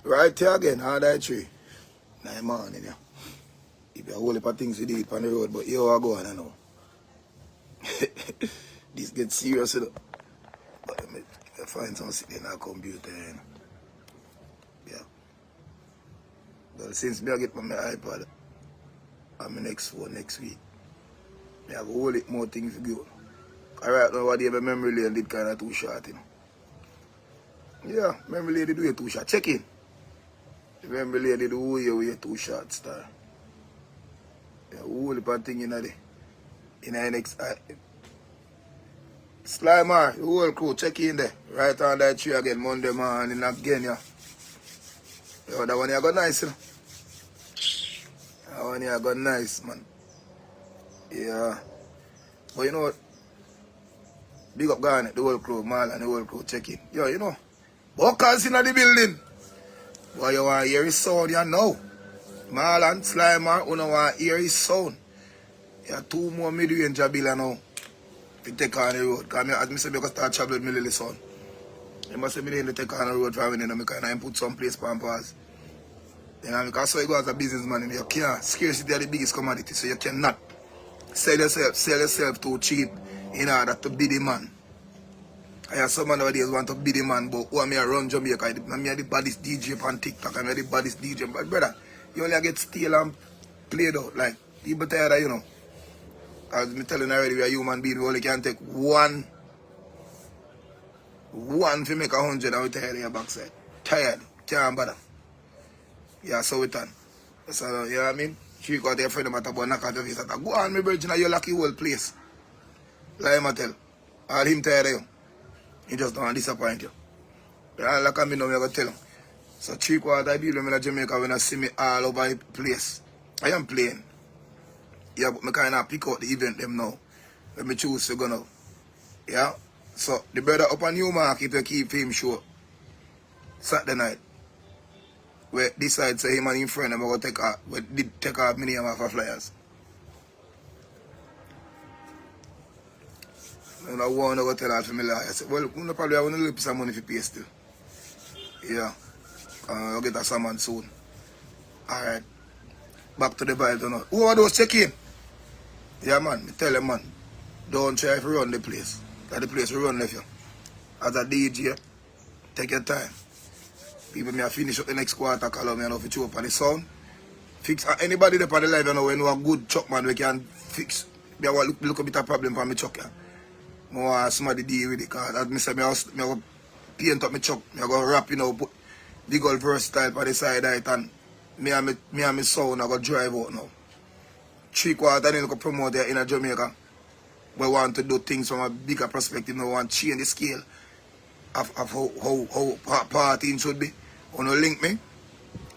Right here again, hard that tree. 9 morning, yeah. If you have a whole heap of things to do on the road, but you are going, I know. This gets serious, you know. But I find something in our computer, you know. Yeah. But since I get my iPad on my next phone next week, I have a whole lot more things to go. Alright, now what the memory lane did kind of too short, you know. Yeah, memory lane did way too short. Check in. The memory lane did way too short, star. Yeah, a whole heap of things in there. In the next Slimer, the whole crew, check in there. Right on that tree again, Monday morning again, yeah. Yo, that one here got nice, you know. That one here got nice, man. Yeah. But you know what? Big up Garnet, the whole crew, Marlon, the whole crew, check in. Yo, you know, workers in the building. Boy, you want to hear his sound, you know. Marlon, Slimer, you know want to hear his sound. You have 2 more mid-range Jabila now. To take on the road. Because as I said, I start traveling with my little son. You must say, I need to take on the road for me, because I put some place for pause. You know, because so you go as a businessman, you can't. Scarcity is the biggest commodity, so you cannot sell yourself too cheap in order to be the man. I have some nowadays want to be the man, but who am I run Jamaica? I'm the baddest DJ on TikTok, I'm the baddest DJ. But brother, you only get stale and played out. Like, people tired of, you know. As I'm telling you already, we are human beings, we only can take one to make 100 and we tired of your backside. Tired, can't bother. Yeah, so we done. So, you know what I mean? She got your friend about to knock out your face. Go on, my virgin, you're lucky whole place. Like him tell. All him tired of you. He just don't want to disappoint you. But like I mean, I'm going to tell him. So 3/4 people in Jamaica when I see me all over the place. I am playing. Yeah, but I kind of pick out the event them now. Let me choose to go now. Yeah? So, the brother up on Newmarket will keep him show Saturday night. Where decide say him and his friend I'm going to take off. We did take off many of our flyers. And I want to go tell that to me. I said, well, we probably have a little piece of money for pay still. Yeah. I'll get a salmon soon. Alright. Back to the Vybz, you know. Who are those check-in? Yeah, man. Me tell them, man. Don't try to run the place. Because the place will run left you. As a DJ, take your time. People may finish up the next quarter, call me and if you up on the sound. Fix anybody there on the live, you know, when you have a good chuck, man, we can fix. Me want look a bit of problem for me chuck, yeah. I want somebody deal with it, because as I say, I go paint up my chuck. I go wrap, you know, put big old versatile on the side of it, and me and my sound, I go drive out now. 3/4 then look promote there in Jamaica. We want to do things from a bigger perspective. We want to change the scale of how partying should be. Want to link me?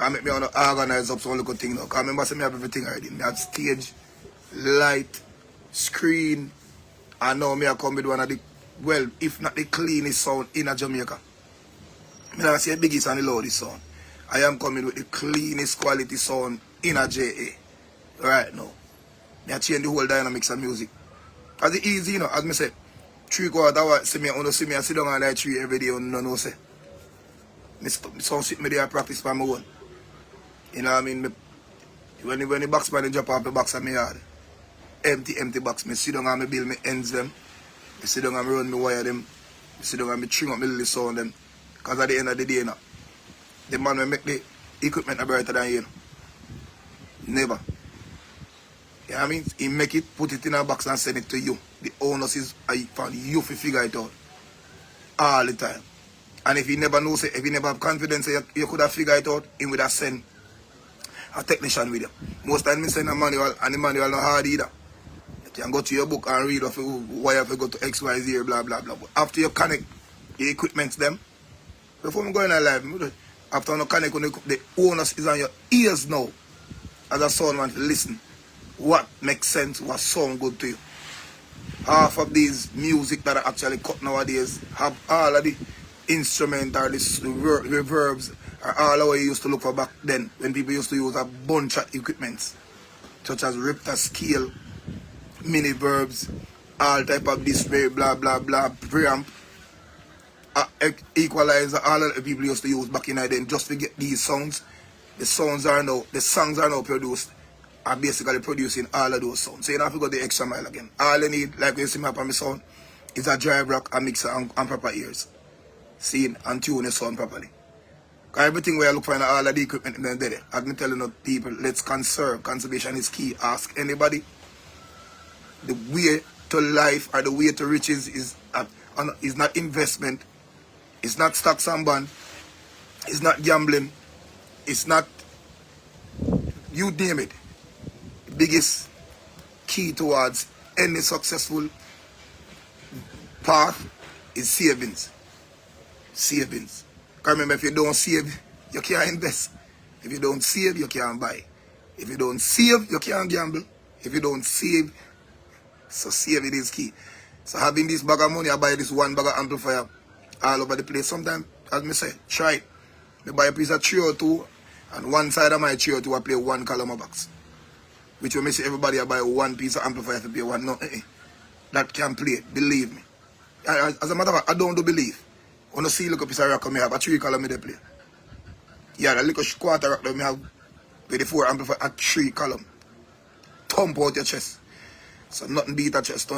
I make me want to organize up some little thing now. Because I remember saying I have everything already. I have stage, light, screen, and now I come with one of the, well, if not the cleanest sound in Jamaica. I don't say the biggest and the loudest sound. I am coming with the cleanest quality sound in a JA. Right now. I change the whole dynamics of music. As it easy, you know, as I said, 3/4 hour, see me I sit down on that tree every day and no say. I sound sit me there and practice by my own. You know what I mean? When the box man drop off the box of my yard, empty box, I sit down and I build my ends them. I sit down and I run my wire them. I sit down and I trim up my little sound them. Because at the end of the day, you know, the man will make the equipment brighter than you. Never. You know what I mean? He make it, put it in a box and send it to you. The onus is for you to figure it out. All the time. And if you never know, if you never have confidence, you could have figured it out, he would have sent a technician with you. Most time I send a manual, and the manual not hard either. You can go to your book and read off why you have to go to XYZ, blah, blah, blah. But after you connect the equipment them, before I'm going on live, after you connect, the onus is on your ears now. As a sound man, listen. What makes sense, what sound good to you. Half of these music that are actually cut nowadays have all of the instrument or the reverbs All our used to look for back then when people used to use a bunch of equipments such as Ripter scale, mini verbs, all type of display, blah blah blah, preamp, equalizer, all of the people used to use back in the day just to get these sounds. The songs are now produced, are basically producing all of those sounds. So you don't have to go the extra mile again. All you need, like you see me up on my sound, is a drive rack, a mixer, and proper ears. See and tune the sound properly. Everything where I look for all of the equipment and then I've been telling people, let's conserve. Conservation is key. Ask anybody. The way to life or the way to riches is not investment. It's not stocks and bond. It's not gambling. It's not, you name it. The biggest key towards any successful path is savings. Savings. Because remember, if you don't save, you can't invest. If you don't save, you can't buy. If you don't save, you can't gamble. If you don't save, so saving is key. So having this bag of money, I buy this one bag of amplifier all over the place. Sometimes, as me say, try it. I buy a piece of 302, and one side of my 302 I play one column box. Which will make everybody I buy one piece of amplifier to play one. No, that can play it, believe me. As a matter of fact, I don't do believe. When I see look up piece of rock, I have a 3 column I play. Yeah, the little quarter rock that I have with the 4 amplifier at 3 column. Thump out your chest. So nothing beat a chest.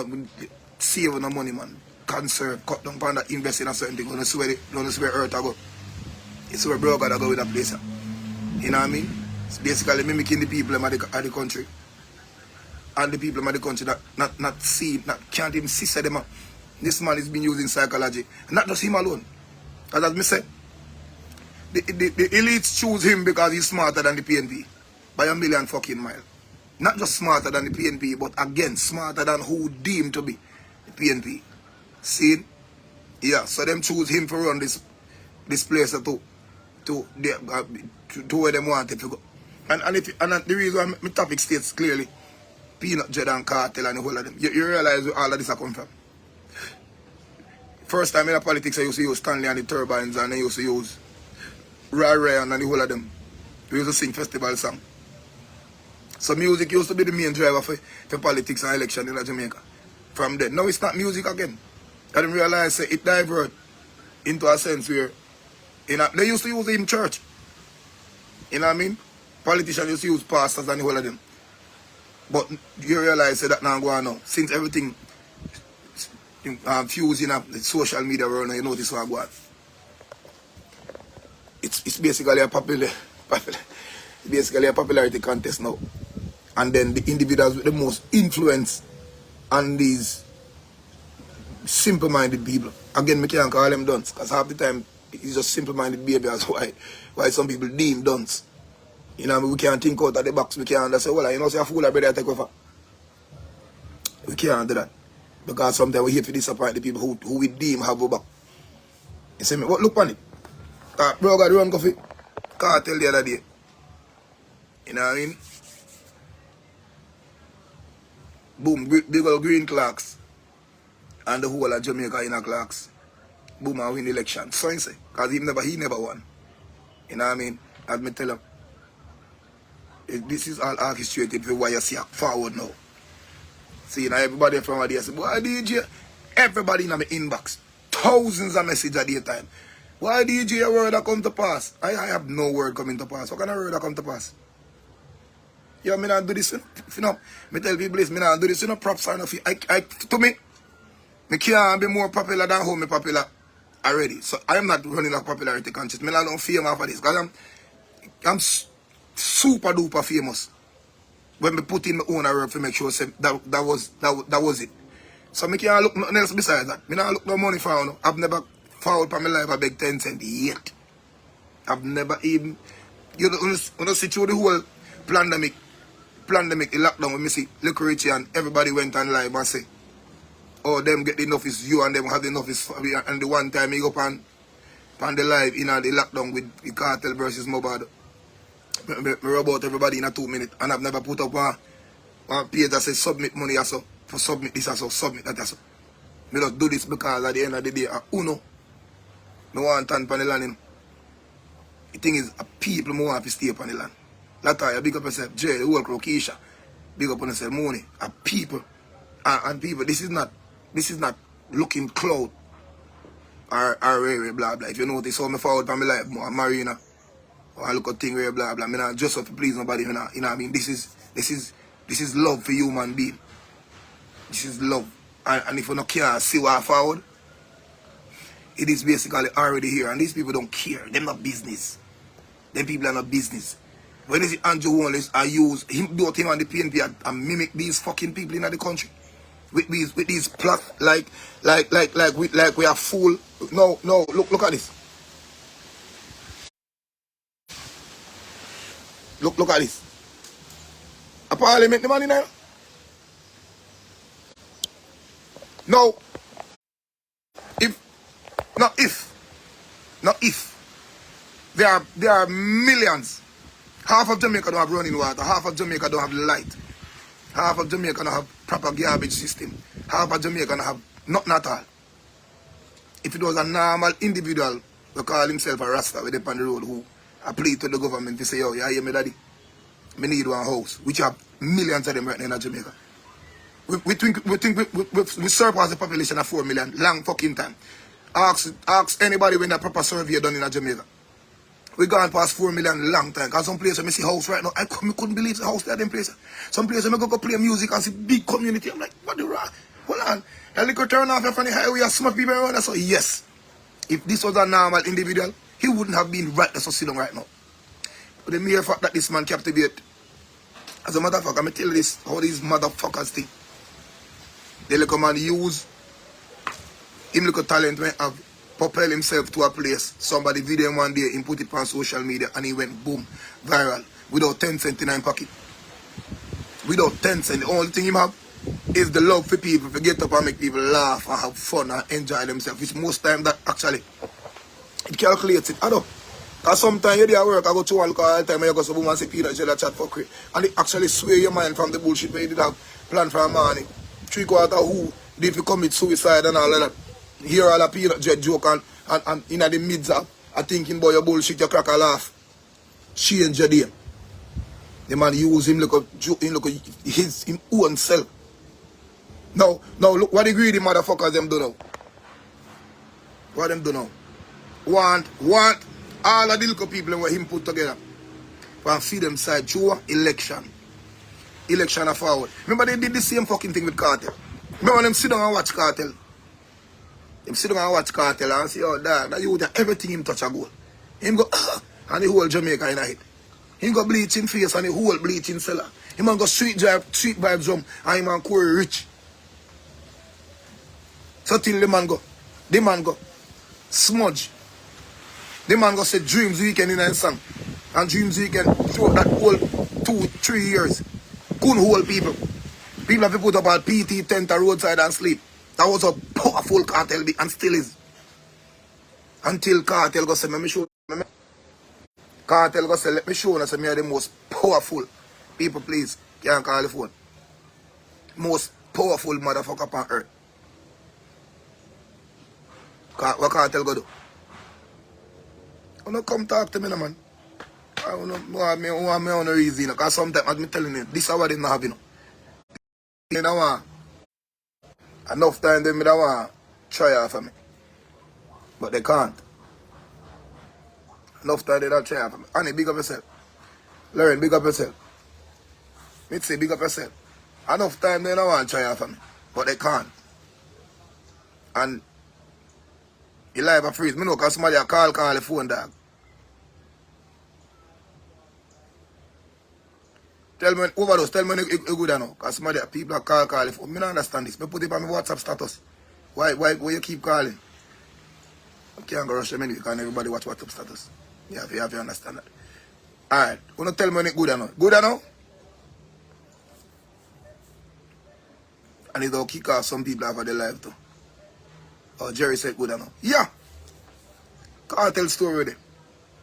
Save no money, man. Conserve, cut down on that, invest in a certain thing. Don't swear earth I go. It's where bro gotta go with that place. You know what I mean? It's basically mimicking the people of the country. And the people of the country that not see, can't even see them. This man has been using psychology. And not just him alone. As I said, the elites choose him because he's smarter than the PNP. By a million fucking miles. Not just smarter than the PNP, but again, smarter than who deemed to be the PNP. See? Yeah, so them choose him for run this place to where they want it to go. And the reason why my topic states clearly, Peanut, Jed and Kartel and the whole of them, you realize where all of this are come from. First time in the politics, I used to use Stanley and the Turbines, and I used to use Ryan and the whole of them. We used to sing festival song. So music used to be the main driver for politics and election in Jamaica. From then, now it's not music again. I didn't realize it diverted into a sense where they used to use it in church. You know what I mean? Politicians used to use pastors and the whole of them. But you realize that now going on now. Since everything fusing up the social media world, you notice what I go on. It's basically a popularity contest now. And then the individuals with the most influence on these simple-minded people. Again, we can't call them dunce, because half the time it's just simple-minded behavior. That's why some people deem dunce. You know, we can't think out of the box. We can't say, well, you know, say a fool, I better take over. We can't do that. Because sometimes we hate to disappoint the people who we deem have our back. You see me? What look on it? Bro got run coffee. Kartel the other day. You know what I mean? Boom, big old green clocks. And the whole of Jamaica in a clocks. Boom, and win the election. So you say. Because he never won. You know what I mean? As me tell him. This is all orchestrated for why you see forward now. See, now everybody from there say, why DJ? Everybody in my inbox. Thousands of messages at the time. Why DJ a word that come to pass? I have no word coming to pass. What kind of word that come to pass? Yeah, me not do this. You know, me tell people this, me not do this. You know, props are enough. To me can't be more popular than how me popular already. So I am not running a popularity contest. Me not don't fame off of this. Because I'm super duper famous. When me put in my own work to make sure that was it. So me can't look nothing else besides that. Me not look no money for you. I've never found for my life I beg 10 cents yet. I've never even, you know, see through the whole pandemic, the lockdown, when me see Little Richie and everybody went on live and say, oh, them get enough is you and them have enough is for me. And the one time he go on the live in the lockdown with the Kartel versus Mobad. Me rub out everybody in a 2 minutes, and I've never put up one page that says submit money also, for submit this also, submit that also. Me just do this because at the end of the day, uno, me want to stand on the land. The thing is, people more want to stay up on the land. Lataya, big up yourself, Jay, the whole crew, Keisha. Big up on yourself, Mooney. People, and people, this is not looking cloud or blah blah. If you notice how me forward from my life, Marina, or I look at thing where blah blah. Me not just have to please nobody, you know what I mean? This is love for human being. This is love. And if you don't care, see what I forward, it is basically already here. And these people don't care. They're not business. Them people are not business. When is it Andrew Wallace I use him, both him and the PNP and mimic these fucking people in the country? With these plot like we are fool. No, look at this. Look at this. A parliament the money now? No. If there are millions. Half of Jamaica don't have running water, half of Jamaica don't have light. Half of Jamaica don't have proper garbage system. Half of Jamaica don't have nothing at all. If it was a normal individual who call himself a Rasta with up on the road who applied to the government to say, yo, you hear me, daddy? I need one house, which have millions of them right now in Jamaica. We think we surpass the population of 4 million long fucking time. Ask anybody when that proper survey done in Jamaica. We gone past 4 million long time. Because some places I see house right now, I couldn't believe the house there them places. Some places I go play music and see big community. I'm like, what the rock? Hold on. A little turn off from the highway and smart people around us. So yes, if this was a normal individual, he wouldn't have been right there so sitting right now. But the mere fact that this man captivate, as a matter of fact, I'm tell you this, how these motherfuckers think. They look a man use him look a talent when have propel himself to a place. Somebody video him one day, he put it on social media and he went boom, viral, without 10 cents in his pocket. Without 10 cents. The only thing he have is the love for people, to get up and make people laugh and have fun and enjoy themselves. Which most time that actually it calculates it. I know. Because sometimes you do work, I go to one call all the time and you go to boom and say Peter Jella chat for free. And it actually sway your mind from the bullshit where you did have planned for a morning. 3/4 who did to commit suicide and all of that. Hear all the Peter Jet joke and in the midst of thinking about your bullshit, you crack a laugh. Change your day. The man use him look his own self. Now look what the greedy motherfuckers them do now. What them do now? Want all of the little people where him put together and feed them side through election. Election are forward. Remember they did the same fucking thing with Kartel. Remember them sit down and watch Kartel. Them sit down and watch Kartel and say, oh dad, that you would have everything him touch a goal. Him go and the whole Jamaica in a hit. Him go bleaching face and the whole bleaching cellar. Him man go street vibes drum and him man core rich. So till the man go smudge. The man go say Dreams Weekend in a song. And Dreams Weekend throughout that whole 2-3 years. Couldn't hold people. People have to put up a PT tent or roadside and sleep. That was a powerful Kartel beat and still is. Until Kartel go say, let me show you. Kartel go say, let me show you. Say, me are the most powerful. People, please, can't call the phone. Most powerful motherfucker on earth. What Kartel go do? You don't come talk to me, no, man. I don't want me on a reason. Because sometimes, as I'm telling you, this is what they not have, you know. They don't want. Enough time they don't want to try out for me. But they can't. Enough time they don't try out for me. Annie, big up yourself. Lauren, big up yourself. Mitzi, big up yourself. Enough time they don't want to try out for me. But they can't. And you live a freeze. I know because somebody call the phone, dog. Tell me, overdose, tell me you good or no. Because somebody, people are call the phone. I don't understand this. I put it on my WhatsApp status. Why you keep calling? I can't go rush them anyway because everybody watch WhatsApp status. You have to understand that. Alright, you don't tell me you good or no. Good or no? And it'll kick off some people after their life too. Oh, Jerry said good or no. Yeah. Kartel story with it.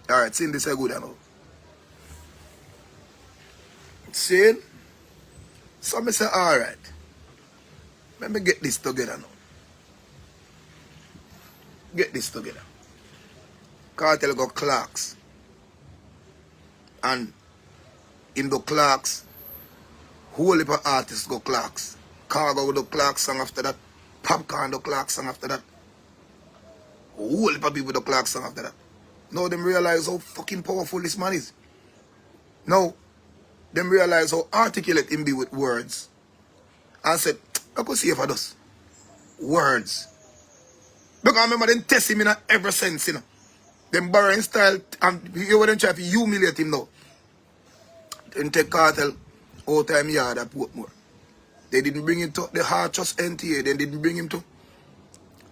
Alright, Cindy said good or no. See? So I say, alright. Let me get this together now. Get this together. Kartel got clocks. and in the Clarks, whole heap of artists go Clarks. Cargo with the Clarks song after that. Popcorn the Clarks song after that. Whole heap of people with the Clarks song after that. Now them realize how fucking powerful this man is. Now, them realize how articulate him be with words. And said, I could see if I does. Words. Because I remember them test him in every sense, you know. Them borrowing style, and you wouldn't try to humiliate him now. Then take Kartel all time yard at Portmore. They didn't bring him to the Heart Trust NTA. They didn't bring him to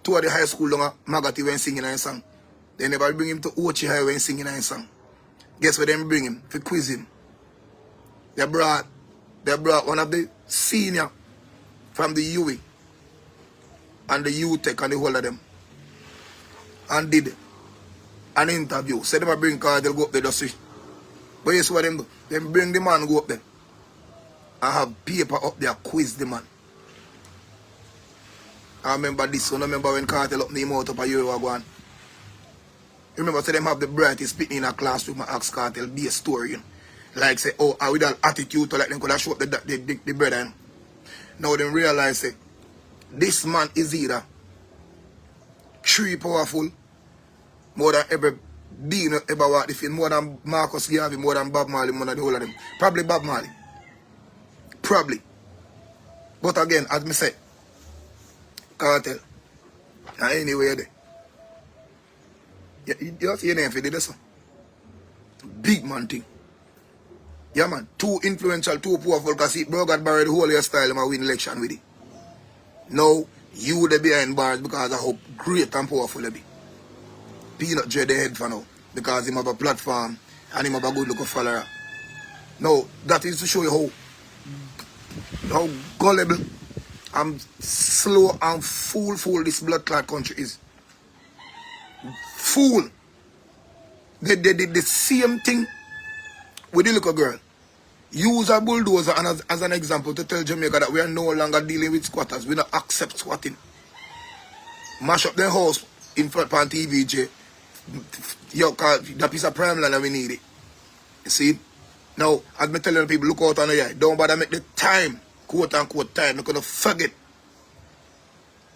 two of the high school down Magati when singing a song. They never bring him to Ochi High when singing a song. Guess what they bring him? To quiz him. They brought one of the senior from the UE and the UTech and the whole of them. And did an interview. Said them bring Kartel go up there just see. But you see what them do? Them bring the man go up there. I have paper up there, quiz the man. I remember this one. I remember when Kartel up name out up a year ago. Remember, so them have the brightest pitting in a classroom and ask Kartel be a story. You know? Like say, oh, I with that attitude to like them could have show up the brother. You know? Now them realize say, this man is either true powerful, more than ever been ever walk the field, more than Marcus Garvey, more than Bob Marley, more than the whole of them. Probably Bob Marley. Probably. But again, as me say, Kartel. And anyway there. You see your name for this one. Big man thing. Yeah man, too influential, too powerful, because he bro got borrowed the whole of your style and win election with it. Now, you the behind bars because of how great and powerful they be. Peanut dread the head for now, because him have a platform and him have a good looking follower. Now, that is to show you how gullible and slow and fool this blood clot country is. Fool. They did the same thing with the little girl. Use a bulldozer and as an example to tell Jamaica that we are no longer dealing with squatters. We don't accept squatting. Mash up their house in front of TVJ. Yo, that piece of prime land and we need it. You see? Now, as me telling people, look out on the eye. Don't bother make the time, quote unquote time. You're going to forget.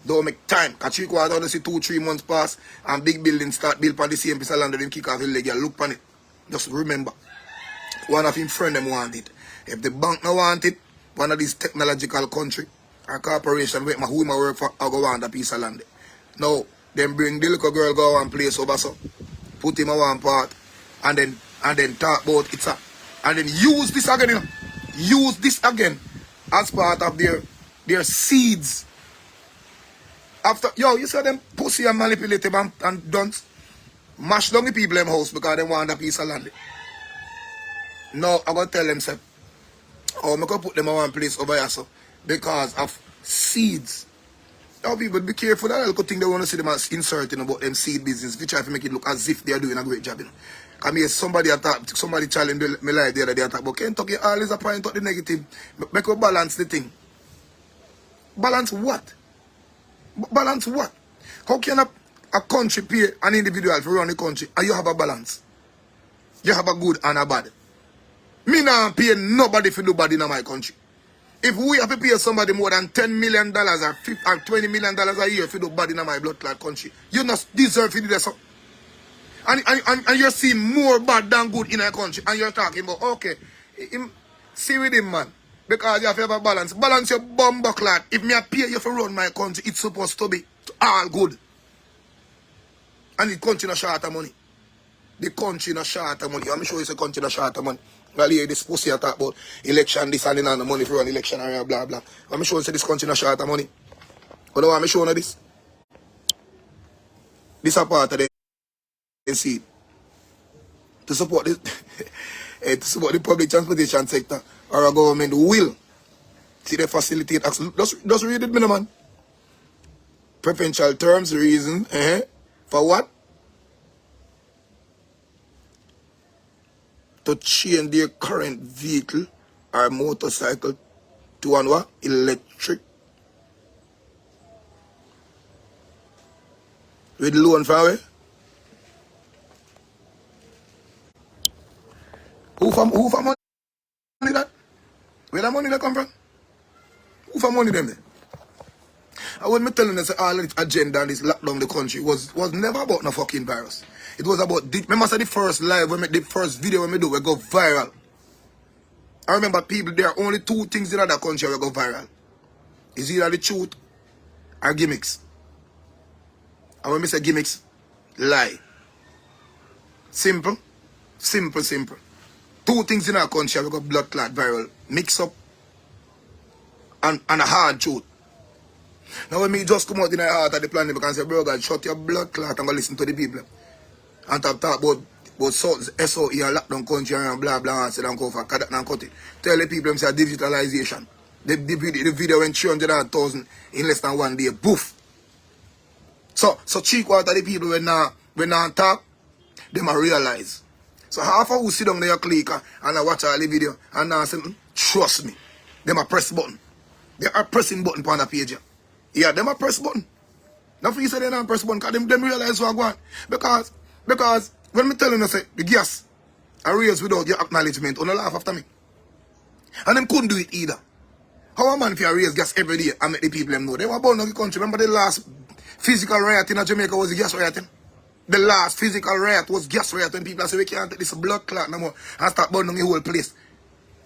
Don't make time. Because 3 quarters, see 2-3 months pass and big buildings start built on the same piece of land and then kick off the leg. You look on it. Just remember. One of his friends them want it. If the bank no want it, one of these technological country or corporation who him work for, I go want a piece of land. Now, then bring the little girl go and place over so, put him on one part, and then talk about it, and then use this again, you know. Use this again as part of their seeds. After you saw them pussy and manipulative and dunce, mash down the people in house because they want a piece of land. Now I'm gonna tell them say, oh, I'm gonna put them on one place over here so because of seeds. Now people be careful that little thing they want to see them as inserting about them seed business. If you try to make it look as if they are doing a great job, you know. Come here, somebody challenged me like the other day attack, but Kentucky always a point out the negative. Make you balance the thing. Balance what? Balance what? How can a country pay an individual to run the country and you have a balance? You have a good and a bad. Me not pay nobody for nobody in my country. If we have to pay somebody more than $10 million or $20 million a year for nobody in my blood clot country, you not deserve to do that. And you're seeing more bad than good in a country and you're talking about, okay, see with him, man. Because you have to have a balance. Balance your bumper clot. If me pay you for run my country, it's supposed to be all good. And the country not short of money. The country not short of money. I'm sure it's a country not short of money. Well, here this pussy talk about election, this and the money for run election and blah blah. I'm sure it's this country not short of money. But now I'm showing you this. This is a part of the seed. To support this to support the public transportation sector or a government will see they facilitate access. Just read it, man. Preferential terms, reason, for what? To change their current vehicle or motorcycle to one what? Electric. With loan for away. Who for money that? Where the money that come from? Who for money them there? And when me telling you, say all the agenda and this lockdown the country was never about no fucking virus. It was about, remember I said the first live, the first video when we do, we go viral. I remember people, there are only two things in the country will go viral. It's either the truth or gimmicks. And when we say gimmicks, lie. Simple. Simple. Two things in our country will go blood clot viral. Mix up and a hard truth. Now when me just come out in the heart of the planet, because say, bro, God, shut your blood clot and go listen to the people. And talk about SOE and lockdown country and blah blah and say don't go for cut and cut it. Tell the people them say digitalization. The video went 300,000 in less than 1 day. Boof. So cheek water the people when now talk, them a realize. So half of who sit down there click and I watch all the video and now say, trust me, them a press button. They are pressing button on the page. Yeah, them a press button. Now for you say they don't press button because them realize what I want. Because when me telling you say the gas are raised without your acknowledgement, on the laugh after me. And them couldn't do it either. How a man if you raise gas every day and make the people them know? They were born in the country. Remember the last physical riot in Jamaica was the gas rioting? The last physical riot was gas riot when people say we can't take this blood clot no more and start burning the whole place.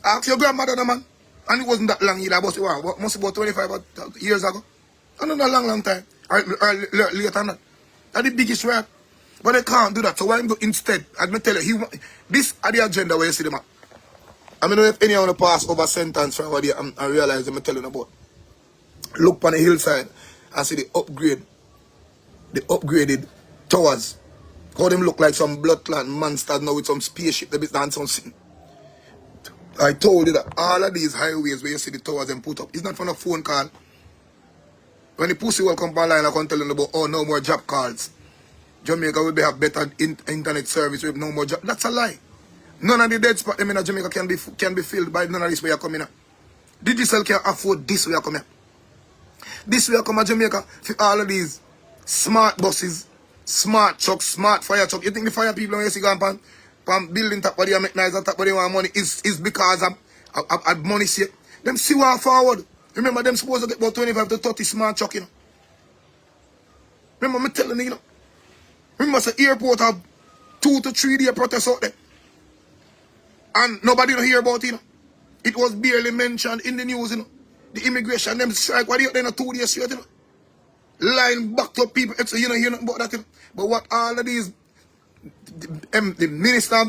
Ask your grandmother, no, man. And it wasn't that long either. But must be about 25 years ago. And not a long time. Or later than that. That's the biggest riot. But they can't do that. So why I'm go instead? I'd tell you, this are the agenda where you see them at. I mean, if anyone want to pass over sentence from what I realize I'm telling about. Look on the hillside and see the upgraded towers. How them look like some blood clot monsters now with some spaceship they done something. I told you that all of these highways where you see the towers and put up, it's not from a phone call. When the pussy will come online, I can tell them about, oh, no more job calls. Jamaica will have better internet service with no more job. That's a lie. None of the dead spots in Jamaica can be filled by none of this way you come in. Digital can afford this way you come here. This way you come to Jamaica for all of these smart buses, smart trucks, smart fire trucks. You think the fire people when you see going from building top where they make nice and top where they want money is because of money shit. Them see what forward. Remember them supposed to get about 25 to 30 smart truck, you know. Remember me telling you, you know. Remember the airport have 2 to 3 day protests out there. And nobody don't hear about it, you know. It was barely mentioned in the news, you know. The immigration, them strike, what they in 2 days straight, you know. Line backed up people, so you know hear nothing about that, you know. But what all of these, the minister,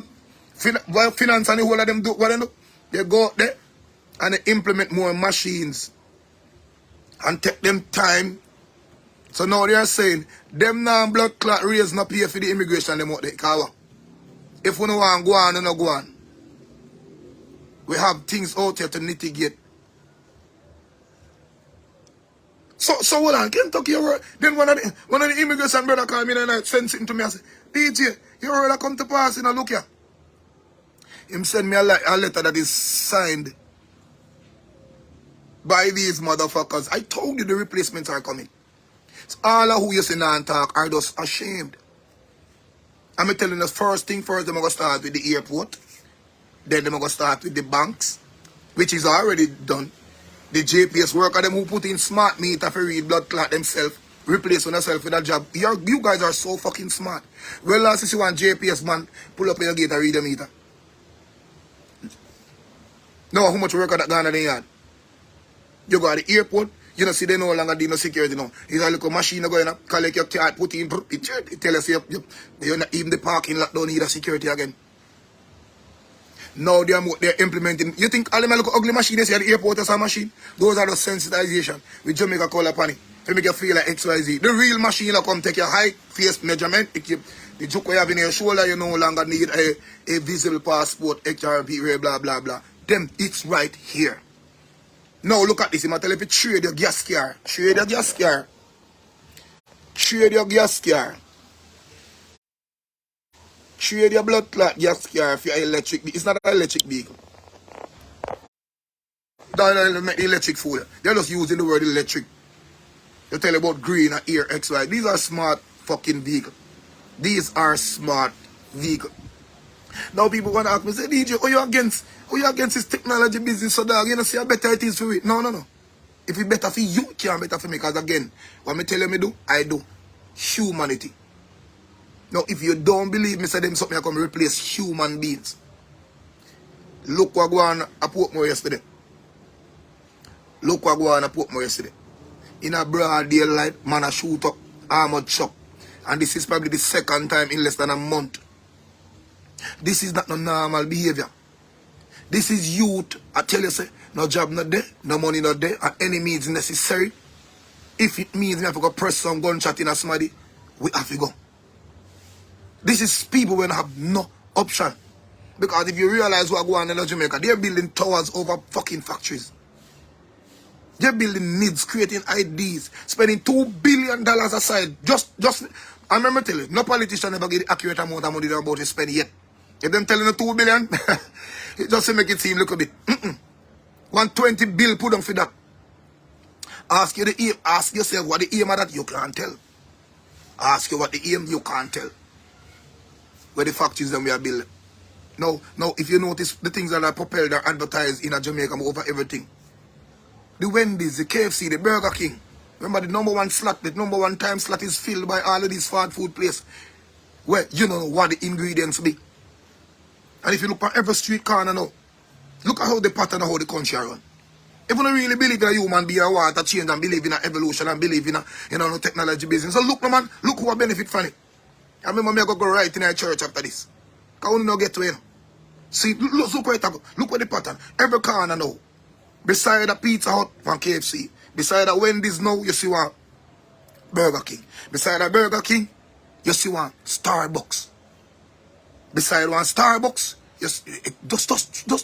finance and the whole of them do, what they do? They go out there and they implement more machines and take them time. So now they are saying, them non-blood clot raise not pay for the immigration them out there. Because if we don't want to go on, we don't go on. We have things out here to mitigate. So hold on, Kentucky, then one of the immigration brother called me and I sent something to me and said, DJ, you heard I come to pass in a look here. Him send me a letter that is signed by these motherfuckers. I told you the replacements are coming. So all of who you see now and talk are just ashamed. I'm telling you, first thing first, they're going to start with the airport. Then they're going to start with the banks, which is already done. The JPS worker, them who put in smart meter for read blood clot themselves, replace themselves with a job. You guys are so fucking smart. Well, last you want JPS man, pull up in your gate and read the meter. Know how much worker that gone in the yard? You go at the airport, you know, see they no longer do no security now. It's a little machine going up, collect your card, put in, it tell us you're not even the parking lot don't need a security again. Now they're implementing. You think all them look ugly machines here at the airport as a machine? Those are the sensitization with Jamaica color upon it. To make you feel like XYZ. The real machine will come take your height, face measurement. The joke you have in your shoulder, you no longer need a visible passport, HRP, blah, blah, blah. Them, it's right here. Now look at this. I'm telling you, trade your gas car. Trade your gas car. Trade your gas car. Trade your blood clot gas car for your electric. It's not an electric vehicle. Don't make the electric fool. They're just using the word electric. They tell you about green and air XY. These are smart fucking vehicles. These are smart vehicles. Now people want to ask me, say, DJ, who you against this technology business, so dog, you know, see how better it is for it. No, no, no. If it's better for you, it can't better for me. Because again, what me tell you me do, I do. Humanity. Now, if you don't believe me, say them something I come replace human beings. Look what go on at Portmore yesterday. Look what go on at Portmore yesterday. In a broad daylight, man a shoot up, armored truck. And this is probably the second time in less than a month. This is not no normal behavior. This is youth. I tell you, say, no job not there, no money not there, and any means necessary. If it means we have to go press some gunshot in a somebody, we have to go. This is people when have no option. Because if you realize what go on in Jamaica, they're building towers over fucking factories. They're building needs, creating IDs, spending $2 billion aside. Just I remember telling you, no politician ever get the accurate amount of money they're about to spend yet. If them telling you $2 billion, it just to make it seem look a bit. 120 bill put on for that. Ask yourself what the aim of that, you can't tell. Ask you what the aim, you can't tell. Where the factories them we are building. Now, if you notice the things that are propelled are advertised in a Jamaica over everything. The Wendy's, the KFC, the Burger King. Remember the #1 slot, the #1 time slot is filled by all of these fast food places. Where you know what the ingredients be. And if you look at every street corner now, look at how the pattern of how the country run. If you don't really believe in a human being, want to change and believe in a evolution and believe in a no technology business. So look, no man, look who benefit from it. I remember me I go right in a church after this. Because we don't get to it. See, look where it go. Look where the pattern. Every corner now. Beside a Pizza Hut from KFC. Beside a Wendy's now, you see one Burger King. Beside a Burger King, you see one Starbucks. Beside one Starbucks, just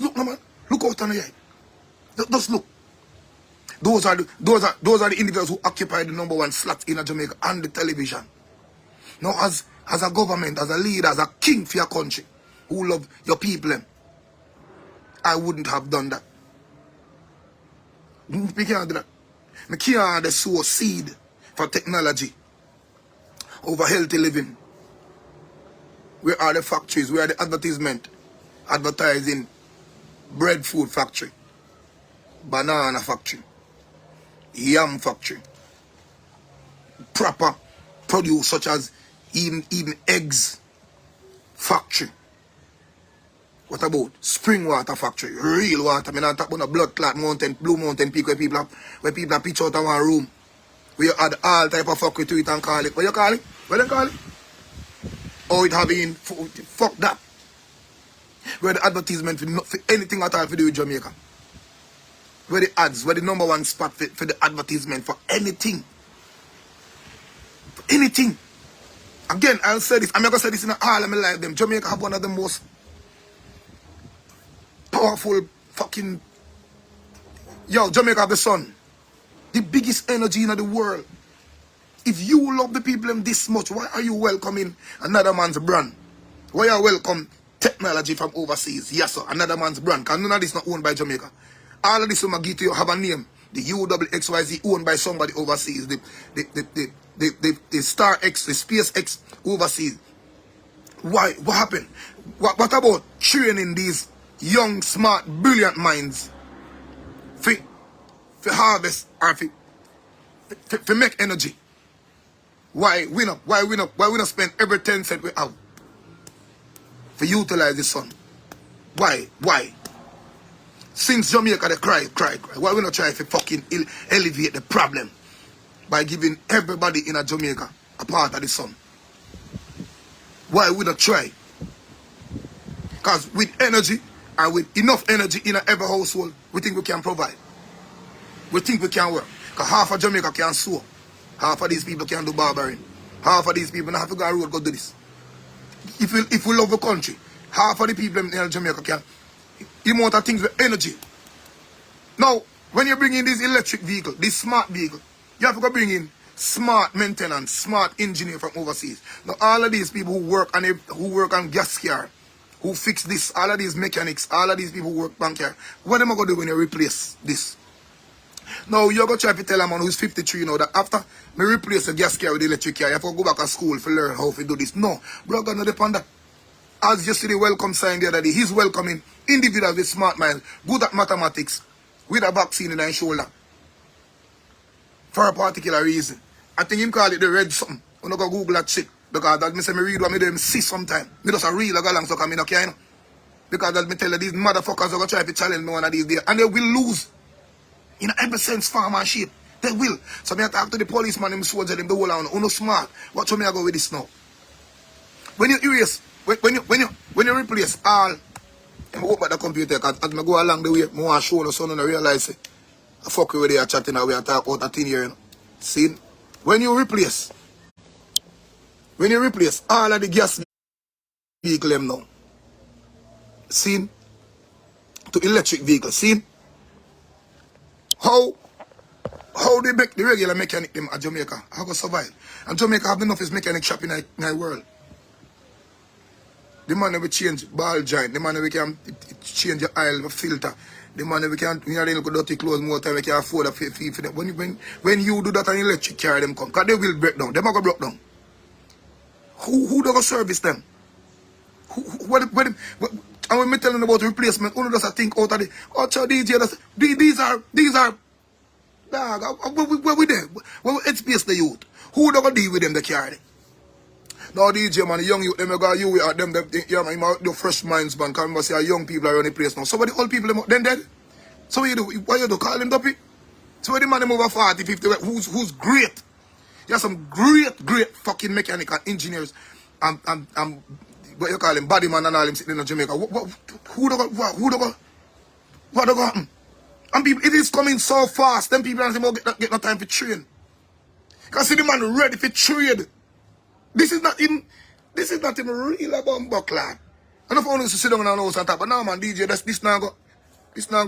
look, no man. Look out on the eye. Just look. Those are the individuals who occupy the #1 slot in Jamaica on the television. Now, as a government, as a leader, as a king for your country, who love your people, I wouldn't have done that. We can't do that. We can't sow seed for technology over healthy living. Where are the factories? Where are the advertisement? Advertising breadfruit factory, banana factory, yam factory, proper produce such as even eggs factory. What about spring water factory? Real water. I not talk about a blood clot mountain, blue mountain peak where people are pitch out of one room. Where you add all type of factory to it and call it. What you call it? What you call it? Or it having fuck that. Where the advertisement for anything at all to do with Jamaica. Where the ads, where the #1 spot for the advertisement for anything. For anything. Again, I'll say this. I'm not gonna say this in all of my life. Them Jamaica have one of the most powerful fucking Jamaica have the sun. The biggest energy in the world. If you love the people this much, why are you welcoming another man's brand? Why are you welcome technology from overseas? Yes, sir, another man's brand. Because none of this is not owned by Jamaica. All of this will give to you have a name. The UWXYZ owned by somebody overseas. The Star X, the Space X overseas. Why? What happened? What about training these young, smart, brilliant minds for harvest or for make energy? Why we not spend every 10 cents we have for utilize the sun? Why? Since Jamaica they cry. Why we not try to fucking alleviate the problem by giving everybody in a Jamaica a part of the sun? Why we not try? Because with energy and with enough energy in every household, we think we can provide. We think we can work. Because half of Jamaica can sew. Half of these people can do barbering. Half of these people don't have to go on the road go do this. If we love the country, half of the people in Jamaica can. The amount of things with energy. Now, when you bring in this electric vehicle, this smart vehicle, you have to go bring in smart maintenance, smart engineer from overseas. Now, all of these people who work on gas car, who fix this, all of these mechanics, all of these people who work bank car, what am I going to do when you replace this? Now, you're going to try to tell a man who's 53 now that after me replace the gas car with the electric car, you have to go back to school to learn how to do this. No, bro, I'm going to depend on that. As you see the welcome sign the other day, he's welcoming individuals with smart minds, good at mathematics, with a vaccine in their shoulder. For a particular reason. I think him call it the red something. I'm not going to Google that shit. Because that me say me read what me do see sometime. Me just a read like a long so come in okay, you know? Because that me tell you these motherfuckers are going to try to challenge me one of these days. And they will lose. In every sense, form and shape. They will. So me talk to the policeman, him soldier, them the whole on. Uno smart. Watch how me I go with this now. When you erase, when you replace all, I hope at the computer, because as I go along the way, I want to show you so I realize it. I fuck with you chatting and we are talking about a thing here, you know. See? When you replace all of the gas vehicle them now, see? To electric vehicles, see? How they make the regular mechanic them at Jamaica? How go survive? And Jamaica have enough is mechanic shop in the world. The man that we change ball joint, the man that we can change the oil, the filter, the man that we can, you know, they look dirty clothes more time, we can afford a fee for them. When you do that an electric car, them come, because they will break down. They are going to break down. Who do go service them? And when me telling about replacement, only does I think out of the, oh, DJ, these are, dog, where we there? Where we HPS the youth? Who do go deal with them, the carry? Now DJ man, the young youth, them got you with them, yeah man, the fresh minds man, because remember say young people are running the place now. So what the old people, them dead? So what you do? What you do? Call them duppy? So what the man them over 40, 50, who's great? You have some great fucking mechanical engineers and what you call them, body man and all them sitting in Jamaica. Who do go happen? And people, it is coming so fast, them people don't get no time for train. Because see the man ready for trade. This is not even real about buckler. I don't want to sit down on the house and talk, but now man, DJ, this now go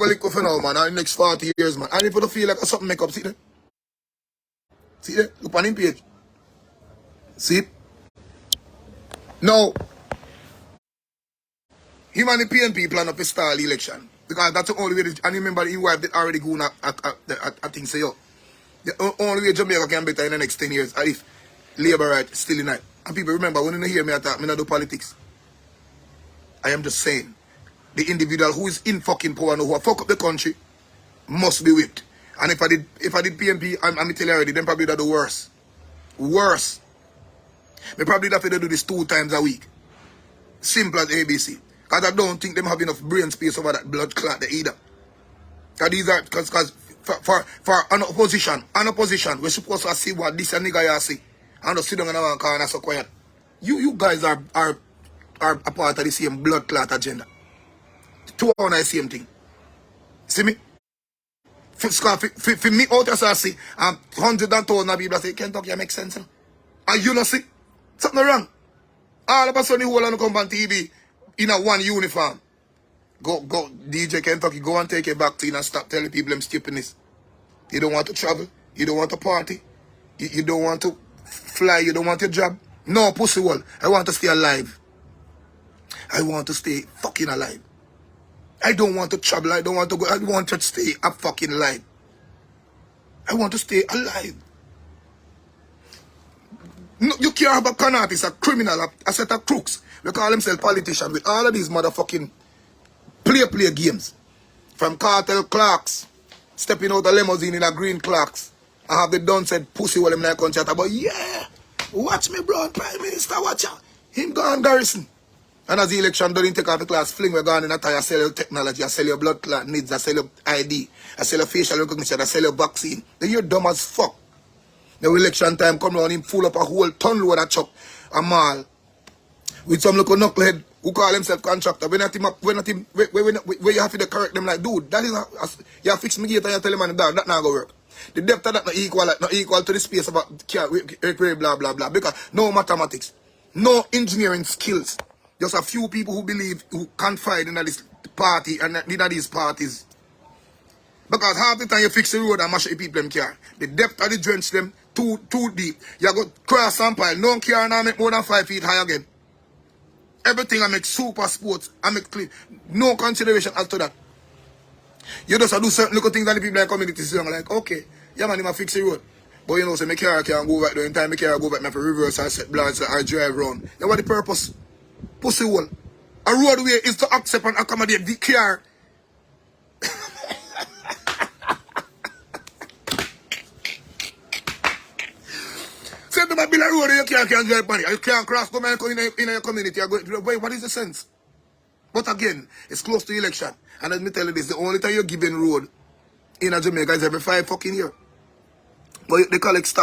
lick off now, man, in the next 40 years, man. And if you don't feel like something make up, see there? See there? Look on him page. See? Now, him and the PNP plan up a style election. Because that's the only way, and remember, his wife did already go at things, say, yo. The only way Jamaica can better in the next 10 years, if Labour right still in it. And people remember, when you hear me attack, me not do politics. I am just saying, the individual who is in fucking power and who fuck up the country must be whipped. And if I did PNP, I'm telling you already, then probably that the worst. Worse. Me probably have to do this 2 times a week. Simple as ABC. Because I don't think them have enough brain space over that blood clot either. Because for an opposition, we're supposed to see what this nigga you see. And just sit down in one corner so quiet. You guys are a part of the same blood clot agenda. 2 on the same thing. See me? For me out as I see, hundreds and thousands of people say, Kentucky makes sense. Huh? And you know see? Something wrong. All of a sudden the whole of the come on TV in a one uniform. Go, DJ Kentucky, go and take it back to you and stop telling people them stupidness. You don't want to travel. You don't want to party. You don't want to fly. You don't want your job. No, pussy wall. I want to stay alive. I want to stay fucking alive. I don't want to travel. I don't want to go. I want to stay up fucking alive. I want to stay alive. No, you care about con artists, a criminal, a set of crooks. They call themselves politicians with all of these motherfucking play games. From Kartel clocks, stepping out a limousine in a green clocks. I have the done said pussy while I'm in a country. But yeah, watch me, bro, Prime Minister, watch out. Him gone garrison. And as the election done, take off the class, fling, we're gone in a tie, I sell your technology, I sell your blood clot needs, I sell your ID, I sell your facial recognition, I sell your vaccine. Then you're dumb as fuck. The election time come round, him full up a whole ton load of chuck, a mall. With some little knucklehead who call himself contractor. When you have to correct them like, dude, that is you fix me gate and you tell him that not gonna work. The depth of that not equal to the space about blah blah blah. Because no mathematics, no engineering skills. Just a few people who believe, who confide in this party and in these parties. Because half the time you fix the road and mash the people them car. The depth of the drench them too deep. You go cross and pile. No car now make more than 5 feet high again. Everything I make super sports, I make clean. No consideration as to that. You just do certain little things that the people in the community say, like, okay, yeah man, you must fix the road. But you know, so my car can't go back there. In time my car go back, I have to reverse and set blinds and I drive around. Then what the purpose? Pussy hole. A roadway is to accept and accommodate the car. Say to my bill a road you can't drive on it. You can't cross come in your community. Wait, what is the sense? But again, it's close to election. And let me tell you this, the only time you're given road in a Jamaica is every 5 fucking year. But they collect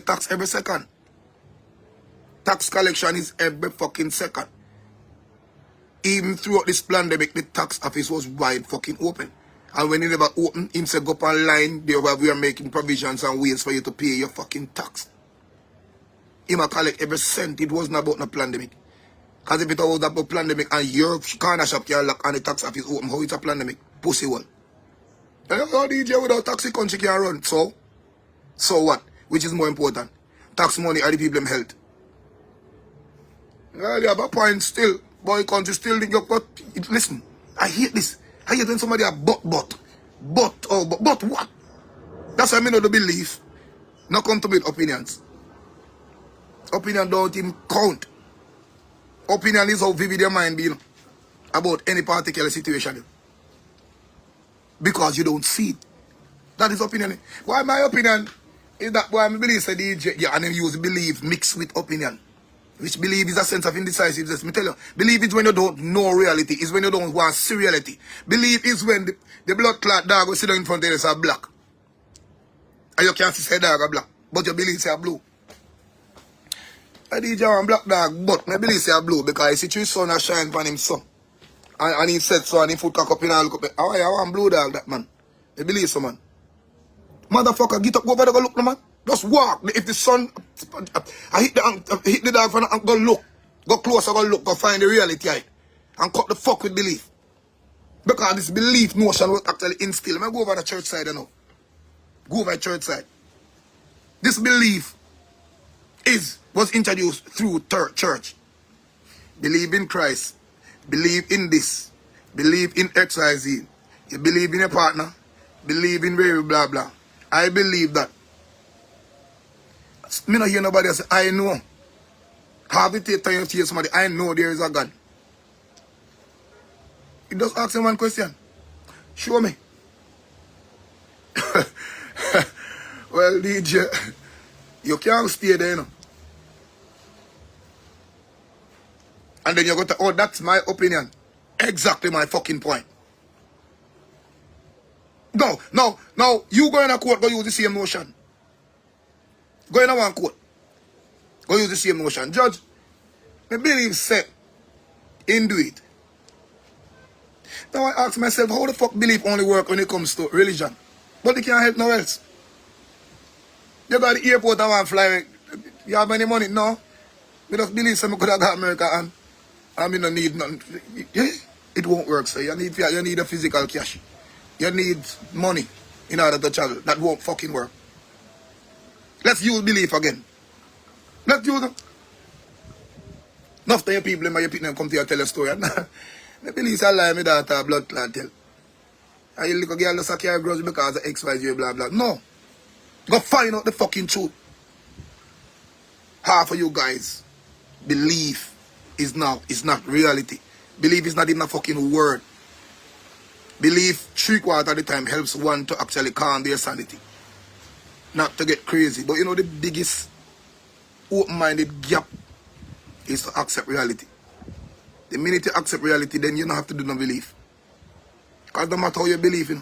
tax every second. Tax collection is every fucking second. Even throughout this pandemic, the tax office was wide fucking open. And when it never opened, him said go up online, we are making provisions and ways for you to pay your fucking tax. Him a collect every cent. It wasn't about the pandemic. Because if it was about pandemic and your corner shop can lock and the tax office open, how it's a pandemic? Pussy one. And how DJ without taxi country can run? So what? Which is more important? Tax money or the people health? Well, you have a point still. Boy, country still think but listen, I hate this. I hate when somebody but what? That's why I know the belief. Not come to me with opinions. Opinion don't even count. Opinion is how vivid your mind be about any particular situation. Because you don't see it. That is opinion. Why my opinion is that why I believe say DJ, yeah, and then use belief mixed with opinion. Which belief is a sense of indecisiveness. Me tell you, belief is when you don't know reality, is when you don't want to see reality. Belief is when the blood clot dog will sit down in front of you and say black. And you can't say dog are black, but you believe say blue. I DJ want black dog, but I believe say blue because I see his sun a shine upon him son. And he said so and he foot cock up in and look up. How I want blue dog that man. I believe so man. Motherfucker, get up, go over there, go look no man. Just walk. If the sun, I hit the dog for go look. Go closer, go look, go find the reality right? And cut the fuck with belief. Because this belief notion was actually instilled. I go over the church side now. Go over the church side. This belief was introduced through church. Believe in Christ. Believe in this. Believe in XYZ. You believe in your partner. Believe in blah blah blah. I believe that. Me not hear nobody say, I know. Have it take time to hear somebody, I know there is a God. You just ask him one question. Show me. Well, DJ, you can't stay there, you know. And then you're going to, oh, that's my opinion. Exactly my fucking point. No, you go in a court, go use the same notion. Go in a one court. Go use the same notion. Judge, I believe set in do it. Now I ask myself, how the fuck belief only work when it comes to religion? But it can't help no else. You got the airport and want to fly. You have any money? No. We just believe some could have got America and I mean, don't need nothing. It won't work, so you need a physical cash. You need money in order to travel. That won't fucking work. Let's use belief again. Let's use them. Enough time people in my people come to you and tell a story. The police are lying me that blood clot tell. And you look a girl just a carry grudge because of XYZ blah blah. No. Go find out the fucking truth. Half of you guys, belief is not reality. Belief is not even a fucking word. Belief 3/4 of the time helps one to actually calm their sanity. Not to get crazy. But you know the biggest open-minded gap is to accept reality. The minute you accept reality, then you don't have to do no belief. Because no matter how you believe, you're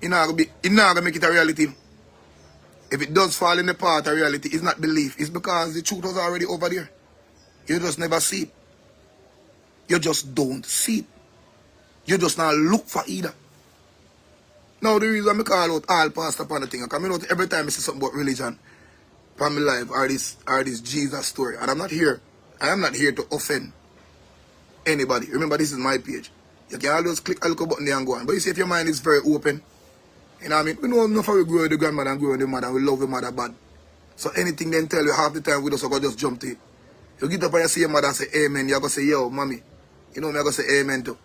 not going to make it a reality. If it does fall in the path of reality, it's not belief. It's because the truth was already over there. You just never see it. You just don't see it. You just not look for either. Now the reason I call out all pastor upon the thing, because I know every time I see something about religion from my life or this Jesus story, and I am not here to offend anybody. Remember, this is my page. You can always click a little button there and go on. But you see, if your mind is very open, you know what I mean? We know enough how we grow with the grandmother and grow with the mother, and we love the mother bad. So anything they tell you half the time, we just jump to it. You get up and you see your mother and say amen, you're going to say, yo, mommy. You know me, I'm going to say amen too.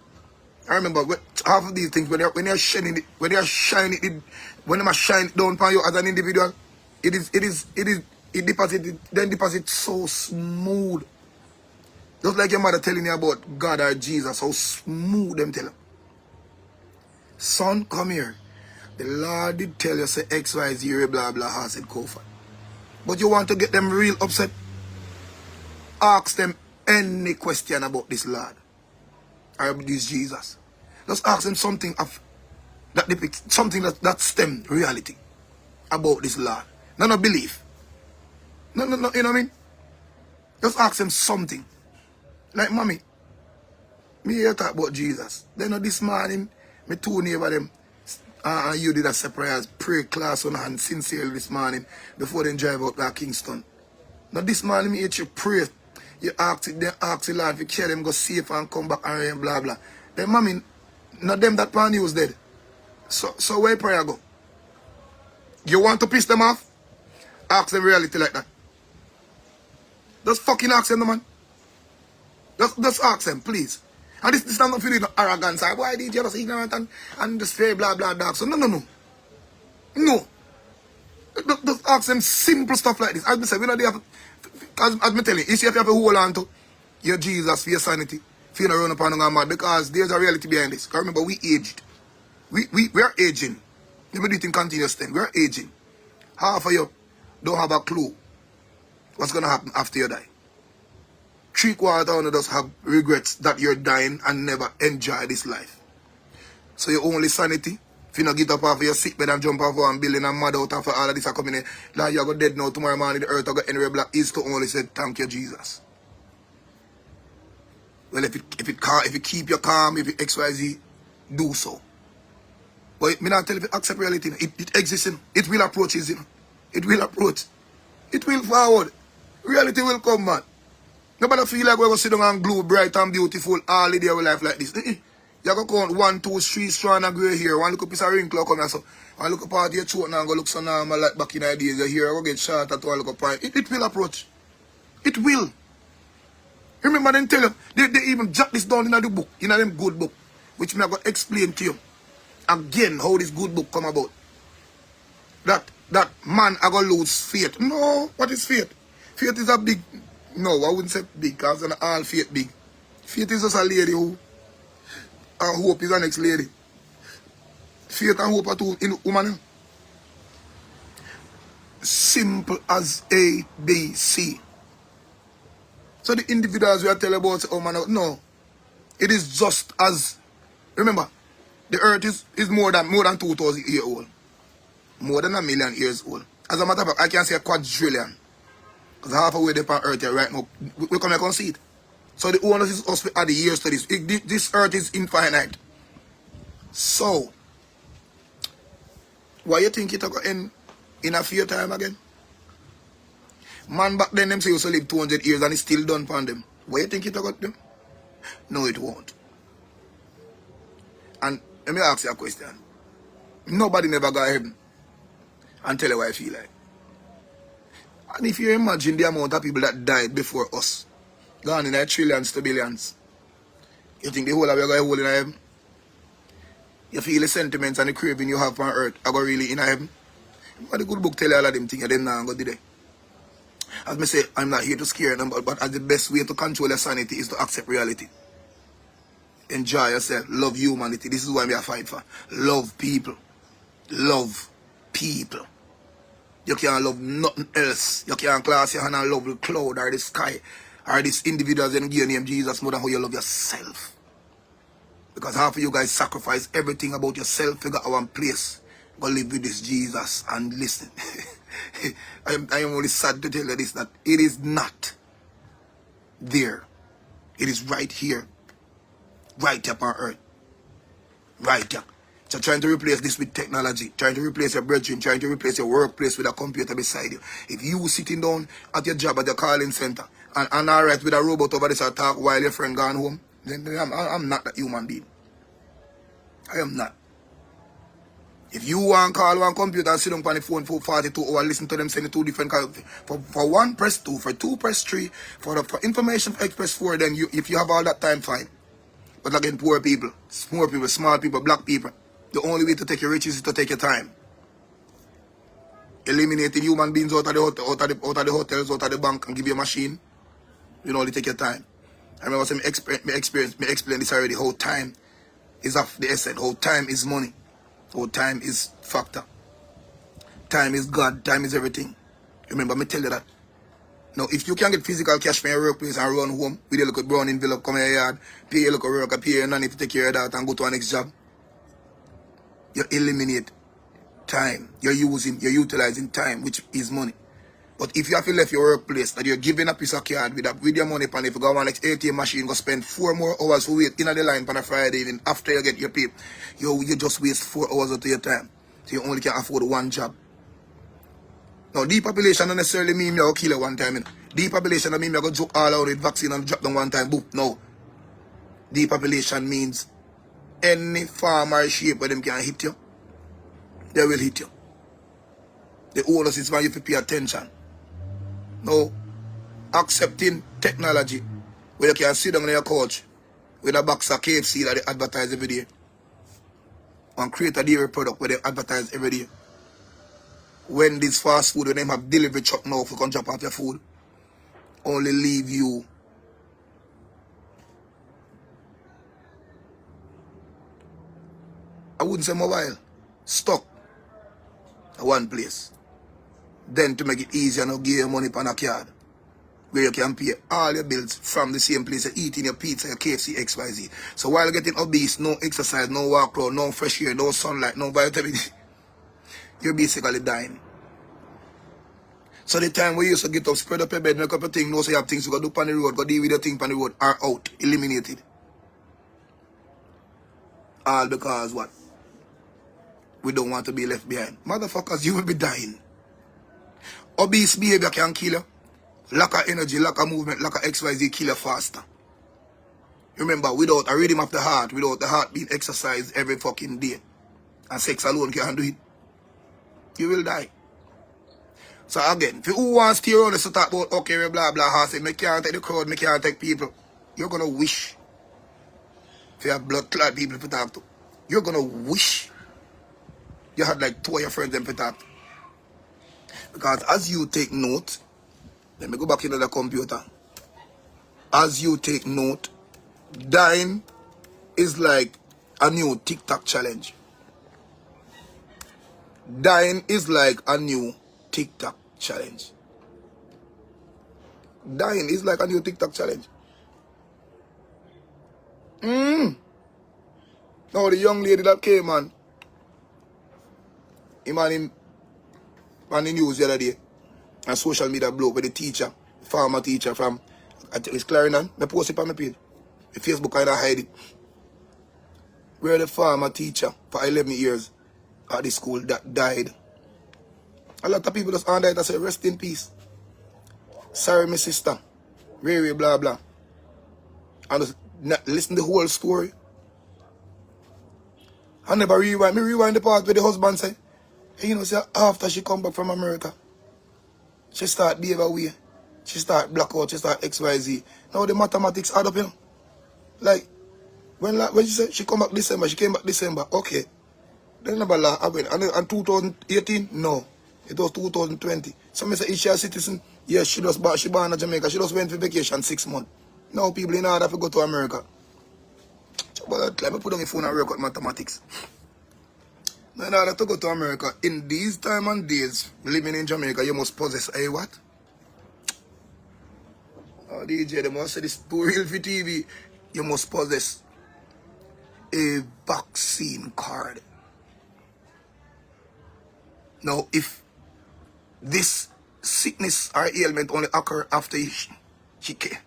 I remember half of these things, when they're shining it, when they're shine it down upon you as an individual, it deposits so smooth. Just like your mother telling you about God or Jesus, how smooth them tell you. Son, come here. The Lord did tell you, say X, Y, Z, blah, blah, has said Kofa. But you want to get them real upset? Ask them any question about this Lord or about this Jesus. Just ask them something of that depicts something that stem reality about this Lord. No belief. No, you know what I mean? Just ask them something. Like, mommy, me here talk about Jesus. Then this morning, me two neighbor them, and you did a surprise prayer class on hand sincerely this morning before they drive out to Kingston. Now this morning, me hear you pray. You ask the Lord if you care them go safe and come back and blah blah. Then mommy, not them that pan was dead. So where prayer go? You want to piss them off? Ask them reality like that. Just fucking ask them, man. Just ask them, please. And this is not feeling arrogance. Why did you just ignorant and just say blah blah blah? So no. Just ask them simple stuff like this. As I say, we know they have. As I tell you, you see if you have to hold on to your Jesus for your sanity, for you not run upon no mad, because there's a reality behind this. Because remember, we aged. We are aging. Let me do it in continuous thing. We are aging. Half of you don't have a clue what's going to happen after you die. 3/4 of you just have regrets that you're dying and never enjoy this life. So your only sanity, if you not get up off of your sick bed and jump off one building and mad out after all of this are coming in, like you're going to dead now, tomorrow morning the earth will go anywhere black, is to only say thank you, Jesus. Well, if you keep your calm, if you XYZ, do so. But me not tell you if you accept reality. It exists, you know. It will approach, you know. It will approach. It will forward. Reality will come, man. Nobody feel like we're going to sit down and glue bright and beautiful all the day of life like this. You're going to count 1, 2, 3 strand of grey hair. One look up piece of wrinkle come here. So one look up part of your throat now and go look so normal like back in the days. Your hair will get short at one look up part. It will approach. It will. Remember them tell you, they even jot this down in the book, in them good book, which me I going to explain to you. Again, how this good book come about. That man I going to lose faith. No, what is faith? Faith is a big... No, I wouldn't say big, because it's not all faith big. Faith is just a lady who... And hope is the next lady. Faith and hope are two in woman. Simple as A, B, C. So the individuals we are telling about, oh man, no. It is just as... Remember, the earth is more than 2,000 years old. More than 1 million years old. As a matter of fact, I can say a quadrillion. Because halfway there on earth here right now, we come here and see it. So the onus is us to add the years to this. This earth is infinite. So, why you think it will end in a few time again? Man back then them say you live 200 years and it's still done upon them. Why you think it will got them? No, it won't. And let me ask you a question. Nobody never got heaven and tell you what I feel like. And if you imagine the amount of people that died before us, gone in trillions to billions, you think the whole of you are going to hold in heaven? You feel the sentiments and the craving you have on earth are going really in heaven? But the good book tell you all of them things, and them now go do that. As I say, I'm not here to scare them, but as the best way to control your sanity is to accept reality. Enjoy yourself. Love humanity. This is what we are fighting for. Love people. Love people. You can't love nothing else. You can't class your hand and love the cloud or the sky or this individual and give your name Jesus more than how you love yourself. Because half of you guys sacrifice everything about yourself to get one place. Go live with this Jesus and listen. I am only sad to tell you this, that it is not there. It is right here. Right here on earth. Right here. So trying to replace this with technology, trying to replace your brethren, trying to replace your workplace with a computer beside you. If you sitting down at your job at the calling center and alright with a robot over this talk while your friend gone home, then I'm not that human being. I am not. If you want to call one computer and sit down on the phone for 42 hours, listen to them send 2 different calls. For 1, press 2. For 2, press 3. For information, press 4. Then if you have all that time, fine. But again, poor people, small people, black people. The only way to take your riches is to take your time. Eliminating human beings out of the hotels, out of the bank, and give you a machine. You only take your time. I remember saying me explain this already, how time is of the essence, how time is money, how time is factor. Time is God, time is everything. Remember, me tell you that. Now, if you can get physical cash from your workplace and run home with a little brown envelope, come in your yard, pay your local worker, pay your nanny to take care of that and go to our next job, you eliminate time. You're utilizing time, which is money. But if you have to left your workplace, that you're giving a piece of card with your money pan, if you go on like ATM machine, go spend 4 more hours to wait in the line on a Friday evening after you get your pay, you just waste 4 hours of your time. So you only can afford one job. Now, depopulation don't necessarily mean you'll kill you one time. You know? Depopulation don't mean you're going to joke all out with vaccine and drop them one time. Boop. No. Depopulation means any farm or shape where them can hit you, they will hit you. The onus is why you have to pay attention. Now, accepting technology where you can sit down on your couch with a box of KFC that they advertise every day and create a dairy product where they advertise every day. When this fast food, when they have delivery truck now if you can drop off your food, only leave you I wouldn't say mobile, stuck at one place. Then to make it easier, now give you money on a card where you can pay all your bills from the same place. You're eating your pizza, your KFC, XYZ. So while you're getting obese, no exercise, no walk around, no fresh air, no sunlight, no vitamin, you're basically dying. So the time we used to get up, spread up your bed, make up a thing, know so you have things you got to do on the road, go deal with your thing on the road, are out, eliminated. All because what? We don't want to be left behind. Motherfuckers, you will be dying. Obese behavior can kill you. Lack of energy, lack of movement, lack of XYZ kill you faster. Remember, without a rhythm of the heart, without the heart being exercised every fucking day, and sex alone can't do it, you will die. So again, if you want to stay around us to talk about, okay, blah, blah, say, me can't take the crowd, me can't take people, you're going to wish if you have blood clot people to talk to. You're going to wish you had like 2 of your friends them to talk to. Because as you take note, let me go back into the computer. As you take note, dying is like a new TikTok challenge. Dying is like a new TikTok challenge. Dying is like a new TikTok challenge. Now the young lady that came on the news the other day, a social media blog with the teacher, farmer teacher from, I think it's Clarendon, I post it on my page. The Facebook kind of hide it. Where the farmer teacher for 11 years at the school that died. A lot of people just on that say, rest in peace. Sorry, my sister. Very blah blah. And just listen to the whole story. I never rewind. Me rewind the part where the husband say, hey, you know, say after she come back from America, she start behave away. She start blackout, she start XYZ. Now the mathematics add up, you know. Like, when she said she come back December, she came back December, okay. Then never happened. And 2018, no. It was 2020. Some say, is she a citizen? Yes, she born in Jamaica. She just went for vacation 6 months. Now people in order to go to America. But let me put on my phone and record mathematics. Now in order to go to America, in these time and days, living in Jamaica, you must possess a what? Oh, DJ, they must say this too real for TV. You must possess a vaccine card. Now, if this sickness or ailment only occur after she came,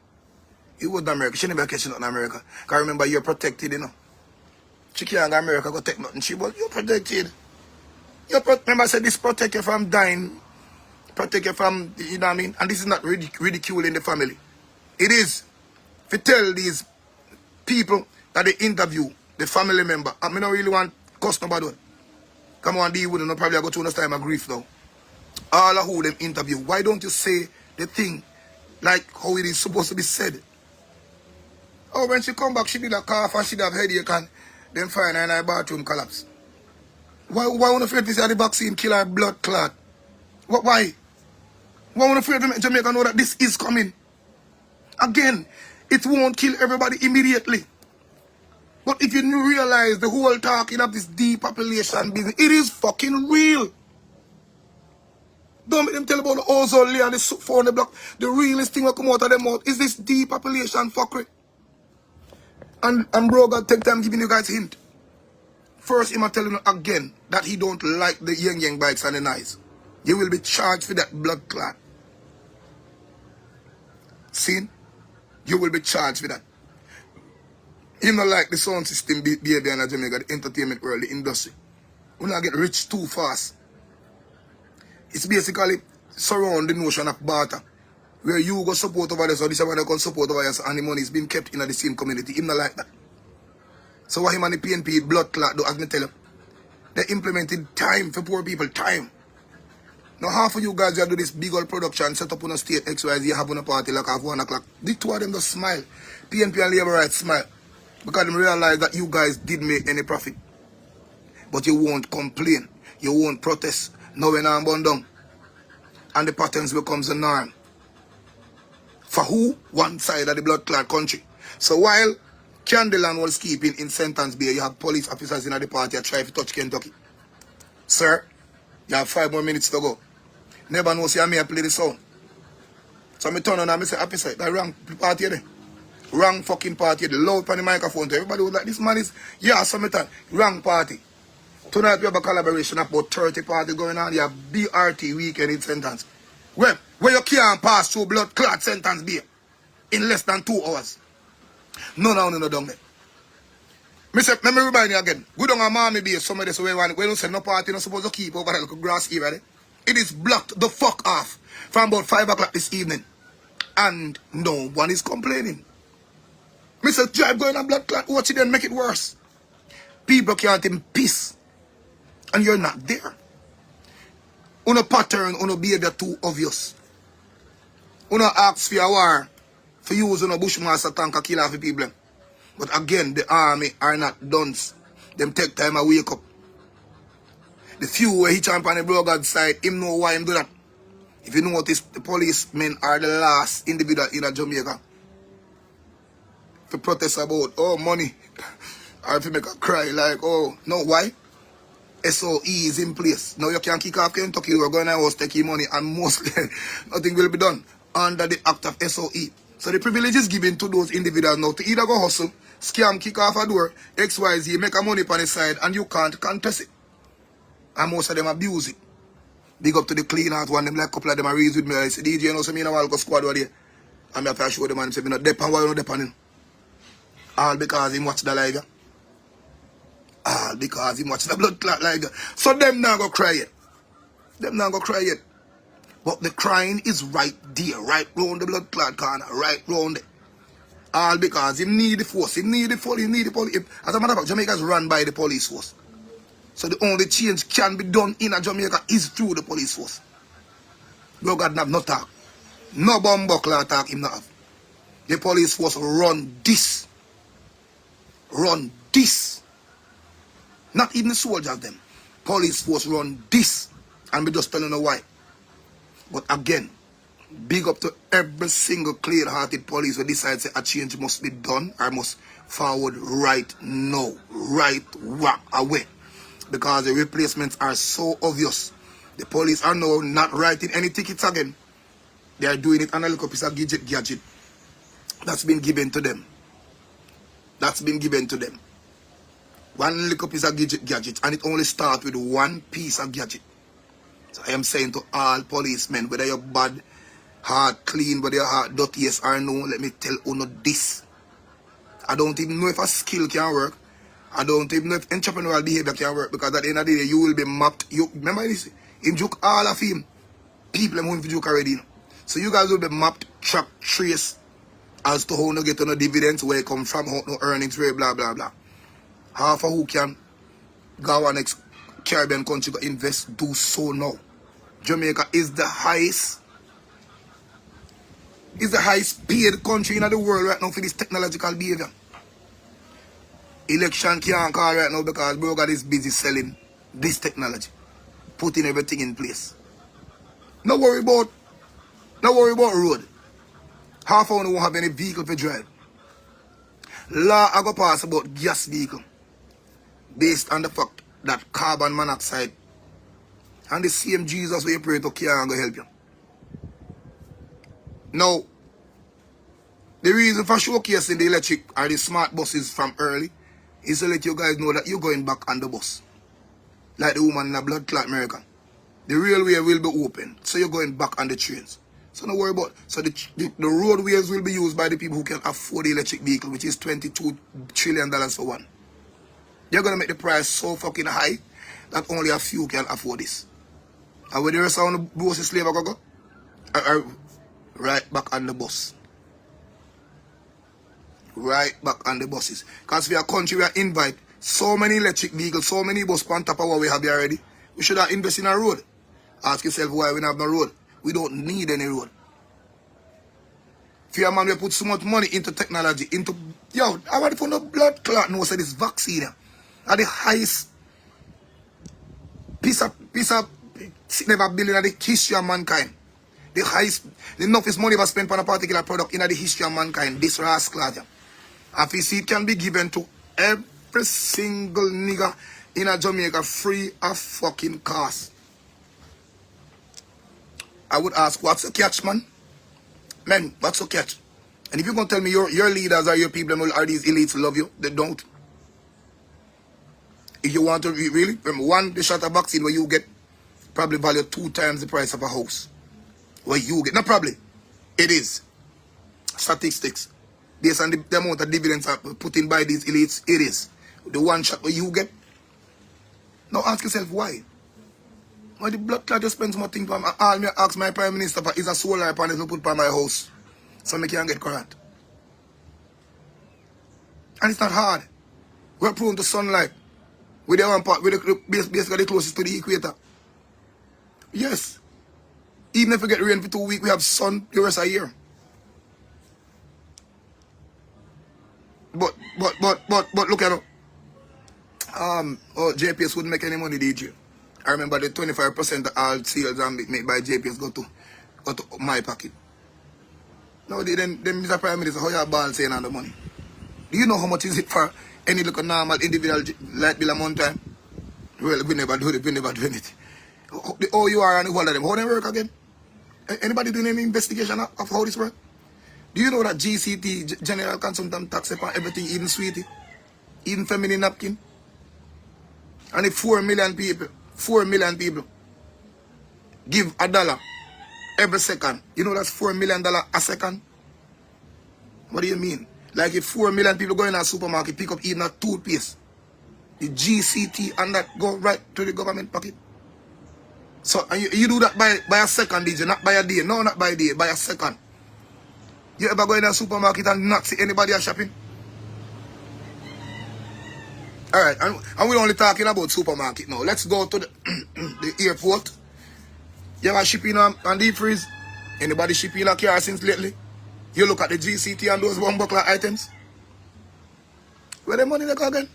it was in America. She never catch it in America. Because remember, you're protected, you know. She can't go to America, go take nothing. You're protected. Remember, I said this protect you from dying. Protect you from, you know what I mean? And this is not ridiculing the family. It is. If you tell these people that they interview, the family member, I mean, I don't really want to cuss nobody. Come on, deal with them. No probably I go through this time of grief now. All of who them interview. Why don't you say the thing like how it is supposed to be said? Oh, when she come back, she did a cough and she did have headache and then find her in her bathroom collapse. Why want to afraid to say the vaccine kill her blood clot? Why? Why want to afraid to make Jamaica know that this is coming? Again, It won't kill everybody immediately. But if you realize the whole talking of this depopulation business, it is fucking real. Don't make them tell about the ozone layer and the four on the block. The realest thing that come out of them mouth is this depopulation fuckery. And bro, God take time giving you guys a hint. First, him telling you again that he don't like the yang bikes and the nice. You will be charged for that blood clot. See? You will be charged for that. He not like the sound system behavior in Jamaica, the entertainment world, the industry. We not get rich too fast. It's basically surround the notion of barter. Where you go support over there, so this one can support over here, and the money is being kept in the same community. Him not like that. So what him and the PNP blood clot do, as me tell you, they implemented time for poor people, time. Now half of you guys that do this big old production, set up on a state XYZ, have on a party like half 1 o'clock. The two of them just smile. PNP and Labour Rights smile. Because they realize that you guys did make any profit. But you won't complain. You won't protest. Now when I'm born down. And the patterns becomes the norm. For who? One side of the blood clot country. So while Candleland was keeping in Sentence Bay, you have police officers in the party that try to touch Kentucky. Sir, you have 5 more minutes to go. Never know, see, I may play the sound. So I turn on and I say, happy side, that wrong party there. Wrong fucking party, the loud on the microphone to everybody was like, this man is, yeah, something, wrong party. Tonight we have a collaboration of about 30 parties going on. You have BRT weekend in Sentence. Where you can't pass through blood clot Sentence Bay in less than 2 hours. No, down there. Me say, let me remind you again. Go down a Miami Bay, some of this way, when you say no party, not supposed to keep over that little grass area there. It is blocked the fuck off from about 5 o'clock this evening. And no one is complaining. Me say, drive going on blood clot, watch it and make it worse. People can't in peace. And you're not there. Uno pattern, uno behavior too obvious. Uno ask for a war, for use uno bushmaster tank to kill off the people. But again, the army are not done. Them take time to wake up. The few where he champ on the blood side, him know why him do that. If you notice, the policemen are the last individual in Jamaica to protest about, oh, money. Or if you make a cry like, oh, no, why? SOE is in place. Now you can kick off Kentucky, we're going to house, take your money, and mostly nothing will be done under the act of SOE. So the privilege is given to those individuals now to either go hustle, scam, kick off a door, XYZ, make a money on the side, and you can't contest it. And most of them abuse it. Big up to the clean heart one, them like a couple of them are raised with me. I say, DJ, you know, so me in a while go squad over there. And I have to show them and say, me not depend, why you not depend? All because him watch the live. All because him watch the blood clot live. So them not go cry yet. Them not go cry yet. But the crying is right there, right round the blood clot corner, right round there. All because him need the force, him need the police, him need the police. As a matter of fact, Jamaica is run by the police force. So the only change can be done in a Jamaica is through the police force. Bro God have no talk. No bomb buckler talk him not have. The police force run this. Run this. Not even the soldiers them. Police force run this. And we just telling you why. But again, big up to every single clear-hearted police who decides that a change must be done or must forward right now. Right whack away. Because the replacements are so obvious. The police are now not writing any tickets again. They are doing it on a little piece of gadget. That's been given to them. That's been given to them. One little piece of gadget. And it only starts with one piece of gadget. So I am saying to all policemen, whether you're bad, heart clean, whether your heart dirty, yes or no, let me tell you this. I don't even know if a skill can work. I don't even know if entrepreneurial behavior can work, because at the end of the day, you will be mapped. You remember this? In joke all of him, people are moving to joke already. So you guys will be mapped, tracked, trace as to how to get on the dividends, where it come from, how no earnings, where blah blah blah. Half of who can go on next Caribbean country to invest, do so now. Jamaica is the highest paid country in the world right now for this technological behavior. Election can't call right now because bro God is busy selling this technology, putting everything in place. No worry about road. Half of them won't have any vehicle to drive. Law I go pass about gas vehicle based on the fact that carbon monoxide and the same Jesus where you pray to care and go help you. Now, the reason for showcasing the electric or the smart buses from early is to let you guys know that you're going back on the bus. Like the woman in the blood clot American. The railway will be open, so you're going back on the trains. So don't worry about. So the roadways will be used by the people who can afford the electric vehicle, which is $22 trillion for one. You're gonna make the price so fucking high that only a few can afford this. And when the rest of the buses slave go, right back on the bus. Right back on the buses. Because we are a country we are invite so many electric vehicles, so many buses on top of what we have here already. We should have invested in a road. Ask yourself why we don't have no road. We don't need any road. Fear man, we put so much money into technology, into I want to put no blood clot knows that this vaccine are the highest piece of never building in the history of mankind. The highest, the enough money was spent on a particular product in the history of mankind. This rascal. And if you see it can be given to every single nigga in a Jamaica free of fucking cost. I would ask, what's the catch, man? Man, what's the catch? And if you're going to tell me your leaders or your people are these elites love you, they don't. If you want to really, remember, one, the shot of vaccine where you get probably value 2 times the price of a house. Where you get, not probably, it is. Statistics. Based on the amount of dividends put in by these elites, it is. The one shot where you get. Now ask yourself why. Why the blood clot just spends more things on all me ask my prime minister for is a solar panel to put on my house so I can get current. And it's not hard. We're prone to sunlight. With the one part, with the basically the closest to the equator. Yes. Even if we get rain for 2 weeks, we have sun the rest of the year. But look at it. JPS wouldn't make any money, DJ. I remember the 25% of all sales made by JPS go to my pocket. Now then Mr. Prime Minister, how you ball saying on the money? Do you know how much is it for any local normal individual light bill a month time? Well, we never do it, it. The OUR and the whole of them, how they work again? Anybody doing any investigation of how this works? Do you know that GCT, General Consumption Tax, upon everything, even sweetie, even feminine napkin? And if 4 million people give $1 every second, you know that's $4 million a second? What do you mean? Like if 4 million people go in a supermarket, pick up even a toothpaste, the GCT and that go right to the government pocket. So and you do that by a second, DJ, not by a day. No, not by a day, by a second. You ever go in a supermarket and not see anybody shopping? Alright, and we're only talking about supermarket now. Let's go to the airport. You ever shipping on deep freeze? Anybody shipping a car since lately? You look at the GCT and those one buckler items. Where the money they go again?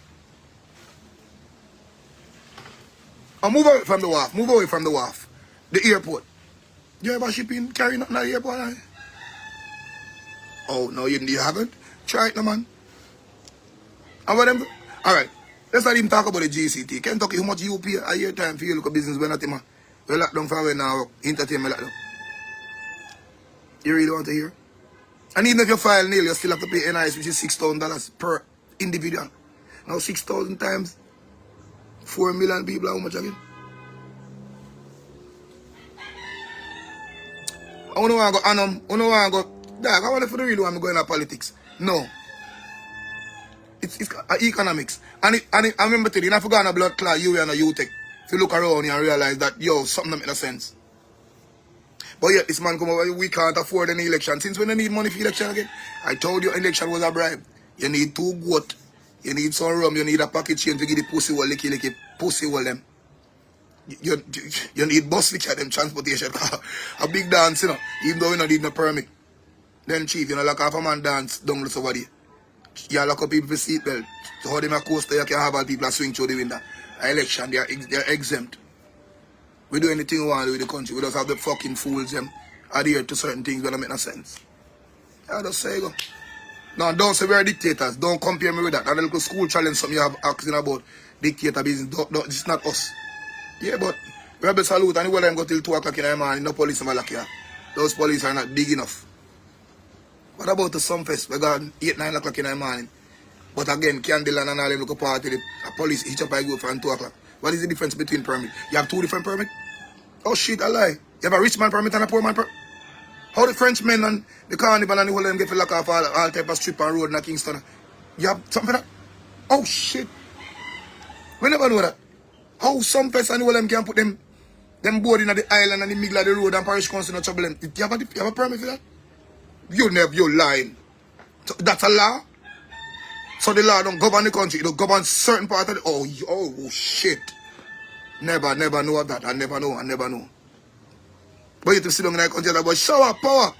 And move away from the wharf. Move away from the wharf. The airport. You ever shipping carrying nothing at the airport? Right? Oh no, you haven't? Try it, no man. And what them? Alright. Let's not even talk about the GCT. Kentucky, how much you pay a year time for you look at business when nothing man? We lock down for when now entertainment lock down. You really want to hear? And even if you file nil, you still have to pay NIS, which is $6,000 per individual. Now 6,000 times 4 million people, how much again? I don't want to go Anam. I don't want to go. Dog, I want to for the real one go into politics. No. It's economics. And I remember telling you, I forgot a blood clot, you and a UTech. If you look around here and realize that, yo, something that makes no sense. But yet this man come over, we can't afford any election. Since when you need money for election again? I told you election was a bribe. You need 2 goat. You need some rum. You need a pocket chain to give the pussy hole, licky, pussy hole them. You need bus which are them transportation. A big dance, you know, even though you don't need no permit. Then chief, you know, like half a man dance down the somebody. You lock up people for seatbelt. So how them a coaster, you can have all people swing through the window. Election, they're exempt. We do anything we want to do with the country. We just have the fucking fools them adhere to certain things that don't make no sense. I just say go. No, don't say we're dictators. Don't compare me with that. That little school challenge something you have asking about dictator business. Don't, it's not us. Yeah, but rebel salute and the them go till 2 o'clock in the morning. No police in Malakia. Those police are not big enough. What about the Sunfest? We got 8, 9 o'clock in the morning. But again, Candle and all them look party. The police hitch up and go from 2 o'clock. What is the difference between permit? You have 2 different permits? Oh shit, I lie. You have a rich man permit and a poor man permit? How the Frenchmen and the carnival and the whole them get to lock off all type of strip and road in Kingston? You have something for that? Oh shit. We never know that. How some place and the whole them can put them board in the island and the middle of the road and parish council no trouble them. You have a permit for that? You're lying. So that's a law? So the law don't govern the country, it don't govern certain part of the... Oh shit. Never know that. I never know. But you have to sit down in the country about shower power.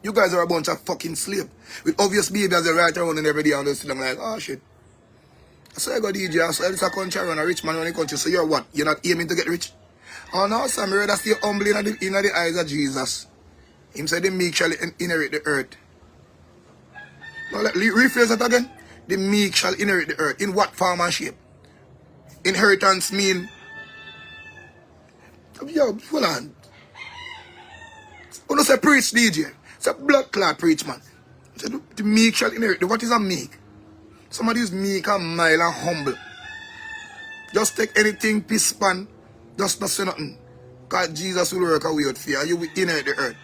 You guys are a bunch of fucking slaves. With obvious behaviors they right around and every day and they sit down like, oh shit. So I got DJ, so it's a country run, a rich man run the country, so you're what? You're not aiming to get rich? Oh no, Sam, you rather stay humble in the eyes of Jesus. Him said the meek shall inherit the earth. Now let rephrase that again. The meek shall inherit the earth. In what form and shape? Inheritance mean... Yo, hold on. When you say preach, DJ, it's a blood clot preach, man. Say the meek shall inherit. What is a meek? Somebody is meek and mild and humble. Just take anything, piss pan, just not say nothing. Because Jesus will work away with fear. You will inherit the earth.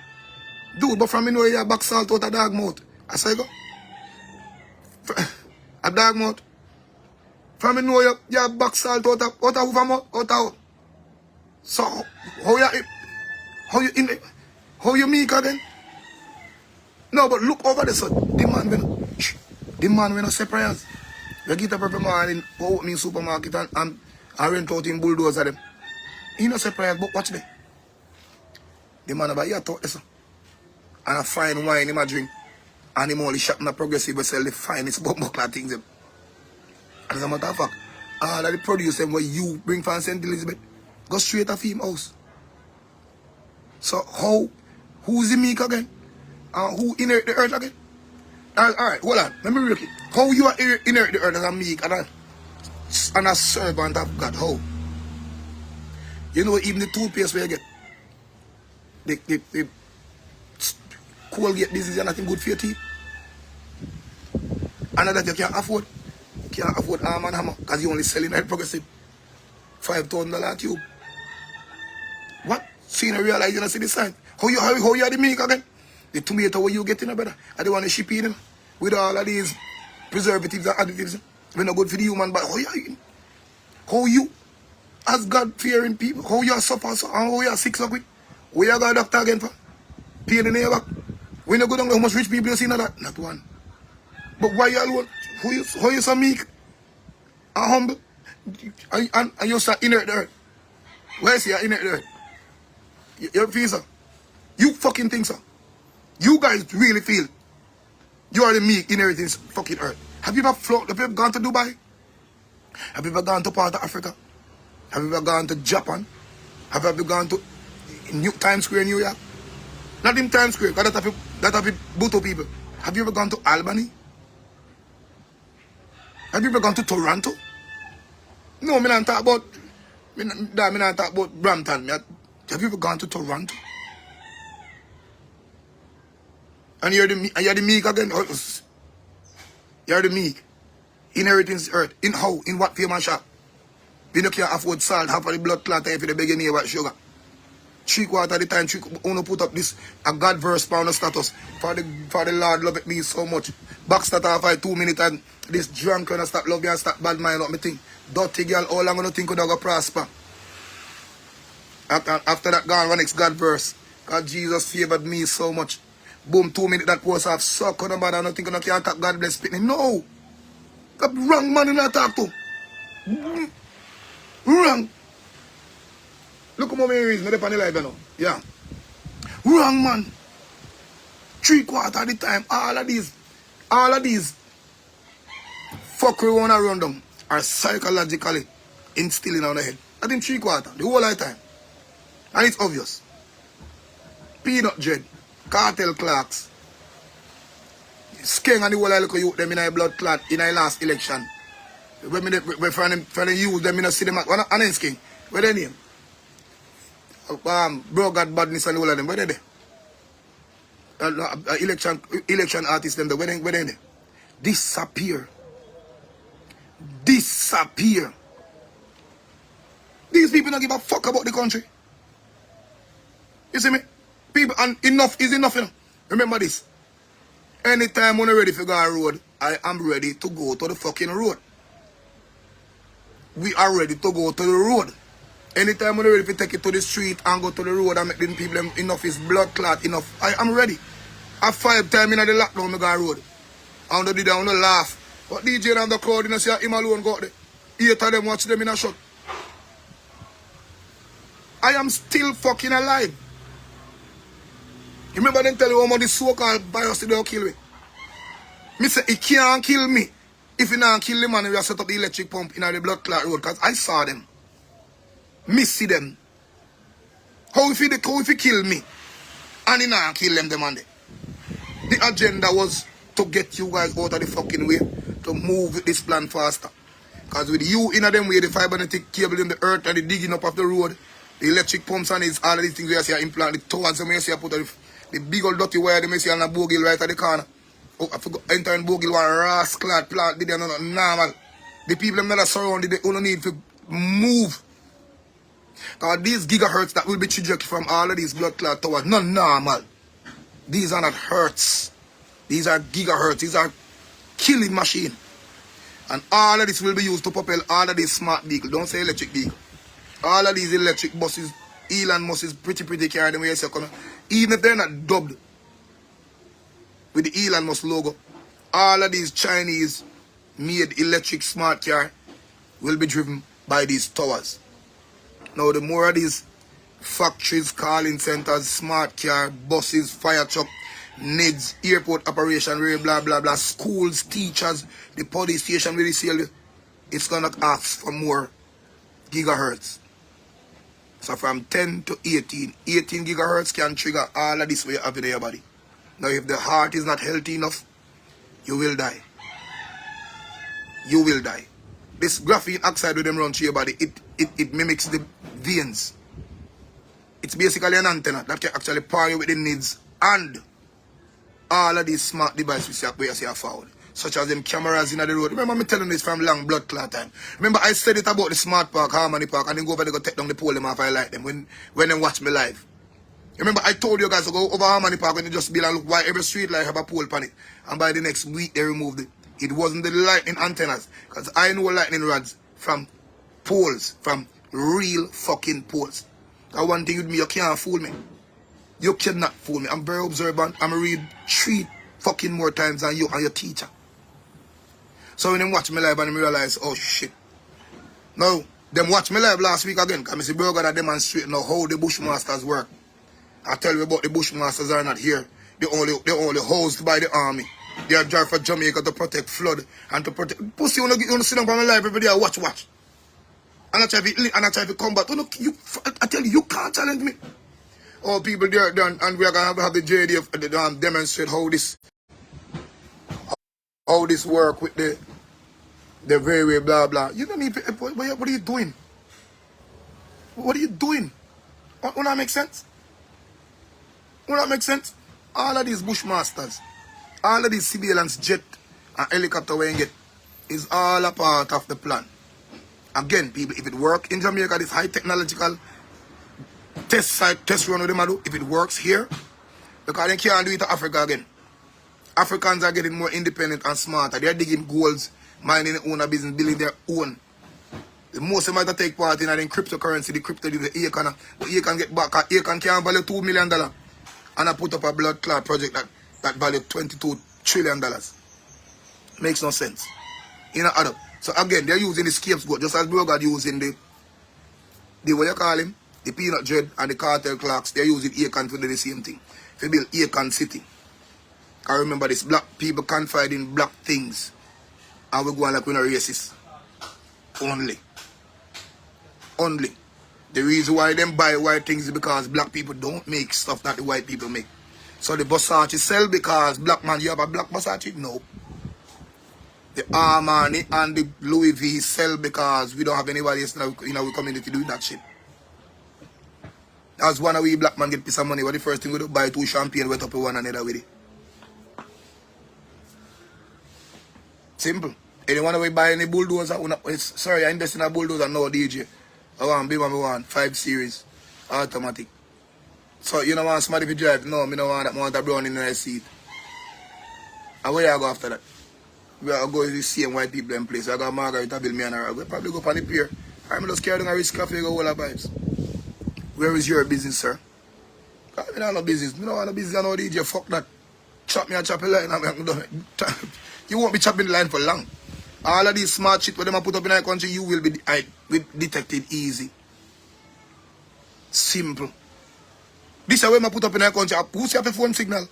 Dude, but from me know you back salt out of dog mouth. I say go. A dog mouth. From me know you back salt out of hoover mouth. Out. So how you meek again? No, but look over there, so the man when I separate. We get up every morning, go out in supermarket and rent out in bulldozer them. He not separate, but watch there. The man about here talk this. And a fine wine him a drink. And him only shop in a progressive but sell the finest buckler things. And as a matter of fact, all of the produce them where you bring from St. Elizabeth, go straight to him house. So who's the meek again? Who inherit the earth again? Alright, hold on. Let me read it. How you are inherit the earth as a meek and a servant of God? How? You know, even the toothpaste where you get, the Colgate business is nothing good for your teeth. And that you can't afford. You can't afford Arm and Hammer because you only selling at progressive $5,000 tube. What? So you don't realize you don't see the sign. How you are the meek again? The tomato where you get in a better. I don't want to ship in them with all of these preservatives and additives. We're not good for the human body. How you are eating? How you, as God-fearing people, how you are suffer so, and how you are sick so quick? Where you got a doctor again for? Pain in the back. We not go down how much rich people you see in that? Not one. But why you alone? How you so meek and humble? And you start inherit the earth. Where is you inherit the earth? You feel so? You fucking think so? You guys really feel you are the meek inheriting fucking earth. Have you ever flown? Have you ever gone to Dubai? Have you ever gone to part of Africa? Have you ever gone to Japan? Have you ever gone to Times Square, New York? Not in Times Square, because that have Bhutto people. Have you ever gone to Albany? Have you ever gone to Toronto? No, me not talk about Brampton. Have you ever gone to Toronto? And you're the meek again. You're the meek. Inheriting the earth. In how? In what famous shop? You can't afford salt, half of the blood clot if you beg your neighbor sugar. 3/4 of the time, you put up this a God verse pound of status. For the Lord love me so much. Back start off for 2 minutes and this drunk when I start love you and start bad mind up me thing. Dirty girl, all I'm gonna think could go prosper. After that gone, one next God verse. God Jesus favored me so much. Boom, 2 minutes that post off. Suck on the bad, I don't think I can't talk God bless me. No. The wrong man in that talk to. Wrong. Look at my reason, I'm on the live now. Yeah. Wrong man. 3/4 of the time, all of these fuckery wanna run them are psychologically instilling on the head. I think 3/4, the whole lifetime. And it's obvious. Peanut Dread, Kartel clerks. Skeng and the whole look youth them in a blood clot in a last election. When we find them use them, in a see them at one and Skeng. Where they name? Bro got badness and all of them. Where they? Election artists them. Where they? Disappear. Disappear. These people don't give a fuck about the country. You see me? People, and enough is enough, you know. Remember this. Anytime when I'm ready to go on road, I am ready to go to the fucking road. We are ready to go to the road. Anytime when I'm ready to take it to the street and go to the road and make the people enough is blood clot enough, I am ready. At 5 times in the lockdown, I go on road. I want to do that, I want to laugh. But DJ and the crowd, you know, see him alone got there. 8 of them watch them in a shot. I am still fucking alive. You remember them tell you how much this so-called virus don't kill me? Me say, it can't kill me. If you don't kill the man, we have set up the electric pump in the blood clot road. Because I saw them. Me see them. How if you kill me? And you don't kill them, man. The agenda was to get you guys out of the fucking way. To move this plan faster. Because with you in them way, the fibernetic cable in the earth and the digging up of the road, the electric pumps and it's all of these things we see implant, the towers we see put the big old dirty wire they see on the bogle right at the corner. Oh, I forgot enter in bogle one rascal plant did not normal. The people that are surrounded, they only need to move. Because these gigahertz that will be trajected from all of these blood clot towers, not normal. These are not hertz. These are gigahertz. These are killing machine. And all of this will be used to propel all of these smart vehicles. Don't say electric vehicle. All of these electric buses, Elon Musk is pretty carrying them way. Even if they're not dubbed with the Elon Musk logo, all of these Chinese made electric smart car will be driven by these towers. Now the more of these factories, calling centers, smart car, buses, fire truck, NIDS, airport operation, blah blah blah, schools, teachers, the police station where they sell you, it's gonna ask for more gigahertz. So from 10 to 18 gigahertz can trigger all of this way up in your body. Now if the heart is not healthy enough, you will die. You will die. This graphene oxide with them run through your body, it mimics the veins. It's basically an antenna that can actually power you with the needs and all of these smart devices we see are forward. Such as them cameras in the road. Remember me telling this from long blood clot time. Remember I said it about the smart park, Harmony Park, and then go over there go take down the pole them if I like them when they watch me live. Remember I told you guys to go over Harmony Park and just be like, look, why every street light have a pole on it. And by the next week they removed it. It wasn't the lightning antennas. Because I know lightning rods from poles, from real fucking poles. That one thing with me, you can't fool me. You cannot fool me. I'm very observant. I'm read 3 fucking more times than you and your teacher. So when them watch me live and them realize, oh shit. Now, them watch me live last week again. Because I see bro gonna demonstrate now how the Bushmasters work. I tell you about the Bushmasters are not here. They only housed by the army. They are drive for Jamaica to protect flood and to protect. Pussy, you want to sit down on my live every day and watch. And I try to combat. I tell you, you can't challenge me. All people there done, and we are gonna have the JDF demonstrate how this work with the very blah blah. You don't need. What are you doing? What are you doing? Will that make sense? Will that make sense? All of these Bushmasters, all of these civilians, jet and helicopter we get, is all a part of the plan. Again, people, if it work in Jamaica, this high technological test run with them do, if it works here, because they can't do it to Africa again. Africans are getting more independent and smarter. They are digging goals, minding their own business, building their own. The most of them might take part in cryptocurrency, the crypto, the Akon. But Akon get back, Akon can value $2 million. And I put up a blood clot project that value $22 trillion. Makes no sense. You know, add up. So again, they're using the scapegoat, just as Bro God using the what you call him, the peanut dread and the cartel clocks. They're using Akon to do the same thing. To build Akon City. I remember this, black people confide in black things. And we go on like we're not racist. Only. The reason why them buy white things is because black people don't make stuff that the white people make. So the Versace sell because black man, you have a black Versace? No. The Armani and the Louis V sell because we don't have anybody else in our community doing that shit. That's one of we black man get piece of money. What the first thing we do, buy 2 champagne, wet up with one another with it. Simple. Anyone we buy any bulldozer, sorry, I invest in a bulldozer, no DJ. I want big one, I want 5 series, automatic. So you don't want somebody to drive? No, I don't want that. I want a brown in the seat. And where I go after that? We are going to the same white people in place. I got Margarita build me and her. We'll probably go up on the pier. I'm just carrying a risk cafe, go all the vibes. Where is your business, sir? I don't have no business. I don't want no business, I know DJ. Fuck that. Chop me and chop a line. You won't be chopping the line for long. All of these smart shit where them put up in our country, you will be detected easy. Simple. This is where I put up in our country. Who's your phone signal?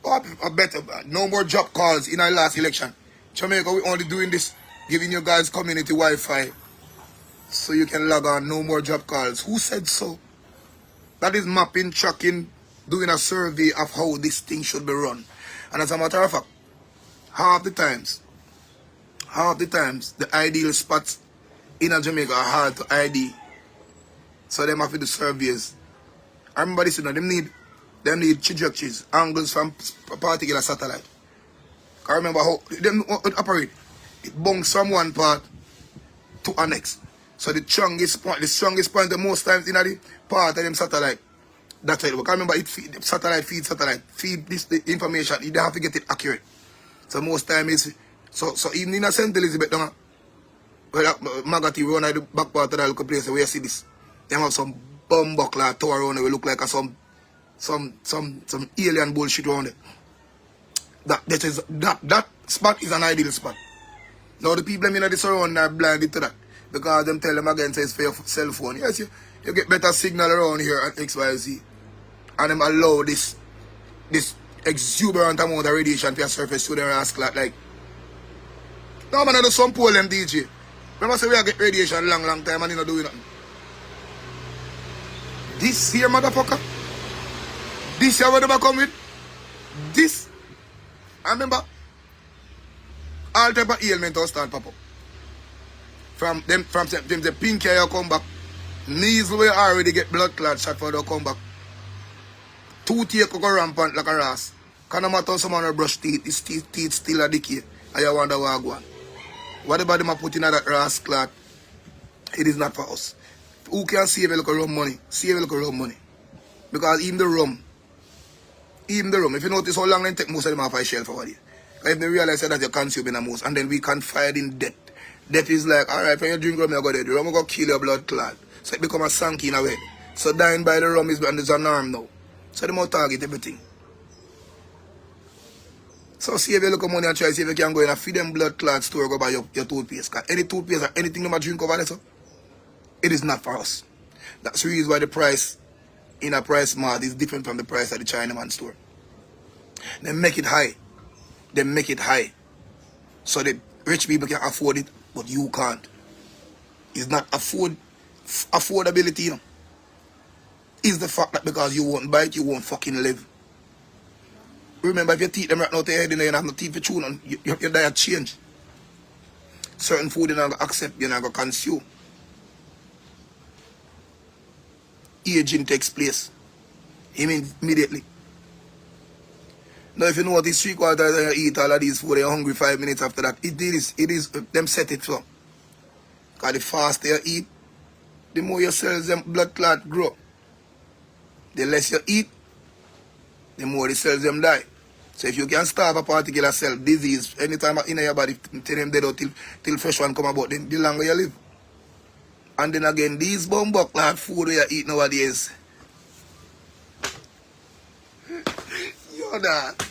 Oh, I bet no more job calls in our last election. Jamaica, we only doing this, giving you guys community Wi-Fi so you can log on. No more job calls. Who said so? That is mapping, tracking, doing a survey of how this thing should be run. And as a matter of fact, half the times, the ideal spots in Jamaica are hard to ID. So them have to do surveys. I remember this, them need trajectories, angles from a particular satellite. I remember how them operate. It bunks from one part to a next. So the strongest point the most times in the part of them satellite. That's it. I remember satellite feed this the information. You don't have to get it accurate. So most time is so even in a St. Elizabeth, where Magati run at the back part of the local place where you see this. They have some bomb buckler tower around it. We look like some alien bullshit around it. That spot is an ideal spot. Now the people in the surround are blinded to that. Because them tell them again say it's for your cell phone. Yes, you get better signal around here at XYZ. And them allow this exuberant amount of radiation to surface to their ass clock. Like, no man, I do some pool them DJ. Remember say we get radiation long time and you not doing nothing. This here motherfucker. This here what they come with. This. I remember all type of ailment will start pop up. From the pink hair come back. Knees will already get blood clot shot for the come back. Toothache go rampant like a ras. Can no matter someone will brush teeth, his teeth still a decay. And you wonder what go on. Whatever them are putting in that ras clot, it is not for us. Who can save a little rum money? Save a little rum money. Because even the rum, if you notice how long they take most of them off a shelf over there. If they realize that you're consuming the most, and then we confide in death. Death is like, alright, when you drink rum, you go dead. The rum will go kill your blood clot. So it become a sanky in a way. So dying by the rum is a norm now. So they must target everything. So save your little money and try see if you can go in and feed them blood clot store go buy your toothpaste. Because any toothpaste or anything you drink over there, so it is not for us. That's the reason why the price in a price mart is different from the price at the Chinaman store. They make it high. So the rich people can afford it, but you can't. It's not affordability, you know. It's the fact that because you won't buy it, you won't fucking live. Remember, if your teeth them right now to your head, you don't have no teeth for chewing, and your diet change. Certain food you're not going to accept, you're not going to consume. Aging takes place immediately. Now, if you know what is 3/4 and you eat all of these food, you're hungry 5 minutes after that. It is them set it for. Because the faster you eat, the more your cells them blood clot grow. The less you eat, the more the cells them die. So if you can starve a particular cell, disease, anytime in your body, tell them dead out till fresh one come about, then the longer you live. And then again, these bomb buckler food we are eating nowadays. Yo, dog.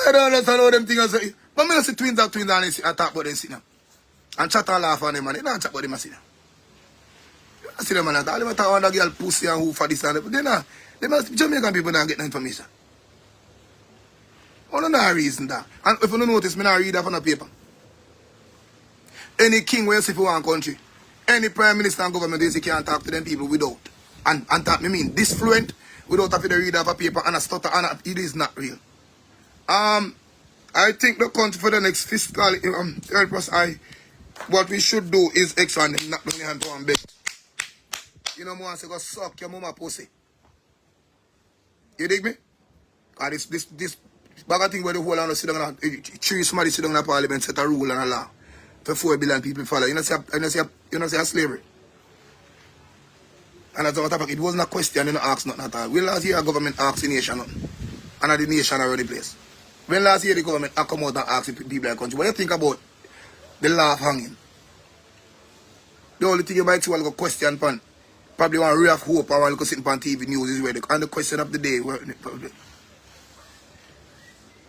I don't understand how them things are. But I see twins and I talk about them sitting now. And chat and laugh on them, and they don't chat about them sitting now. I see them and I talk about the girl pussy and who for this and that. They must Jamaican people don't get no information. I don't know the reason that. And if you don't notice, I don't read that on the paper. Any king where you see for one country, any prime minister and government, you can't talk to them people without. And talk, I mean, this fluent, without having to read off a paper and a stutter, and it is not real. I think the country for the next fiscal help us. What we should do is expand them, knock down the hand to one bed. You know, more say go suck your mama pussy. You dig me? Cause this bag of thing where the whole land sit down and three somebody sit down in the parliament set a rule and a law for 4 billion people follow. You know say slavery. And as a matter of fact, it wasn't a question, you know, ask nothing at all. When last year the government asked the nation nothing? And the nation around the place. When last year the government come out and ask the people in the country, what do you think about the law of hanging? The only thing you might see while go question pan, probably one ray of hope or while go sitting on TV news is where and the question of the day.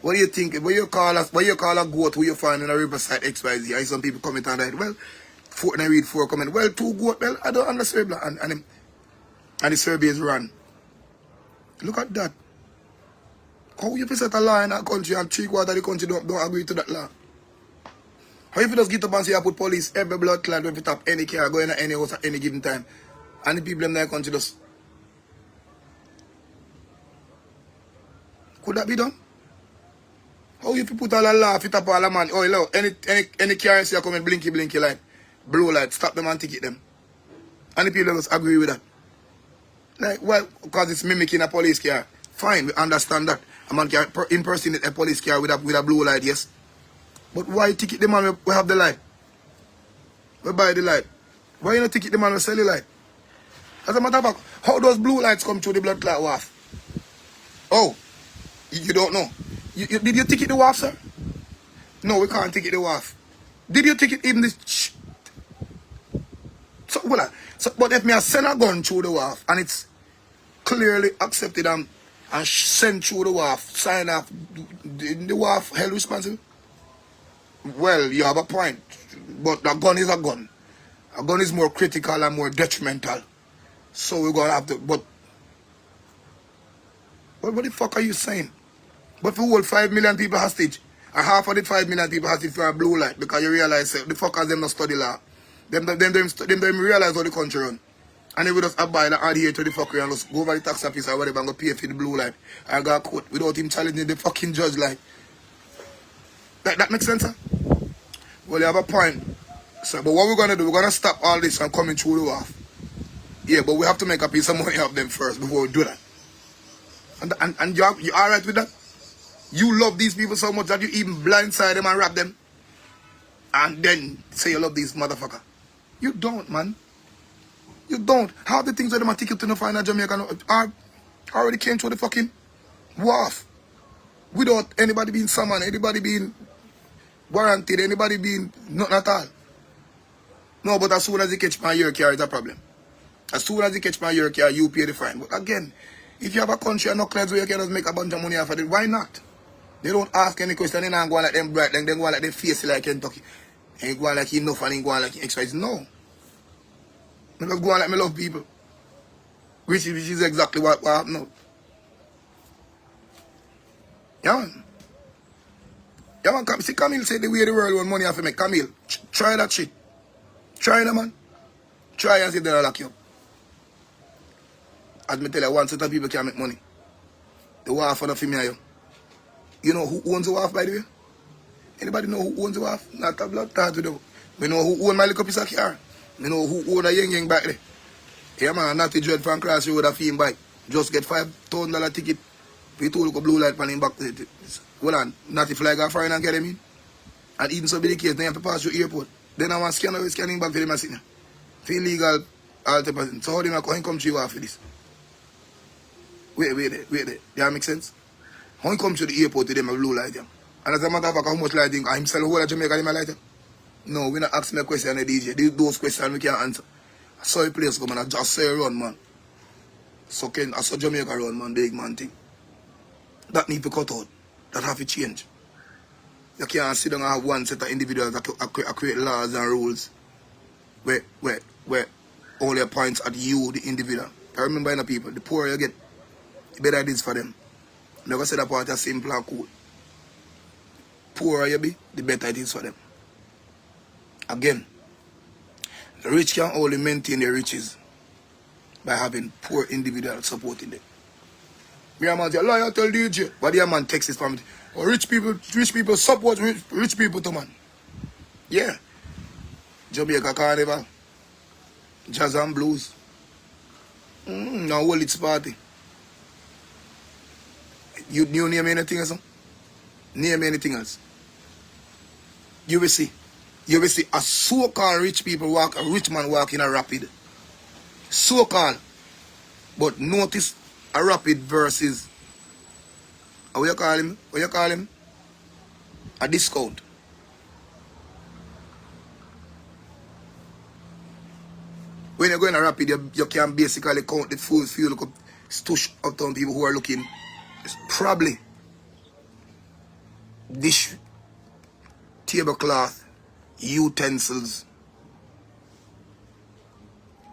What do you think? What you call a goat who you find in a riverside XYZ? And some people comment on that. Well, and I read 4 comment. Well, 2 goat. Well, I don't understand. And the survey is run. Look at that. How you set a law in that country and 3/4 of the country don't agree to that law? How if you just get up and say I put police every blood clot when you tap any car going to any house at any given time? And the people in that country just... Could that be done? How if you put all a law fit up all a man? Oh, hello, any car see come and blinky light, blue light, stop them and ticket them. And the people just agree with that. Like, why? Because it's mimicking a police car. Fine, we understand that. A man can impersonate a police car with a blue light, yes. But why ticket the man we have the light? We buy the light. Why you not ticket the man we sell the light? As a matter of fact, how does blue lights come through the blood clot wharf? Oh, you don't know. Did you ticket the wharf, sir? No, we can't ticket the wharf. Did you ticket even this? But if me send a gun through the wharf and it's clearly accepted and sent through the wharf, sign off, the wharf held responsible? Well, you have a point. But a gun is a gun. A gun is more critical and more detrimental. So we're gonna have to. But what the fuck are you saying? But for hold 5 million people hostage, and half of the 5 million people hostage for a blue light because you realize the fuckers them not study law. Them realize how the country run. And they will just abide and adhere to the fuckery and just go over the tax office or whatever and go pay for the blue light. I got caught without him challenging the fucking judge like. That makes sense, sir? Well, you have a point. So, but what we're gonna do, we're gonna stop all this from coming through the wharf. Yeah, but we have to make a piece of money off them first before we do that. And you alright with that? You love these people so much that you even blindside them and rap them. And then say you love these motherfucker. You don't, man. You don't. How the things that them ticket to no find a Jamaica already came through the fucking wharf. Without anybody being summoned, anybody being warranted, anybody being nothing at all. No, but as soon as you catch my year car, it's a problem. As soon as you catch my year car, you pay the fine. But again, if you have a country and no clients where you can just make a bunch of money off of it, why not? They don't ask any question, they don't go like them bright, then they go like them face like Kentucky. Ain't go like enough and ain't go like exercise. No. I just go like me love people. Which is exactly what happened now. Yeah, man. Yeah, man. See, Camille said the way the world want money off of me. Camille, try that shit. Try it, man. Try and see if they'll lock you up. As me tell you, one set of people can make money. The wharf on the female. You know who owns the wharf, by the way? Anybody know who owns the wharf? Not a blood clot with them. We know who owns my little piece of car. We know who owns a yang back there. Yeah, man, not the dread from Cross Road a fee bike. Just get $5,000 ticket. We told you blue light pan him back. Hold on, not if like a foreign and get him in. And even so be the case, they have to pass through airport. Then I want to scanning back for them and sitting. For illegal alter. So how do you come to you after this? Wait there. That make sense? How you come to the airport to them a blue light? Yeah? And as a matter of fact, how much light think? I'm selling whole of Jamaica in my light? No, we're not asking a question on the DJ. Those questions we can't answer. I saw a place come and I just saw a run, man. So I saw Jamaica run, man, big man thing. That need to cut out. That have to change. You can't sit down and have one set of individuals that create laws and rules where all your points at you, the individual. I remember in the people, the poorer you get, the better it is for them. Never say that part is simple and cool. Poorer you be, the better it is for them. Again, the rich can only maintain their riches by having poor individuals supporting them. Me a man say, lawyer tell DJ. But the man text his family. Oh, rich people support rich people too, man. Yeah. Jamaica Carnival. Jazz and blues. Now hold its party. You name anything else? Name anything else. You will see. You will see a so-called rich people walk, a rich man walk in a rapid. So-called. But notice a rapid versus, what you call him? What you call him? A discount. When you go in a rapid, you can basically count the fuel look up, stush uptown people who are looking. It's probably dish, tablecloth, utensils.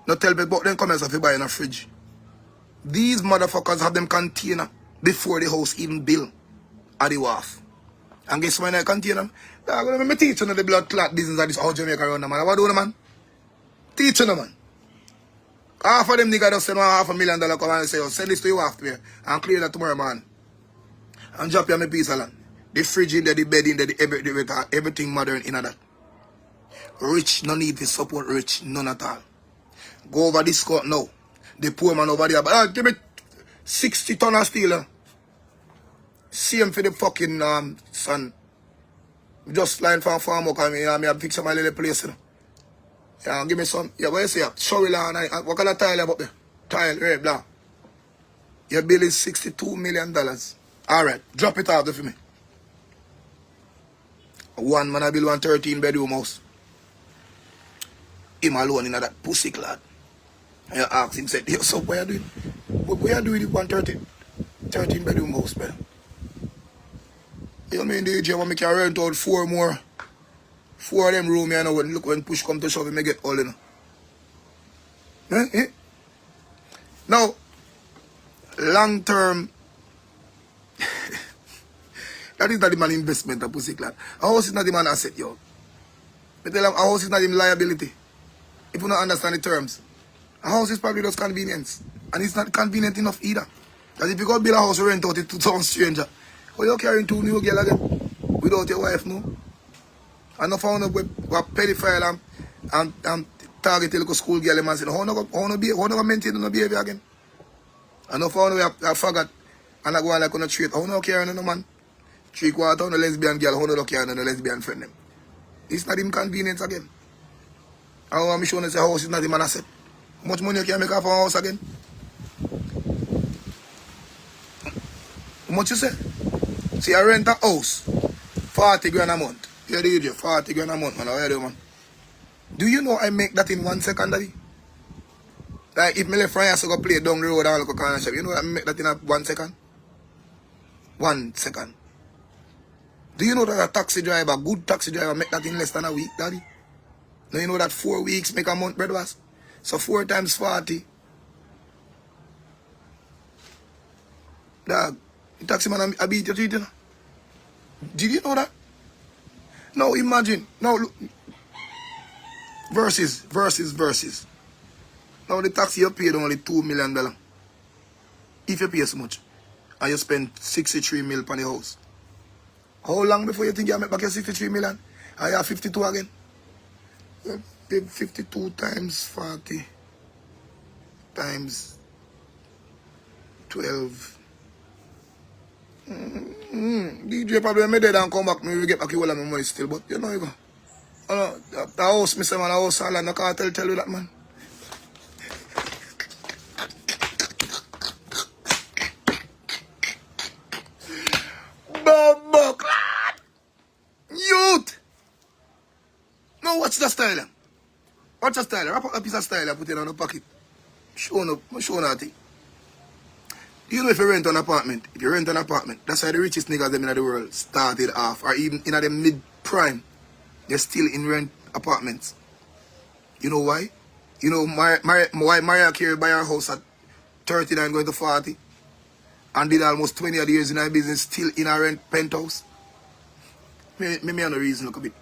Not tell me about them comments if you buy in a fridge. These motherfuckers have them container before the house even built at the wharf. And guess when I contain them? I'm going to teach you the blood clot business of this whole Jamaica around them, man. What do you, man? Teach you, man. Half of them niggas just send $500,000 come and say, oh, send this to you after me and clear that tomorrow, man. And drop you on my piece of land. The fridge in there, the bed in there, everything modern in that. Rich, no need to support rich, none at all. Go over this court now. The poor man over there, but give me 60 ton of steel. Same for the fucking son. Just flying from farm work and me have fix my little place. Yeah, give me some. Yeah, what you say? Showy land. What kind of tile about there? Tile, right, blah. Your bill is $62 million. Alright, drop it out there for me. One man I build 113 bedroom house. Him alone in that pussy clad. And you ask him, said, yo, so what you doing? What you doing with 13 bedroom house, man? You know what I mean, DJ, when I can rent out 4 more. 4 of them room, you know, when push come to shove, I get all in. Now, long term, that is not the man investment of pussy clad. A house is not the man asset, yo. I tell them, a house is not even liability. If you don't understand the terms. A house is probably just convenience. And it's not convenient enough either. Because if you go build a house, rent out it to some stranger. How you carrying 2 new girls again? Without your wife, no? And I found out with pedophile and target a little school girl and said, how no maintain no behavior again? And I found out I forgot and I go on like on a treat. How no carrying no man? 3/4 on a lesbian girl, how no carrying on a lesbian friend them? It's not inconvenience again. I want me showing you say house is not the man asset. How much money you can make off a house again? How much you say? See, I rent a house, 40 grand a month. You do you 40 grand a month, man. How you do, man? Do you know I make that in 1 second, daddy? Like, if me left France to go play down the road and look at corner shop, you know I make that in 1 second? 1 second. Do you know that a taxi driver, good taxi driver, make that in less than a week, daddy? Now you know that 4 weeks make a month, bread was? So 4 times 40. Dog, the taxi man I beat your teeth, you know? Did you know that? Now imagine, now look, versus. Now the taxi you paid only $2 million. If you pay so much, and you spend 63 mil on the house. How long before you think you make back your 63 million? And you have 52 again? You pay 52 times 40 times 12. DJ probably made it and come back, maybe get back all of my money still, but you know you go. The house, Mr. Man, the house all and the cartel tell you that, man. Bumbo youth! No, watch the style. Watch the style. Wrap up a piece of style and put it on the pocket. Show nothing. You know if you rent an apartment, that's how the richest niggas them in the world started off, or even in the mid-prime, they're still in rent apartments. You know why? You know why Mariah Carey buy her house at 39 going to 40 and did almost 20 odd years in her business still in a rent penthouse? Maybe I know reason look a bit.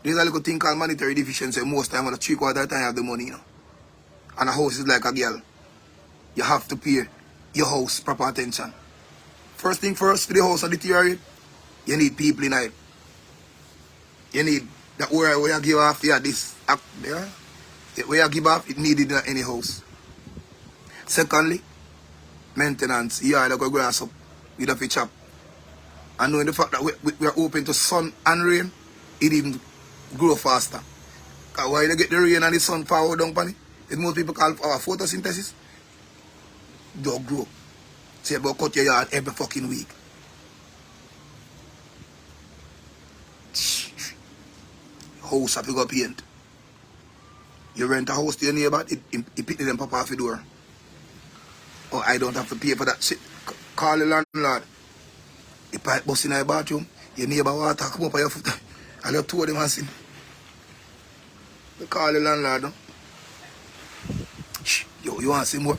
There's a little thing called monetary deficiency most time when a 3/4 time you have the money, you know. And a house is like a girl. You have to pay your house proper attention. First thing first, for the house to deteriorate, you need people in it. You need that where you give off this act there. Where you give off, it needed in any house. Secondly, maintenance. Yeah, they go grass up with a chop. And knowing the fact that we are open to sun and rain, it even grow faster. Because why you get the rain and the sun power down on it, it most people call our photosynthesis, don't grow. So you cut your yard every fucking week. House have to go paint. You rent a house to your neighbor, it pick them pop off the door. Oh, I don't have to pay for that shit. Call the landlord. The pipe bust in your bathroom, your neighbor water come up on your foot. And you two of them and sin. You call the landlord, no? Yo, you want to see more?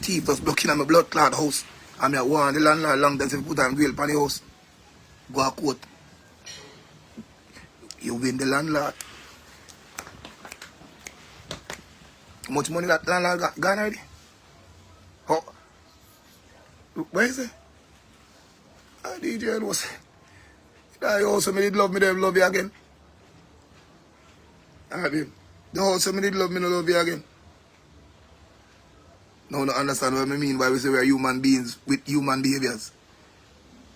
Thief just blocking on my blood clot house. And I want the landlord long time to put on grill on the house. Go a court. You win the landlord. How much money that landlord got gone already? Oh, where is it? DJ was. I also did love me, them love you again. The also did love me, no love you again. Now, don't understand what I mean by we say we are human beings with human behaviors.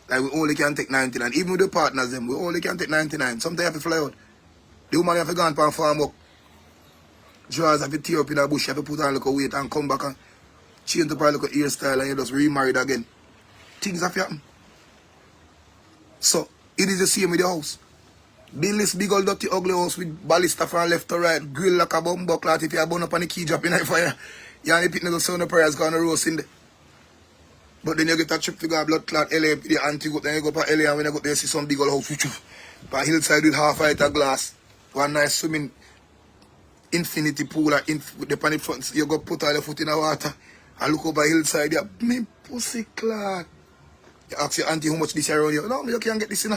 Like we only can take 99. Even with the partners, them, we only can take 99. Sometimes you have to fly out. The woman have to go and farm up. Drawers have to tear up in a bush, you have to put on a little weight and come back and change up a little hairstyle and you just remarried again. Things have to happen. So, it is the same with the house. Build this big old dirty ugly house with ballista from left to right, grill like a bum buckler. If you have burn up on the key drop in the fire, you only pick the sound of prayers going to roast in there. But then you get a trip to go blood clot LA, the auntie go, then you go to LA and when you go there, you see some big old house, by hillside with half a litre glass, one nice swimming infinity pool, with the pan in front, you go put all your foot in the water, and look over hillside, you me pussy clot. You ask your auntie how much this around you. No, you can't get this in.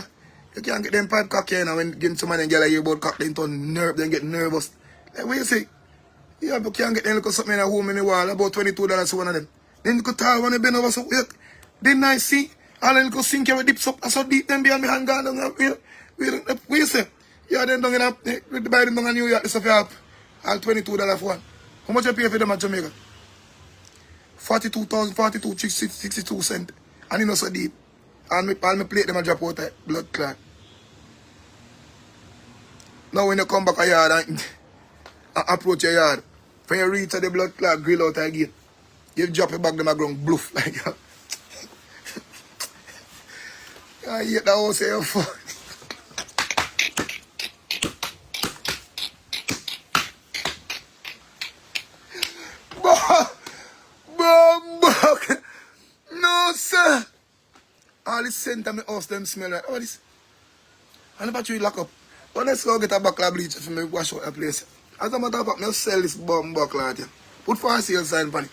You can't get them pipe cock here. When getting some man and get like you about cock, then turn then get nervous. Like what you say? Yeah, but you can't get them look something in a home in the wall, about $22 for one of them. Then you could tell when you bend over so weird. Then I see, all them go sink you with dips up, so deep then behind me hand gone down. What you say? Yeah, then down in with the buy them down in New York, this stuff you have. All $22 for one. How much you pay for them at Jamaica? 62 cents. And you know so deep. And all my plate them a drop out of blood clot. Now when you come back a yard and approach your yard, when you reach the blood clot grill out again, you drop your back them a ground bluff like that. I hate that house here for. No, sir. All this scent of my house, them smell like, oh, this. And the battery lock up. But let's go get a buckler bleach for me wash out the place. As a matter of fact, I'll sell this buckler at you. Put for a sale sign for it.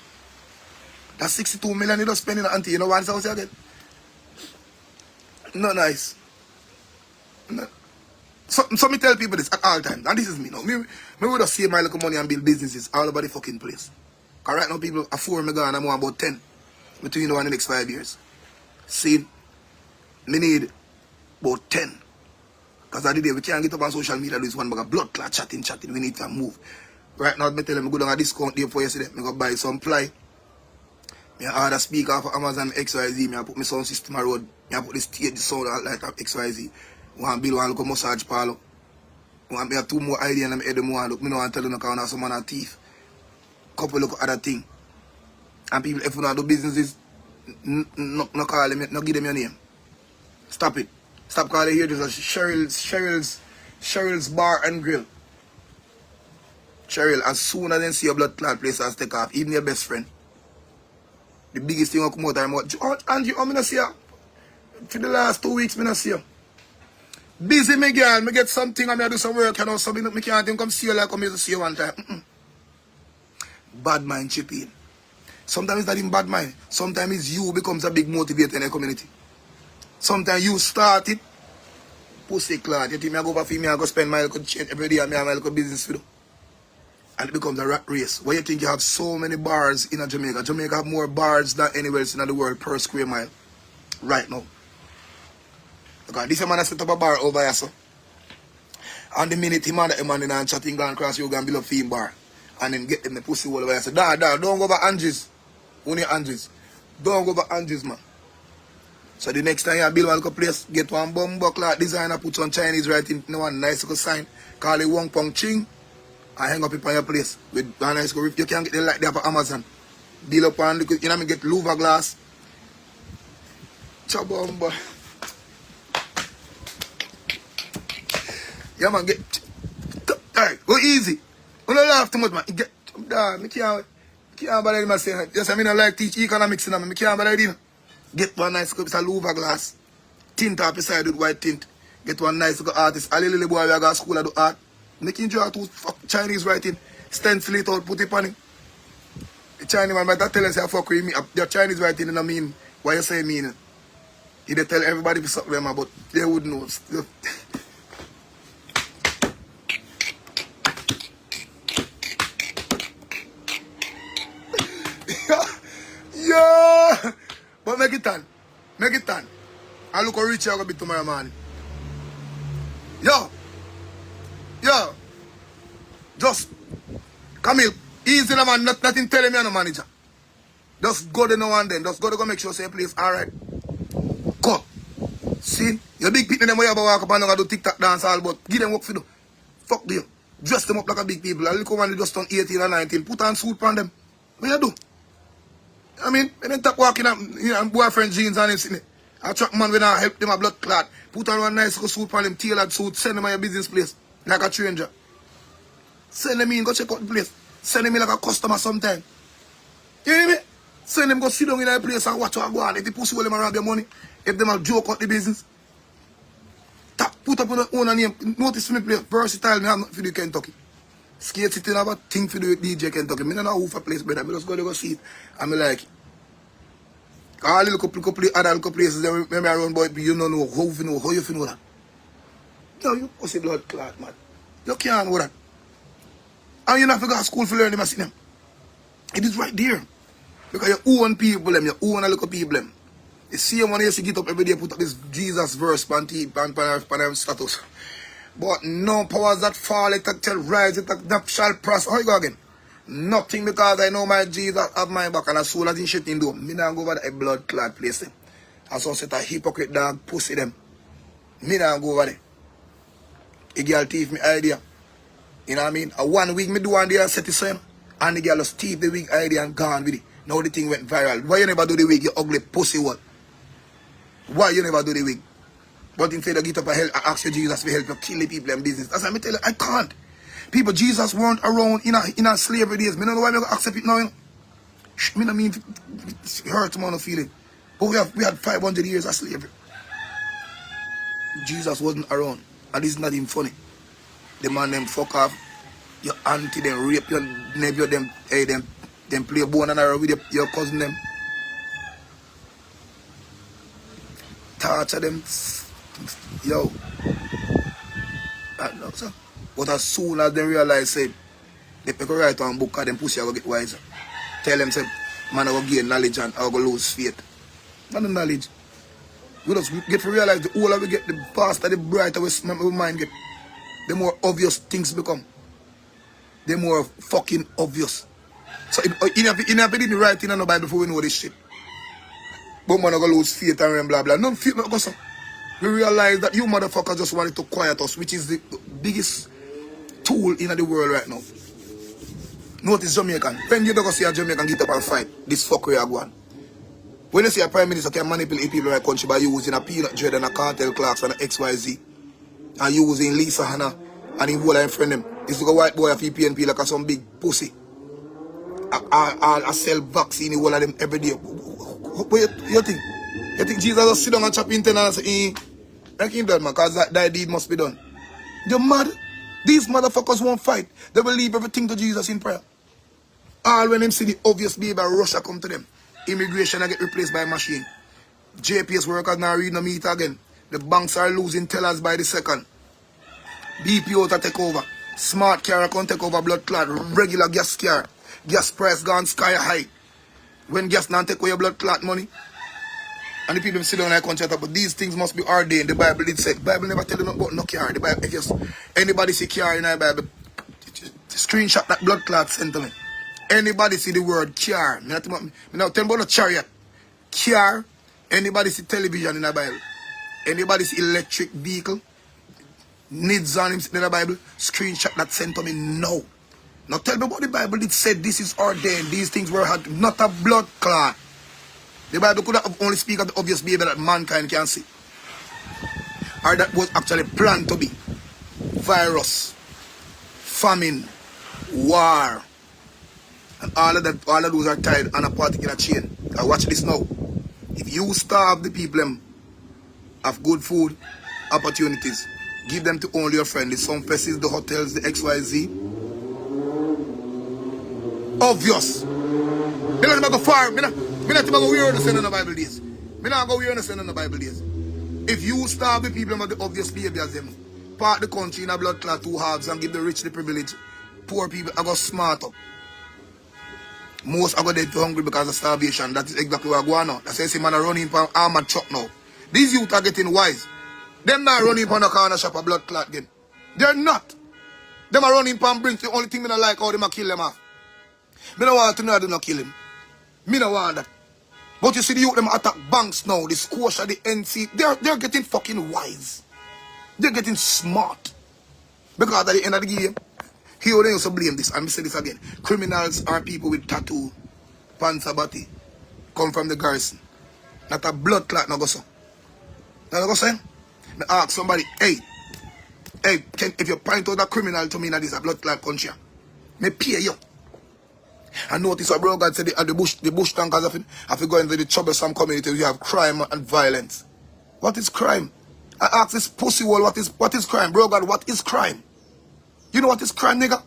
That's 62 million you just spending on auntie. You know what house again? Not nice. No. So me tell people this at all times. And this is me now. Me would have save my little money and build businesses all over the fucking place. Because right now people are 4 me gone, I'm on about 10. Between now and the next 5 years. See, me need about 10. Because at the day we can't get up on social media, this one bag of blood clot chatting. We need to move. Right now, I tell them I go down a discount day for yesterday. I go buy some ply. I order speaker for Amazon XYZ. I put my sound system on road. I put the stage sound like XYZ. I want to build one look massage parlor. I want to have 2 more ideas in my head. I want to tell them I have some man a thief. Couple look other thing. And people, if you don't do businesses, no call them, no give them your name. Stop it. Stop calling here just Cheryl's Bar and Grill. Cheryl, as soon as they see your blood clot place as take off, even your best friend. The biggest thing will come out of them. Angie, I'm not see her. For the last 2 weeks, I'm not see her. Busy, me girl. I get something, I'm going to do some work, you know, something that I can't even come see you like I'm here to see you one time. Bad mind chip in. Sometimes it's not even bad mind. Sometimes it's you becomes a big motivator in the community. Sometimes you start it, pussy clot. You think I go over for me, I go spend my little change every day and I have my little business for you. and it becomes a rat race. Why you think you have so many bars in Jamaica? Jamaica have more bars than anywhere else in the world per square mile right now. Because this man has set up a bar over here, so. And the minute him and the man in and chatting down across, you can build up theme bar. And then get them the pussy all over here. So, don't go over Angie's. Only Angie's. Don't go over Angie's, man. So the next time you build one little place, get one bumbo clock designer, put some Chinese writing, you know, one nice little sign, call it Wong Pong Ching, and hang up it on your place. With one nice little, you can get it like that for Amazon. Build up one, you know, get louver glass. Chabomba. Yeah, man, get. Alright, go easy. Don't laugh too much, man. Get. I can't bother him saying. Just I mean, I like teach economics, you know, I can't bother him. Get one nice piece of louver glass. Tint up beside with white tint. Get one nice little artist. A little boy we go to school and do art. Make him draw to Chinese writing. Stencil it out, put it on him. The Chinese man might tell us, I fuck with me. The Chinese writing doesn't mean what you say mean. He they tell everybody to suck them, but they would know. Yeah! But make it on. Make it on. I look how rich I'm going to be tomorrow morning. Yo! Just, Camille, easy no man, nothing telling me I'm no manager. Just go there now and then. Just go make sure say please, alright. Go. See? Your big people them way about walk up and do TikTok dance all but give them work for do. Fuck you. Dress them up like a big people. A little one just turn 18 or 19. Put on suit on them. What you do? I mean, when they top walking up, you know, boyfriend jeans on him sitting. I track man when I help them a blood clot. Put on one nice suit on them, tailored suit, send them to your business place. Like a stranger. Send them in, go check out the place. Send them in like a customer sometime. You hear me? Send them go sit down in a place and watch what go on. If the pussy will them around their money, if them a joke out the business. Tap, put up on the owner name. Notice for me play versatile, me have nothing for the Kentucky. Skate City have a thing for the DJ Kentucky. I don't know who for place better. I just go see it. And I like it. All the other places, remember around boy, you don't know how you know that. No, you pussy blood clot, man. You can't know that. And you not have to go to school for learning them. See them. It is right there. Because you own people, you own a little people. Them. The same one you see get up every day, put up this Jesus verse, pan status. But no powers that fall, it shall rise, it shall prosper. How you go again? Nothing because I know my Jesus have my back and as soon as he shit in do. Me not go over the blood clot place them. As some set a hypocrite dog pussy them. Me not go over there. A girl thief me idea. You know what I mean? A 1 week me do one day and set it so and the girl just thief the wig idea and gone with it. Now the thing went viral. Why you never do the wig, you ugly pussy what? Why you never do the wig? But instead of get up and help, I ask you Jesus to help you kill the people in business. That's why I tell you, I can't. People, Jesus weren't around in a slavery days. I don't know why I accept it now. You know? I don't mean it hurts my feeling. But we had 500 years of slavery. Jesus wasn't around. And this is not even funny. The man them fuck off. Your auntie them rape your nephew them play bone and arrow with your cousin them. Torture them. Yo. I know, sir. But as soon as they realize, say, they pick a write one book and them pussy I go get wiser. Tell them, say, man, I will gain knowledge and I will lose faith. Not the knowledge. We just get to realize the older we get, the faster, the brighter we mind get. The more obvious things become. The more fucking obvious. So, you never did the right thing in the Bible before we know this shit. But man, I go lose faith and blah blah. None faith, go so. We realize that you motherfuckers just wanted to quiet us, which is the biggest tool in the world right now. Notice Jamaican. When you don't go see a Jamaican get up and fight, this fuckery are going. When you see a prime minister can manipulate people in the country by using a peanut dread and a cartel clocks and a XYZ, and using Lisa Hanna and him whole and friend them, this is a white boy of PNP like a some big pussy. I sell vaccine in all of them every day. What you think? You think Jesus just sit down and chop in ten and say, like him done, man, because that deed must be done. You're mad. These motherfuckers won't fight. They will leave everything to Jesus in prayer. All when them see the obvious behavior, Russia come to them. Immigration get replaced by machine. JPS workers now read no meet again. The banks are losing tellers by the second. BPO to take over. Smart car can take over blood clot. Regular gas car. Gas price gone sky high. When gas not take away your blood clot money. And the people sit down like country but these things must be ordained. The Bible did say. The Bible never tell you nothing about no car. The Bible, if you, anybody see car in the Bible, screenshot that blood clot sent to me. Anybody see the word car? Me not tell you about no chariot. Car. Anybody see television in the Bible? Anybody see electric vehicle? Needs on him in the Bible? Screenshot that sent to me. No. Now tell me what the Bible did say. This is ordained. These things were had not a blood clot. The Bible could have only speak of the obvious behavior that mankind can see. Or that was actually planned to be. Virus, famine, war. And all of those are tied on a particular chain. Now watch this now. If you starve the people of good food, opportunities, give them to only your friends, the some places, the hotels, the XYZ. Obvious. Me not go far. Me not go weird in the Bible days. Me not go weird in the Bible days. If you starve the people of the obvious behaviors, them part the country in a blood clot 2 halves and give the rich the privilege, poor people are go smart up. Most are going to dead hungry because of starvation. That is exactly what I go on now. That's why I say man are running for armored truck now. These youth are getting wise. Them not running for the corner shop a blood clot again. They're not. Them are running for brings the only thing me not like how them a kill them off. Me don't want to know how they not kill him. Me don't want that. But you see the youth them attack banks now, the squash the NC. They're getting fucking wise. They're getting smart. Because at the end of the game, he already used to blame this. And me say this again. Criminals are people with tattoo, pants body, come from the garrison. Not a blood clot no go so. Now go say? Me ask somebody, hey, if you point out a criminal to me that is a blood clot country, me pay you. And notice what bro God said the bush tankers have to go into the troublesome communities. You have crime and violence. What is crime? I ask this pussy wall, what is crime? Bro God, what is crime? You know what is crime, nigga?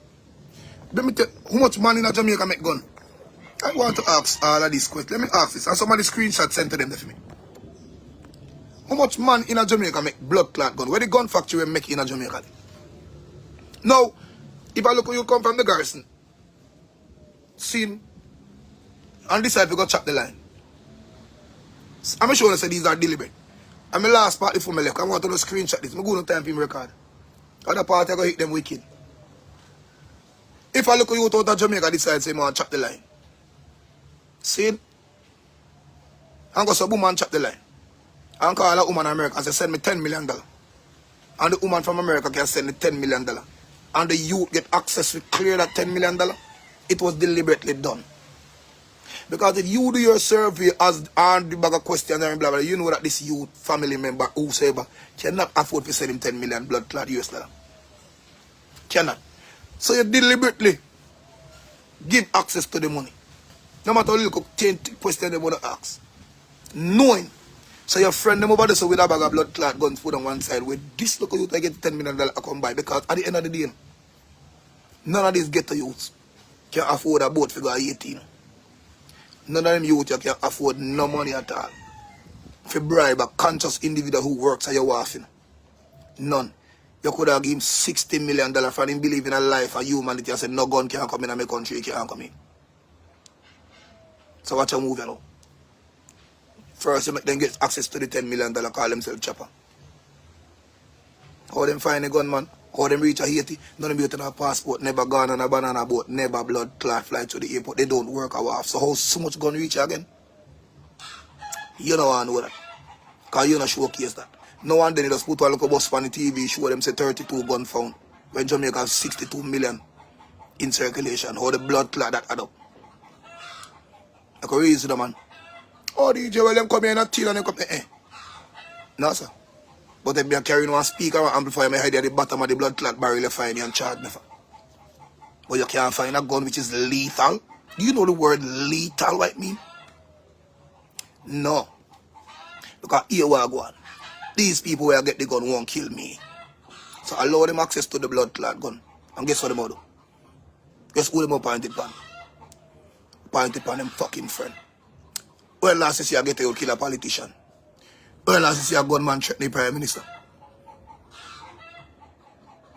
Let me tell you, how much money in Jamaica make gun? I want to ask all of these questions. Let me ask this. And somebody screenshot sent to them for me. How much man in Jamaica make blood clot gun? Where the gun factory make in Jamaica? Now, if I look where you come from the garrison, seen, and this side we go chop the line. I'm sure I say these are deliberate. And my last part before my left, I want to screenshot this. I'm going to time for him record. Other part I go hit them wicked. If I look at you out of Jamaica, this side say man chop the line. See? And go so woman chop the line. And call a woman in America and say send me $10 million. And the woman from America can send me $10 million. And the youth get access to clear that $10 million. It was deliberately done. Because if you do your survey as and the bag of questions and blah blah, you know that this youth family member whosoever cannot afford to send him 10 million blood clot US dollar. Cannot. So you deliberately give access to the money. No matter how little question they want to ask. Knowing. So your friend them over there so with a bag of blood clot guns put on one side with this local youth I get $10 million I come by because at the end of the day none of these ghetto youths can afford a boat figure 18. None of them youth can afford no money at all. If you bribe a conscious individual who works at your wife. None. You could have given him $60 million for him believe in a life of humanity and said no gun can't come in my country, it can't come in. So watch your move you know. First you make them get access to the $10 million, call themselves chopper. How them find a gunman? How them reach a Haiti? None of them get a passport, never gone on a banana boat, never blood clot fly to the airport. They don't work a while. So how so much gun reach again? You don't want to know that. Because you don't showcase that. No one then just put a local bus on the TV, show them say 32 gun found. When Jamaica has 62 million in circulation. How the blood clot that add up. I can reason the man. Oh, DJ, well, them come here and till and them come here. No, sir. But if you carrying one speaker or amplifier, I hide at the bottom of the blood clot barrel, you find you and charge me for. But you can't find a gun which is lethal. Do you know the word lethal, what it mean? No. Because here we are going. These people who get the gun won't kill me. So allow them access to the blood clot gun. And guess what they do? Guess who them up point it on? Point it on them fucking friend. Well, last year I get to kill a politician. Well, last year a gunman threaten the Prime Minister.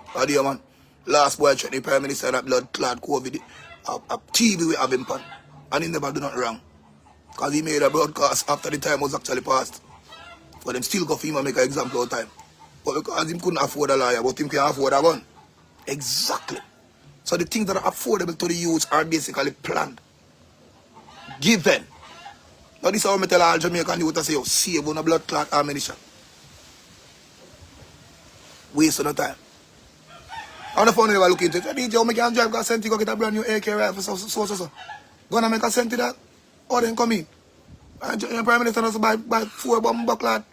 How do you man? Last boy check the Prime Minister and a blood clot COVID. A TV we have him pan. And he never do nothing wrong. Because he made a broadcast after the time was actually passed. But them still go for him and make an example of time. But because him couldn't afford a lawyer, but him can afford a gun. Exactly. So the things that are affordable to the youths are basically planned. Given. Now this is how I tell all Jamaican youth to say, save on a blood clot ammunition. Waste on the time. On the phone, never look into it. DJ, how I can drive, got sent to go get a brand new AK rifle, so. Gonna make a sent to that? Or then come in. And the Prime Minister does buy 4 bomb buckler.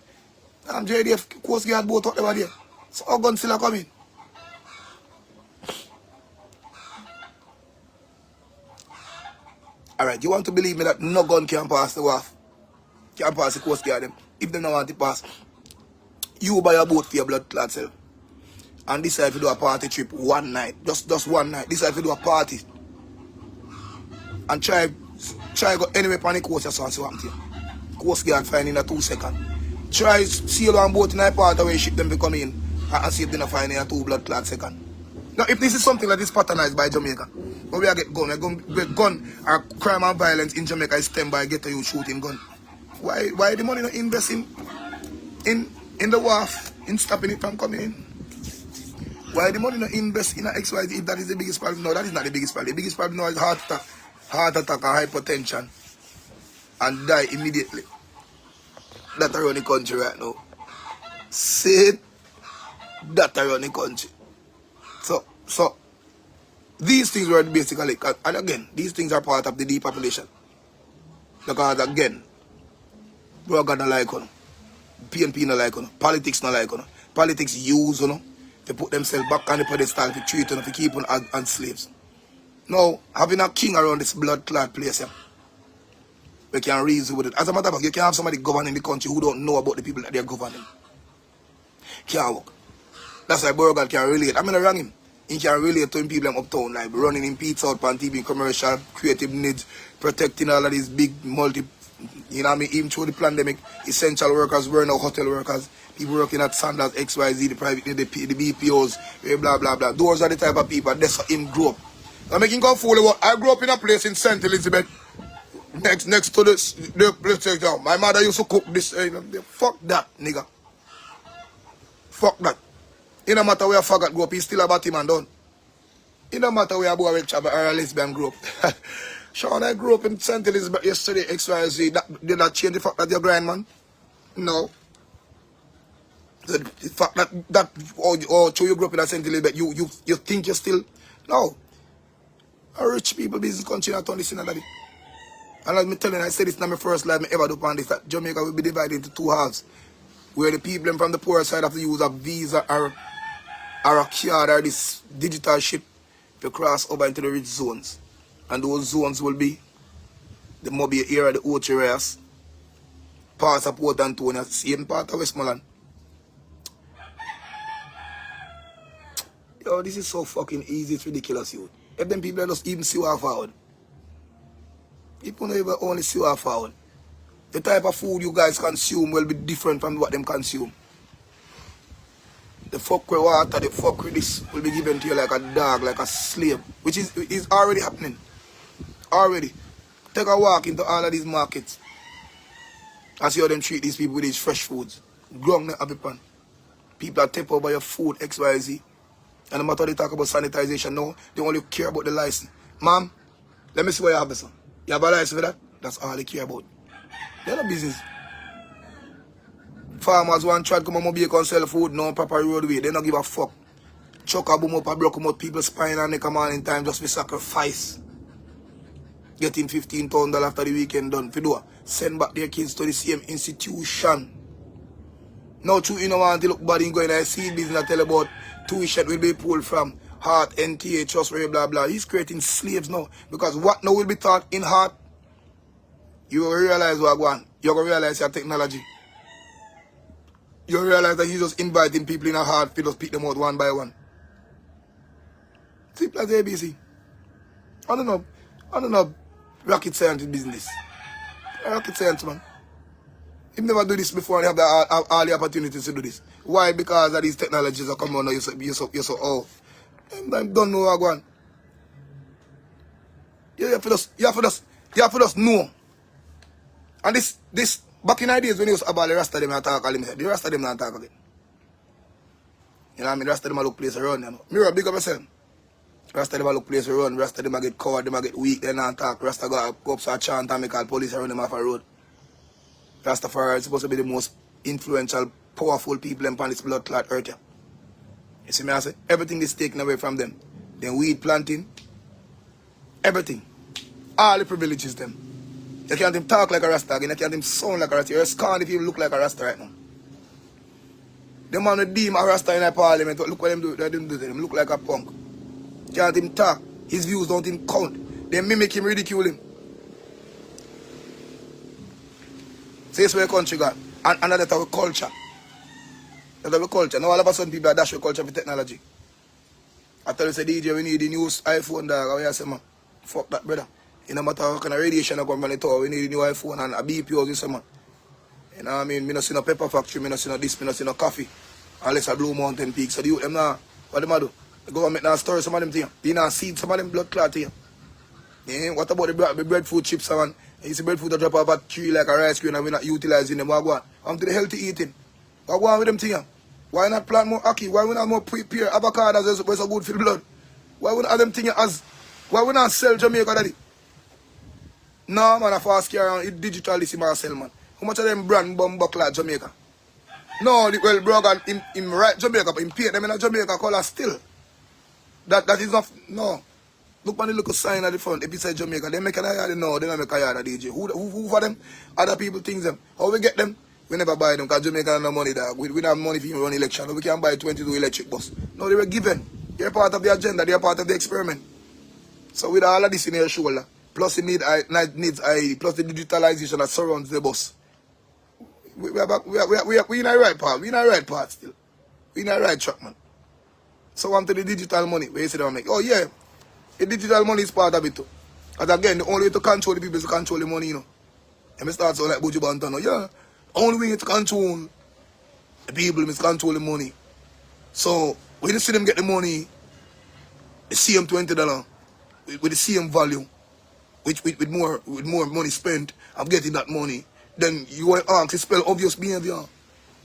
And JDF Coast Guard boat out there. There. So how guns still come in? Alright, you want to believe me that no gun can pass the WAF? Can pass the Coast Guard them. If they don't want to pass, you buy a boat for your blood clot self. And decide to do a party trip one night. Just one night. Decide to do a party. And try go anywhere on the coast or something. Coast Guard find in a 2 seconds. Try sail on boat in a part away, ship them to come in and see if they don't find in a 2 blood clot second. Now if this is something that is patternized by Jamaica, but we are get gun or crime and violence in Jamaica is stemmed by ghetto youth shooting gun. Why the money not investing in the WAF, in stopping it from coming in? Why the money not invest in a XYZ if that is the biggest problem? No, that is not the biggest problem. The biggest problem now is heart attack and hypertension and die immediately. That around the country right now. See it? That around the country. So these things were basically, and again, these things are part of the depopulation. Because again, Broga not like you, PNP not like you, politics not like you. Politics use you, to put themselves back on the pedestal to treat you, to keep on as slaves. Now, having a king around this blood clot place, yeah, we can reason with it. As a matter of fact, you can have somebody governing the country who don't know about the people that they're governing. Can't work. That's why Burger can relate. I'm going to wrong him. He can relate to him people in uptown, like running in pizza out on TV, commercial, creative needs, protecting all of these big you know what I mean, even through the pandemic, essential workers were now hotel workers, people working at Sanders, XYZ, the private, the BPOs, blah, blah, blah. Those are the type of people, that's how him grew up. I'm making go fool. I grew up in a place in St. Elizabeth, next to the place down. My mother used to cook this. Fuck that, nigga. Fuck that. It don't matter where a faggot grew up, he's still a Batman done. It don't matter where a boy or a lesbian grew up. Sean, I grew up in St. Elizabeth yesterday, XYZ. Did that change the fact that you're grind, man? No. The fact that so you grew up in St. Elizabeth, you think you're still... No. A rich people business country not on this in that. And let me tell you, I said this in my first live I ever do on this, that Jamaica will be divided into 2 halves. Where the people from the poor side have to use a visa or a card or this digital ship to cross over into the rich zones. And those zones will be the Mobile area, the Ocho areas, parts of Port Antonio, same part of Westmoreland. Yo, this is so fucking easy, it's ridiculous, you. If them people just even see what forward. People don't even only see what forward. The type of food you guys consume will be different from what them consume. The fuck with water, the fuck with this will be given to you like a dog, like a slave, which is already happening. Already. Take a walk into all of these markets and see how them treat these people with these fresh foods. Grung the happy pan. People are tapped over your food, XYZ. And no matter they talk about sanitization, no, they only care about the license. Ma'am, let me see what you have there, son. You have a license for that? That's all they care about. They're no business. Farmers want to try to come on Jamaica and sell food, no proper roadway. They don't give a fuck. Chuck a boom up and broke them out people's spine and neck a man in time just for sacrifice. Getting $15 after the weekend done. For do send back their kids to the same institution. Now, true, you know, want to look bad in going to see business and tell about tuition will be pulled from Heart, NTA, Trust, blah, blah. He's creating slaves now. Because what now will be taught in Heart? You will realize what going on. You're going to realize your technology. You realize that he's just inviting people in a Heart to just pick them out one by one. Simple as ABC. I don't know rocket science business. Rocket science, man. You've never do this before and you have all the opportunities to do this. Why? Because of these technologies are coming on now. You're so I don't know what going. You have to just know. And this back in the days when you was about the rest of them and talk, the rest of them not talk again. You know what I mean? The rest of them look place around, you know. Mirror, big up yourself. The rest of them look place around, the rest of them get caught, them get weak, they not talk. The rest of them go up to a chant and call police around them off a road. Rastafari is supposed to be the most influential, powerful people on this blood clot earth. Yeah. You see me, I say, everything is taken away from them. Then weed planting, everything. All the privileges them. You can't even talk like a Rasta again, you can't even sound like a Rasta. You're scorned if you look like a Rasta right now. The man with deem a Rasta in a parliament, look what them do, they didn't do to him, look like a punk. Can't even talk, his views don't even count. They mimic him, ridicule him. So this where country got. And that's our culture. That's our culture. Now all of a sudden people are dash your culture for technology. I tell you, say DJ, we need the new iPhone, dog. I say, man, fuck that, brother. It no matter how kind of radiation I come from the tower, we need a new iPhone and a BPO, you say, man. You know what I mean? Me no see no pepper factory, me no see no this, me no see no coffee. Unless I Blue Mountain Peak. So the youth them now, what them do? The government now store some of them things. They now seed some of them blood clot here. Yeah, what about the breadfruit chips, man? You see breadfruit that drop off a tree like a rice grain and we're not utilizing them. What go on? I'm to the healthy eating. What go on with them things? Why not plant more ackee? Why we not more prepare avocados as so good for the blood? Why we not have them things as... Why we not sell Jamaica, daddy? No, man, I fast carry around it digitally see myself, man. How much of them brand bomb buckler Jamaica? No, well, brother, him right Jamaica, but him paint them in a Jamaica color still. That is not... No. Look on the little sign at the front. If it says Jamaica, they make a yard. No, they don't make a yard at DJ. Who for them? Other people things them. How we get them? We never buy them because Jamaica have no money, dog. We don't have money for you run election. We can't buy 22 electric bus. No, they were given. They're part of the agenda. They're part of the experiment. So with all of this in your shoulder, plus the needs ID, plus the digitalization that surrounds the bus, we in the right part. We in the right part still. We in the right track, man. So on to the digital money. Where you say they make? Oh yeah. The digital money is part of it too. Because again, the only way to control the people is to control the money, you know. And we start so like Buju Banton, yeah. The only way to control the people is control the money. So when you see them get the money, the same $20 with the same value, which with more money spent, I'm getting that money. Then you want to ask, spell obvious behavior.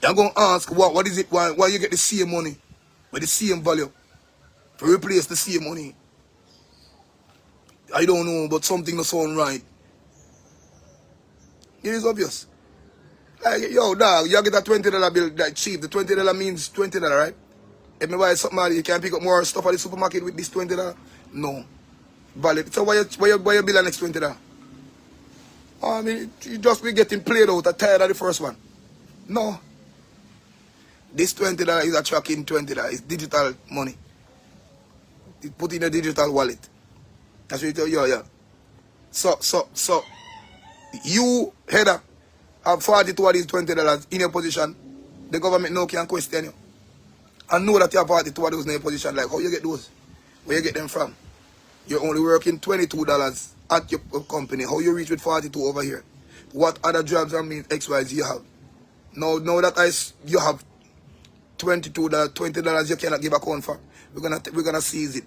You're going to ask what is it, why you get the same money with the same value to replace the same money. I don't know, but something doesn't sound right. It is obvious. Like, yo, dog, you get a $20 bill that cheap. The $20 means $20, right? If me buy something, you can pick up more stuff at the supermarket with this $20. No. Valid. So why you bill the next $20? I mean, you just be getting played out. I'm tired of the first one. No. This $20 is a tracking $20. It's digital money. It put in a digital wallet. That's what you tell you, yeah. So, you, header, have 42 of these $20 in your position. The government now can question you. And know that you have 42 of those in your position. Like, how you get those? Where you get them from? You're only working $22 at your company. How you reach with 42 over here? What other jobs and means XYZ you have? Now that you have $22, $20 you cannot give account for. We're gonna seize it.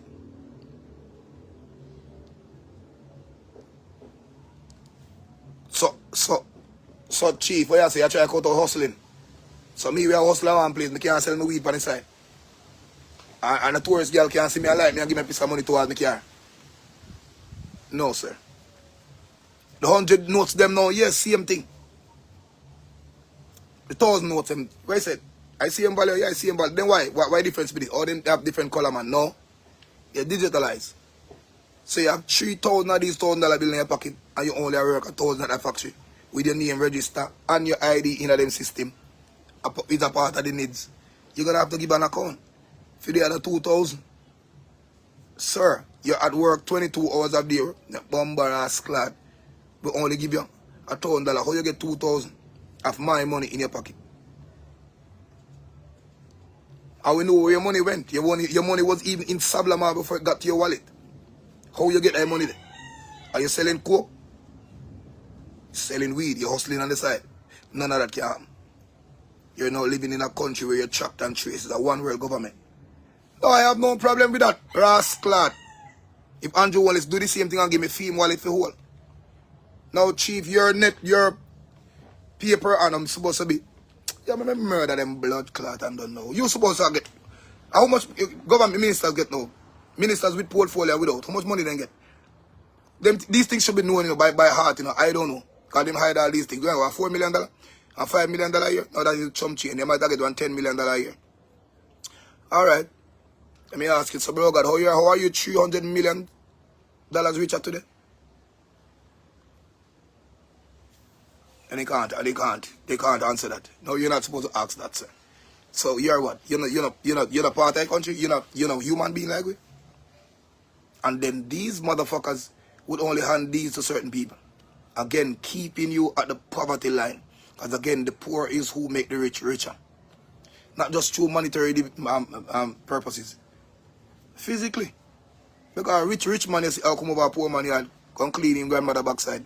So chief, what you say? I try to cut out hustling. So me, we are hustler one place, I can't sell no weed on the side. And a tourist girl can't see me alive, me and give me a piece of money towards my car. No, sir. The 100 notes them now, yes, same thing. The 1,000 notes them, what I said? I see them value, yeah, I see them value. Then why difference with it? All them have different color, man. No. You digitalize. So you have 3,000 of these $1,000 bills in your pocket and you only work 1,000 at a factory with your name register and your ID in them system. It's a part of the needs. You're going to have to give an account for the other 2,000. Sir, you're at work 22 hours a day, bomber and sklad. We only give you $1,000. How you get 2,000 of my money in your pocket? How we know where your money went? Your money was even in Sablama before it got to your wallet. How you get that money there? Are you selling coke? Selling weed? You're hustling on the side? None of that can happen. You're now living in a country where you're tracked and traced. It's a one-world government. No, I have no problem with that. Rascal. If Andrew Wallace do the same thing and give me fame wallet for whole. Now, Chief, your paper and I'm supposed to be. Yeah, I murder them blood clot and don't know. You supposed to get. How much government ministers get now? Ministers with portfolio without. How much money they get? These things should be known, you know, by heart, you know. I don't know. Because them hide all these things. You know, $4 million and $5 million a year. Now that is chump change. They might get $10 million a year. Alright. Let me ask you, so bro God, how are you $300 million richer today? And they can't answer that. No, you're not supposed to ask that, sir. So you're what? You're not apartheid country? You're not human being like we? And then these motherfuckers would only hand these to certain people. Again, keeping you at the poverty line. Because again, the poor is who make the rich richer. Not just through monetary purposes. Physically. Because rich man, you see how come over a poor man, you come clean him grandmother backside.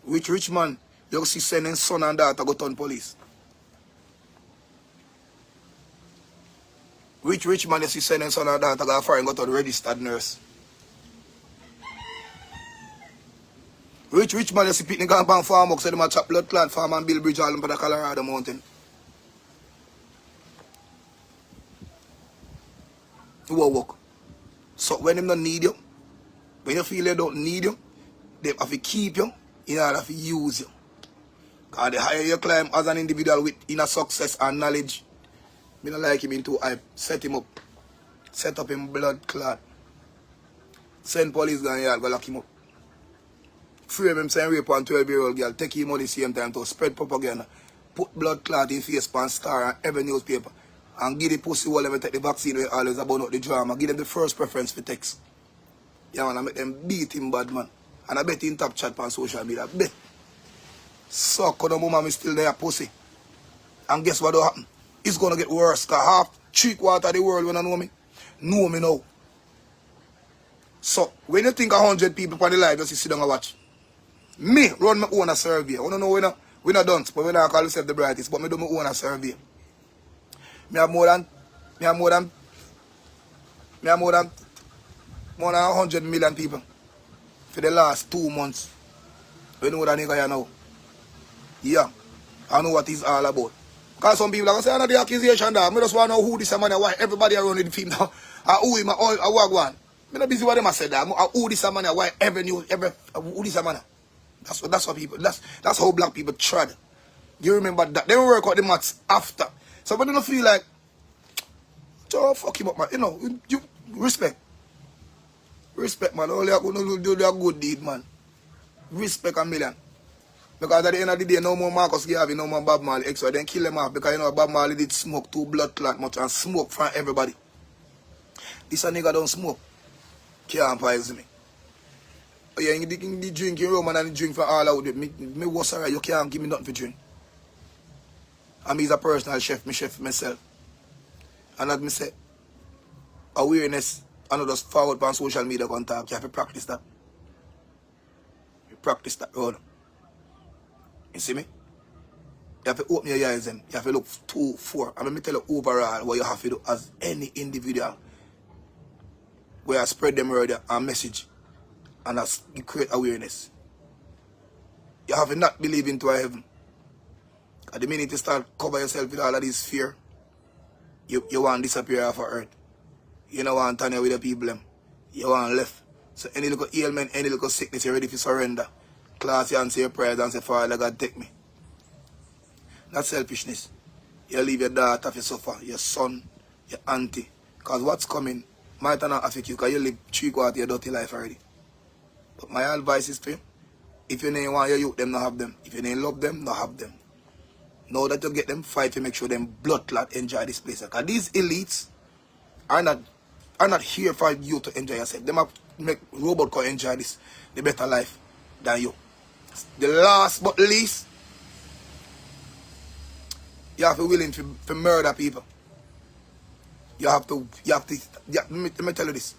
Rich man, you see sending son and daughter go turn police. Rich man, you see sending son and daughter go foreign go turn registered nurse. Rich man, you see picnic and pan farm, so them a chop blood clot farm and build bridge all over the Colorado mountain. You will work. So when them don't need you, when you feel they don't need you, they have to keep you in order to use you. Because the higher you climb as an individual with inner success and knowledge, I don't like him into I set him up. Set up him blood clot. Send police down here, go lock him up. Frame him, send rape on 12-year-old girl, take him money same time to spread propaganda. Put blood clot in face pan star and every newspaper. And give the pussy all them take the vaccine where always about not the drama. Give them the first preference for text. Yeah man, I make them beat him bad man. And I bet in top chat on social media. Bet. Suck on the mama me still there pussy. And guess what will happen? It's gonna get worse. Cause half 3/4 of the world when I know me now. So when you think 100 people on the live, just sit down and watch. Me run my own survey. I don't know we're not done, but we don't call ourselves the brightest, but me do my own survey. Me have more than 100 million people for the last 2 months. You know what that nigga now? Yeah. I know what it's all about. Because some people are going to say, I know the accusation that. I just want to know who this man and why everybody around the film now. Who him, what one. I'm not busy what them said that. Who this man and why who this man. That's what people, that's how black people tried. You remember that? They work out the maths after. So when you don't feel like, oh, fuck him up, man. You know, you respect. Respect, man. Only I could do a good deed, man. Respect a million. Because at the end of the day, no more Marcus Garvey, no more Bob Marley. Extra, then kill them off. Because you know Bob Marley did smoke 2 blood clot much and smoke from everybody. This a nigga don't smoke. Can't poison me. Oh yeah, the drinking rum and the drink for all out. Me was alright, you can't give me nothing for drink. I'm a personal chef, me chef myself. And as me say, awareness, I know just forward on social media contact. You have to practice that. You practice that road. You see me? You have to open your eyes and you have to look 2, 4. And let me tell you overall what you have to do as any individual. Where I spread them word and message. And as you create awareness. You have to not believe into a heaven. At the minute you start cover yourself with all of this fear, you want to disappear off of earth. You don't want to turn with the people. You want left. So any little ailment, any little sickness, you're ready to surrender. Class you and say your prayers and say, Father God, take me. That's selfishness. You leave your daughter to suffer, your son, your auntie. Because what's coming might not affect you because you live 3/4 of your dirty life already. But my advice is to you, if you don't want your youth, them not have them. If you don't love them, not have them. Now that you get them, fight to make sure them blood clot enjoy this place. Because these elites are not here for you to enjoy yourself. They might make robot can enjoy this, the better life than you. The last but least, you have to be willing to murder people. Let me tell you this.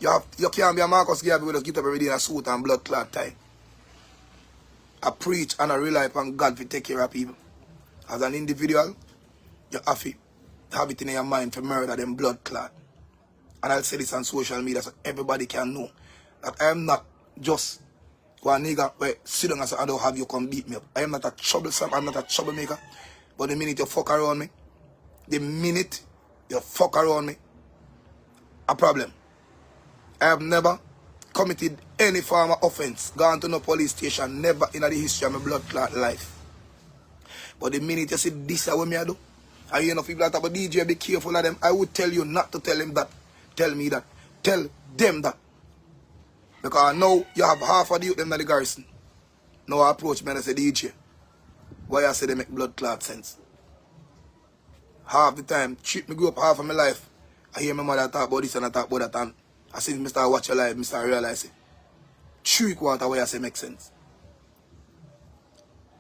You can't be a Marcus Garvey who just get up every day in a suit and blood clot tie. I preach and I rely upon God to take care of people. As an individual, you have to have it in your mind to murder them blood clot. And I'll say this on social media so everybody can know that I am not just one nigga where sit down and say, I don't have you come beat me up. I am not a troublesome, I'm not a troublemaker. But the minute you fuck around me, the minute you fuck around me, a problem. I have never committed any form of offense, gone to no police station, never in the history of my blood clot life. But the minute you see this is what me I do, and you know people that have a DJ, be careful of them, I would tell you not to tell him that. Tell me that. Tell them that. Because now you have half of the youth them in the garrison. Now I approach me and I say, DJ, why I say they make blood clot sense? Half the time, treat me grew up half of my life. I hear my mother talk about this and I talk about that, and I see me start watch your life, me start realize it. 3/4 why I say make sense.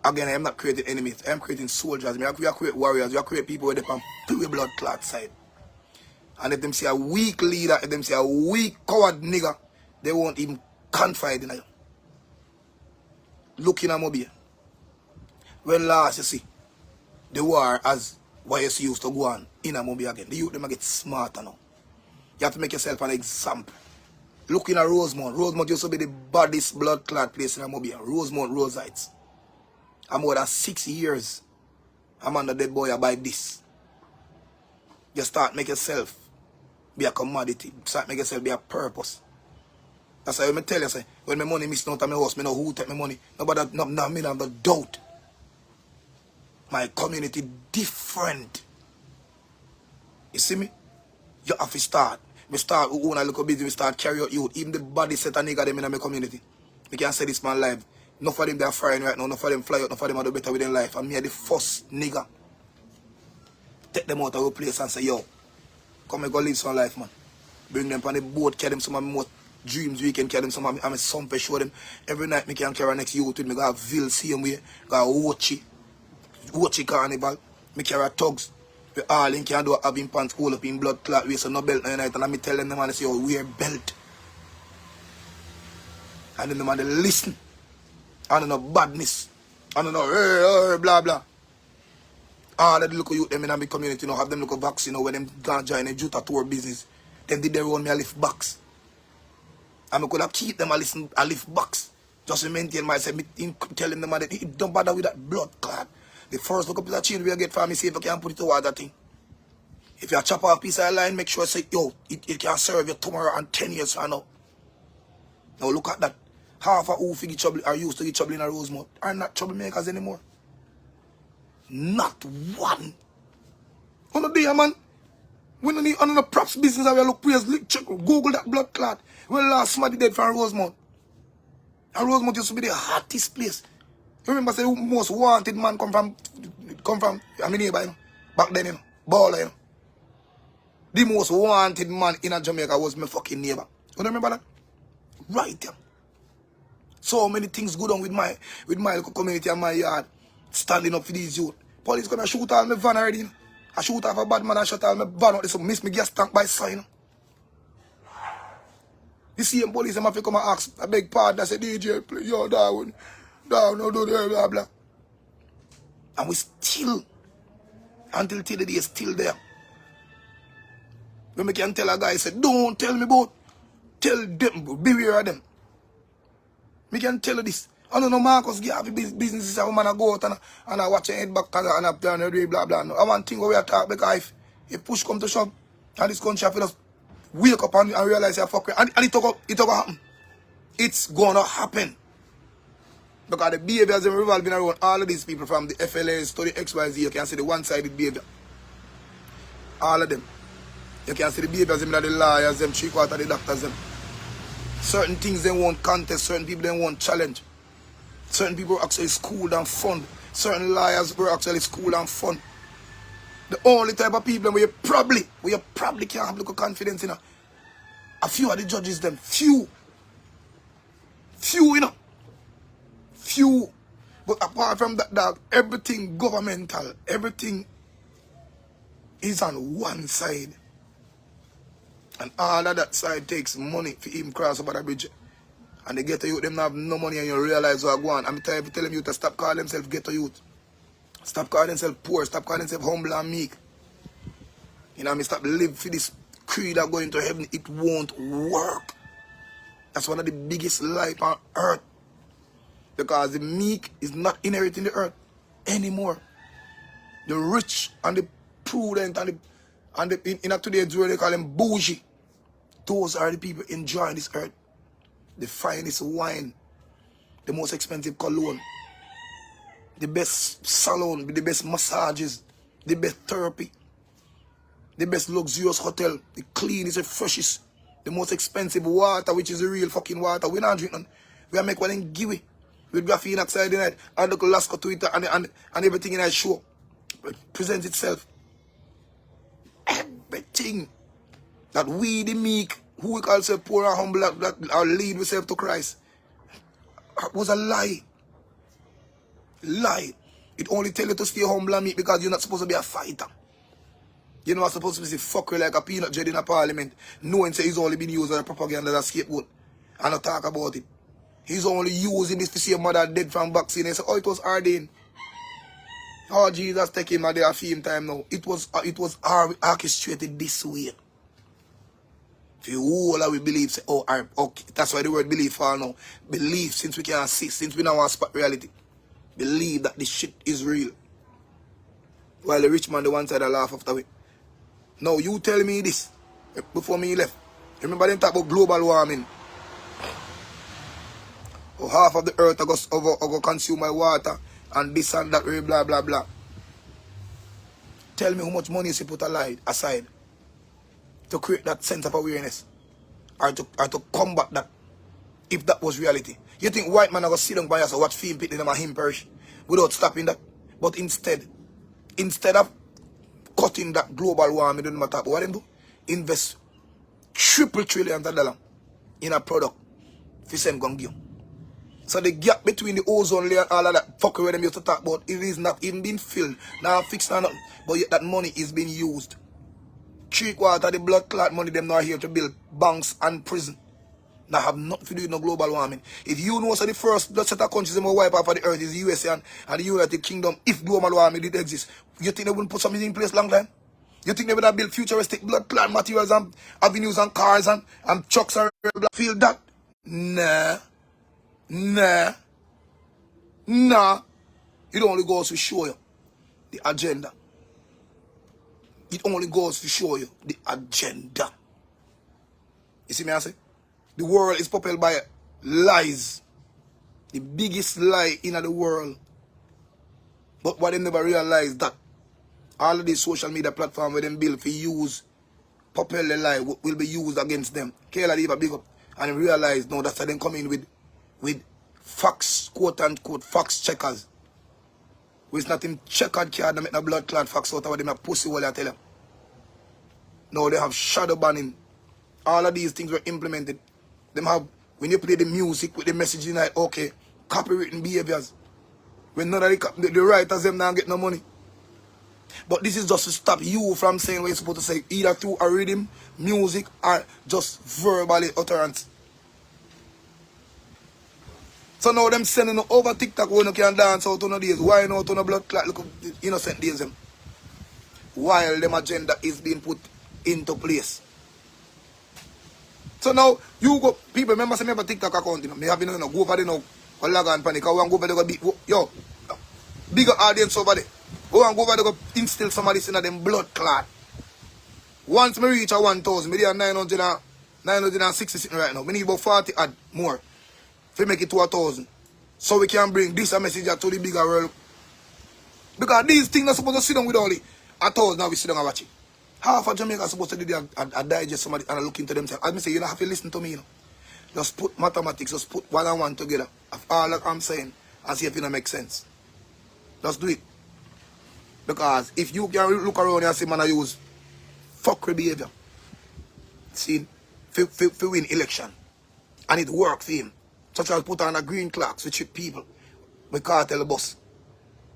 Again, I am not creating enemies, I am creating soldiers. We are create warriors, we are create people where they can play blood clot side. And if them see a weak leader, if them see a weak coward nigga, they won't even confide in you. Looking at Mobile. When last you see, the war as YS used to go on in a Mobile again. The youth them get smarter now. You have to make yourself an example. Looking at Rosemont. Rosemont used to be the baddest blood clot place in a Mobile. Rosemont, Rose Heights. I'm more than 6 years. I'm under dead boy about this. You start make yourself be a commodity. Start make yourself be a purpose. That's why I tell you, say, when my money missing out of my house, I know who take my money. Nobody, no, me have no doubt. My community different. You see me? You have to start. We start, we own a little business, we start carry out youth. Even the body set a nigga them in my community. We can say this man live. Enough of them they are frying right now, enough of them fly out, enough of them are do better with their life. And me are the first nigga. Take them out of our place and say, yo, come and go live some life, man. Bring them on the boat, carry them some of my most dreams weekend, carry them some of my son for show them. Every night me can carry next youth with me, got Ville same way, got Wochi carnival, me carry thugs. We all in can do having pants all up in blood clot, we so no belt no night, and I me tell them man I say, oh, wear belt. And then the man they listen. And no badness. And no hey, blah blah. All of the local youth them in my community, have them local vaccine, when them gonna join a Juta tour business. Then did they run me a lift box. And I could have keep them a lift box. Just to maintain myself, telling them that it don't bother with that blood clot. The first look up is a change we get for me, see if I can put it towards that thing. If you chop off a piece of line, make sure say, yo, it can serve you tomorrow and 10 years from now. Now look at that. Half of who get trouble are used to get trouble in a Rosemont are not troublemakers anymore. Not one. On the day, man. We don't need another props business and we look praise. Check, Google that blood clot. When last somebody dead from Rosemont. And Rosemont used to be the hottest place. You remember say the most wanted man come from I mean neighbor, you know, back then, you know, baller, you know. The most wanted man in Jamaica was my fucking neighbor. You remember that? Right there. So many things good on with my local community and my yard. Standing up for these youth. Police gonna shoot all my van already, you know. I shoot off a bad man and shut all my van out. They miss me gas tank by sign, you know. The same police them have to come and ask a big partner, say, DJ, please, yo, down, no, do blah, blah, blah. And we still, until the day, still there. When we can tell a guy, say, don't tell me about, tell them, beware of them. We can tell you this. I don't know, Marcus, give businesses, a woman go out and I watch your head back and up there and blah, blah. No, I want thing where we are talking, because if push come to shove, and this country have to just wake up and realize you're fucking, and it gonna happen. It's gonna happen. Because the behaviors are revolving around all of these people from the FLAs to the XYZ. You can see the one-sided behavior. All of them. You can see the behaviors, them, the lawyers, them, 3/4 the doctors, them. Certain things they won't contest, certain people they won't challenge. Certain people are actually schooled and fun. Certain liars were actually schooled and fun. The only type of people where you probably can't have little confidence in. A few of the judges, them. Few, you know. Few. But apart from that, dog, everything governmental, everything is on one side. And all of that side takes money for him cross over the bridge. And they get to youth, them have no money and you realize what going on. I'm telling you to stop calling themselves ghetto youth. Stop calling themselves poor, stop calling themselves humble and meek. You know, I stop live for this creed of going to heaven. It won't work. That's one of the biggest lies on earth. Because the meek is not inheriting the earth anymore. The rich and the prudent and the in today's world they call them bougie. Those are the people enjoying this earth. The finest wine, the most expensive cologne, the best salon, the best massages, the best therapy, the best luxurious hotel, the cleanest, the freshest, the most expensive water, which is the real fucking water. We're not drinking. We are making one in Giwi with graphene oxide in it, and the Alaska Twitter and everything in that show. It presents itself. Everything that we, the meek, who we call ourselves poor and humble, that our lead ourselves to Christ, was a lie. Lie. It only tell you to stay humble and meek because you're not supposed to be a fighter. You're not supposed to be fuckery like a peanut jet in a parliament, knowing say he's only been used as a propaganda as a scapegoat and not talk about it. He's only using this to see a mother dead from vaccine and say, oh, it was ordained. Oh, Jesus, take him at their fame time now. It was orchestrated this way. If you all we believe, say, oh, okay, that's why the word believe fall now. Believe, since we can't see, since we know our spot reality. Believe that this shit is real. While the rich man, the one side, I laugh after it. Now, you tell me this before me left. Remember them talk about global warming? Oh, half of the earth go consume my water and this and that, blah, blah, blah. Tell me how much money you put aside to create that sense of awareness or to combat that, if that was reality. You think white man are going to sit down by us or watch film pit them and him perish without stopping that? But instead of cutting that global warming, don't matter what them do, invest $3 trillion in a product for them going to give. So the gap between the ozone layer and all of that fuckery them used to talk about, it is not even being filled, now fixed or nothing, but yet that money is being used. 3/4 of the blood clot money them not here to build banks and prison. That have nothing to do with no global warming. If you know so the first set of countries that will wipe off of the earth is the USA and the United Kingdom, if global warming did exist, you think they wouldn't put something in place long time? You think they would have built futuristic blood clot materials and avenues and cars and trucks and feel that? Nah. It only goes to show you the agenda. It only goes to show you the agenda. You see me I say? The world is propelled by lies. The biggest lie in the world. But what they never realize that all of these social media platforms where them build for use, propel the lie will be used against them. Kayla leave a big up and realize no, that's how they come in with facts, quote unquote, facts checkers. With nothing checkered card, they make no blood clot facts out of them, a pussy while I tell them. No, they have shadow banning. All of these things were implemented. Them have, when you play the music with the messaging, like, okay, copywritten behaviors. When none of the writers them don't get no money. But this is just to stop you from saying what you're supposed to say, either through a rhythm, music, or just verbally utterance. So now them sending over TikTok when you can dance out on days. Why not on a blood clot? Look, innocent days them. While them agenda is being put into place. So now you go, people remember say me have a TikTok account, you know. Me have go over there now, or log on panic, I want to go over there go beat yo, bigger audience over there. Go and go over there go instill somebody in them blood clot. Once me reach a 1,000, me there 960 sitting right now. Me need about 40 add more. To make it to 1,000. So we can bring this a message to the bigger world. Because these things are supposed to sit down with only 1,000, now we sit down and watch it. Half of Jamaica are supposed to do a digest somebody and look into themselves. As I say, you don't have to listen to me, you know. Just put mathematics, just put 1 and 1 together. Of all that I'm saying, and see if it makes sense. Just do it. Because if you can look around and see man I use fuckery behavior, see, for win election, and it work for him. Such as put on a green clocks with trick people with Kartel bus,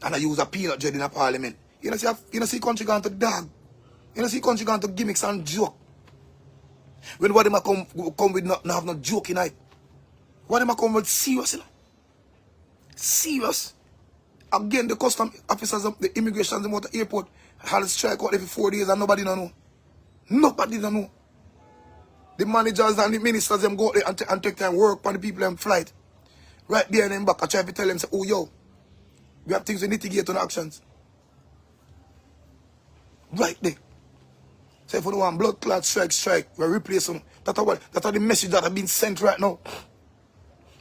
and I use a peanut jet in a parliament. You know see country going to dog. You know see country going to gimmicks and joke. When what them come with not have no joke in it. What them come with serious, you know? Serious. Again, the custom officers of the immigration at the airport had a strike out every 4 days and nobody don't know. Nobody don't know. The managers and the ministers them go there and take time work for the people them flight. Right there and then back, I try to tell them, say, oh yo, we have things we need to get on actions. Right there. Say for the one blood clot strike, we replace them. That's the message that have been sent right now.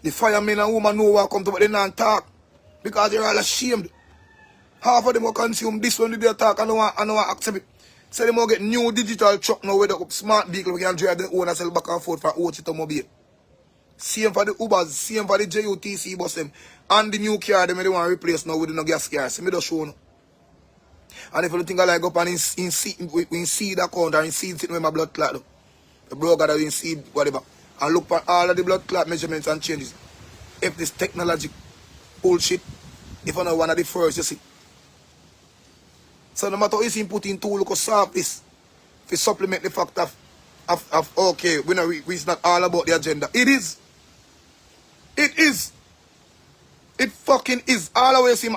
The firemen and women know what come to, but they don't talk. Because they're all ashamed. Half of them will consume this one, they talk, and I don't want to accept it. So they will get new digital truck now with a smart vehicle, we can drive the own and sell back and forth for automobile. Same for the Ubers, same for the JUTC bus them. And the new car, they want to replace now with the no gas car. So me just show you. And if you think I like up and in seed account or in seed sitting with my blood clot, the broker that in seed, whatever, and look for all of the blood clot measurements and changes. If this technology bullshit, if I know one of the first, you see. So no matter how you put in tool, look how soft this, to supplement the fact of okay, it's not all about the agenda. It is. It is. It fucking is. All the way see him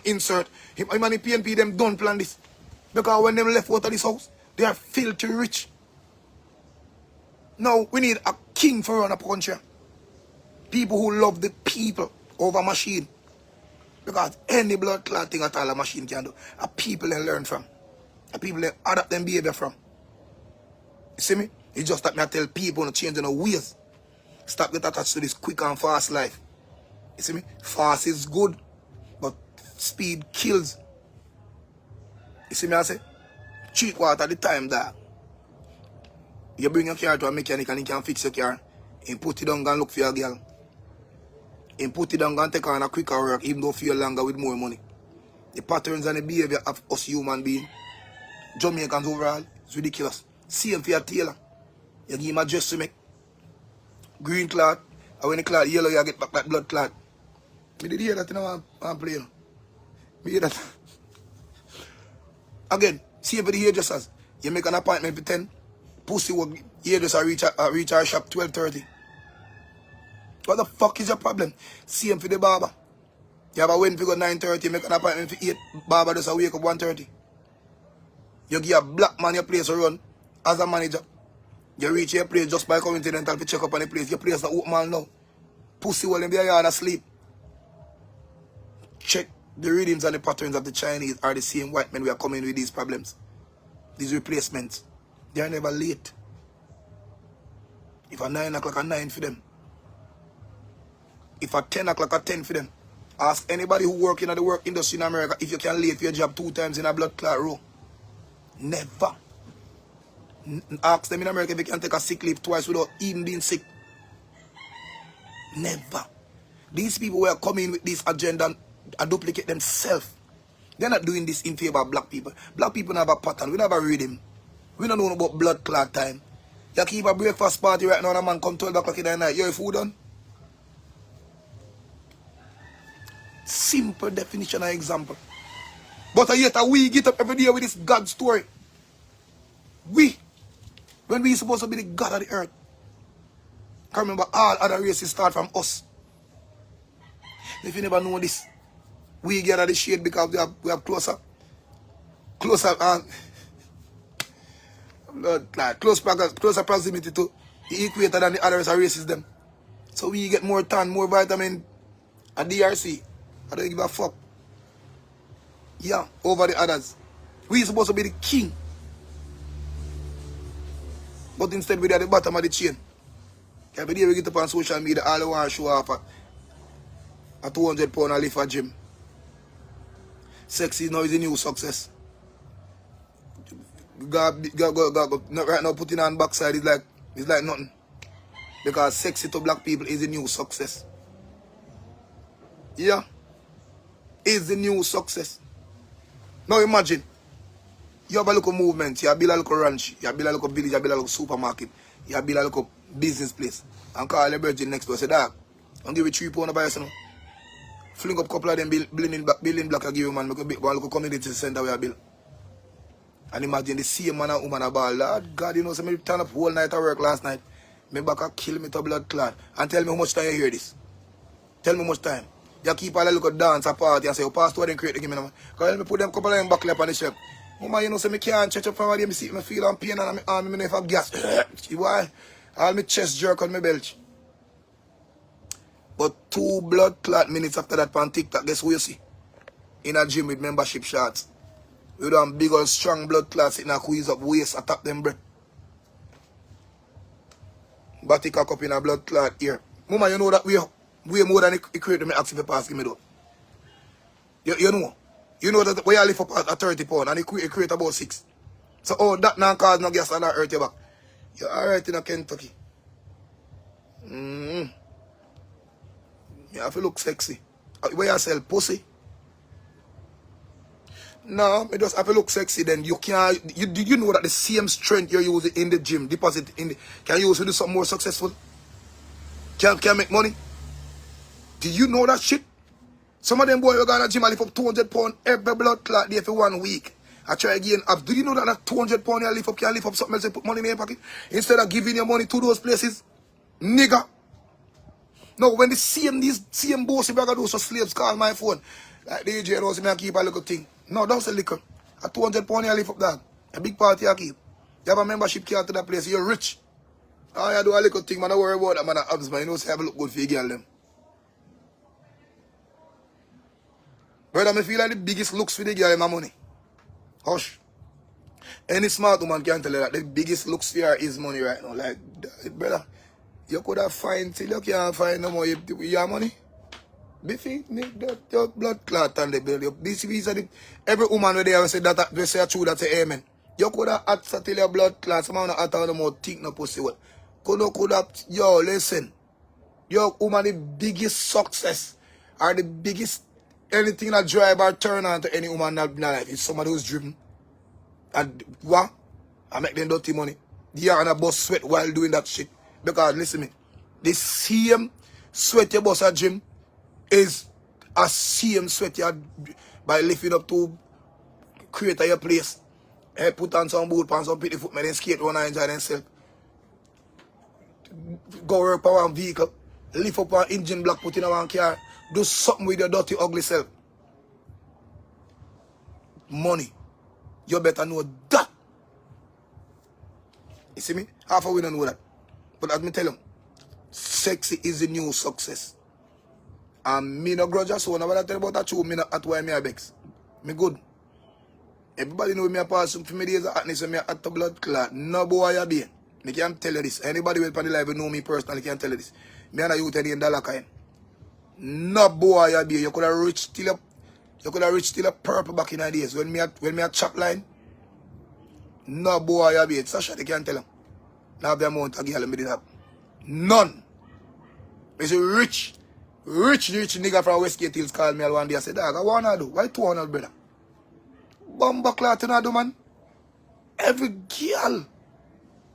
insert. Him and the PNP, them don't plan this. Because when them left out of this house, they are filthy rich. Now, we need a king for run a country. People who love the people over machine. Because any blood clot thing at all a machine can do. A people they learn from. A people they adapt them behavior from. You see me? It's just that me I tell people to change their ways. Stop getting attached to this quick and fast life. You see me? Fast is good, but speed kills. You see me I say? Cheap water at the time that you bring your car to a mechanic and he can fix your car. He put it down and look for your girl. He put it down and take on a quicker work even though feel longer with more money. The patterns and the behavior of us human beings, Jamaicans overall, is ridiculous. Same for your tailor. You give him a dress to make. Green clot, and when the clot yellow, you get back that blood clot. Me did hear that, you know, I'm playing. Me hear that. Again, same for the hairdressers. You make an appointment for 10. Pussy will hairdresser reach our shop 12:30. What the fuck is your problem? Same for the barber. You have a win figure 9:30, make an appointment for 8. Barber just wake up 1:30. You give a black man your place to run as a manager. You reach your place just by coincidental to check up on the place. Your place is open man now. Pussy will in the yard asleep. Check the rhythms and the patterns of the Chinese are the same white men we are coming with these problems. These replacements. They are never late. If at 9 o'clock at 9 for them. If at 10 o'clock at 10 for them. Ask anybody who work in the work industry in America if you can late for your job 2 times in a blood clot row. Never. Ask them in America if you can take a sick leave twice without even being sick. Never. These people who are coming with this agenda and duplicate themselves. They're not doing this in favor of black people. Black people have a pattern. We never read him. We don't know about blood clot time. You keep a breakfast party right now and a man come 12 o'clock in the night. Your food done? Simple definition and example. But yet we get up every day with this God story. When we supposed to be the God of the earth. Can't remember all other races start from us. If you never know this, we get out of the shade because we have closer proximity to the equator than the other races them. So we get more tan, more vitamin at DRC. I don't give a fuck. Yeah, over the others. We supposed to be the king. But instead we're at the bottom of the chain. Every day we get up on social media, all I want to show off a 200 pound and lift a gym. Sexy now is the new success. Right now putting on backside is like nothing. Because sexy to black people is the new success. Yeah. Is the new success. Now imagine. You have a little movement, you have build a little ranch, you have build a little village, you have build a little supermarket, you have build a little business place. And call the virgin next door, say, dog, I'll give you 3 pounds by yourself. Fling up a couple of them building block, I give you man, make a little community center where I build. And imagine the same man and woman about, Lord God, you know, so I turn up whole night at work last night. Me back and kill me to blood clot. And tell me how much time you hear this. Tell me how much time. You keep all the little dance, a party, and say, oh, pastor, then create the game. Because me put them couple of them back left on the shelf. Mama, you know, say me can't stretch up from there, me see me feel and pain and my arm, me know if I have gas. See why? All my chest jerk on my belch. But 2 blood clot minutes after that on TikTok, guess who you see? In a gym with membership shots. You do big old strong blood clots in a squeeze up waist, attack them breath. Body cock up in a blood clot here. Mama, you know that way more than it create me ask if you pass give me though. You know. You know that we all live up at 30 pounds and it create about 6. So oh that now cause no gas and that hurt your back. You're alright in a Kentucky. You have to look sexy. Where you sell pussy? No, me just have to look sexy then. You can't you know that the same strength you use in the gym, deposit in the can you use to do something more successful? Can make money? Do you know that shit? Some of them boys who go to the gym and lift up 200 pounds every blood clot there for 1 week. I try again. Do you know that 200 pounds you lift up can lift up something else and put money in your pocket? Instead of giving your money to those places. Nigga. No, when these same bossy brother do so slaves call my phone. Like the DJ knows me I keep a little thing. No, don't say liquor. At 200 pounds you lift up that. A big party I keep. You have a membership card to that place. You're rich. All you do a little thing, man. Don't worry about that, man. Abs, man. You know, say have a look good for you, girl, them. Brother, I feel like the biggest looks for the girl in my money. Hush. Any smart woman can tell you that the biggest looks for her is money right now. Like, brother, you could have find till you can't find no more your money. Biffy, your blood clot and the bill. These are the every woman where they say that they say true that say amen. You could have had till your blood clot, some man out no more think no pussy well. Could have yo listen. Your woman the biggest success or the biggest anything that drive or turn on to any woman in life is somebody who's driven. And what? I make them dirty money. Yeah, and I bust sweat while doing that shit. Because listen me, the same sweat you bust at gym is a same sweat you by lifting up to create your place. Put on some boot pants, some pretty foot, then skate one and enjoy themselves. Go work on one vehicle, lift up one engine block, put in a one car. Do something with your dirty, ugly self. Money. You better know that. You see me? Half of we don't know that. But let me tell you, sexy is the new success. And me no grudge so when I tell about that too, me not at why me a bex. Me good. Everybody know me a pass for me days of hotness when me at the blood clot. No boy I be. Me can tell you this. Anybody will probably live know me personally can tell you this. Me and a youth $10 kind. No boy I be. You could have reached till a purple back in the days. When me a chop line. No boy I be. It's Sasha they can't tell him. Now the amount of girl me did have. None. It's a rich nigga from Westgate Hills called me one day. I said, dog, I wanna do. Why 200 brother? Bumba clot you do man. Every girl.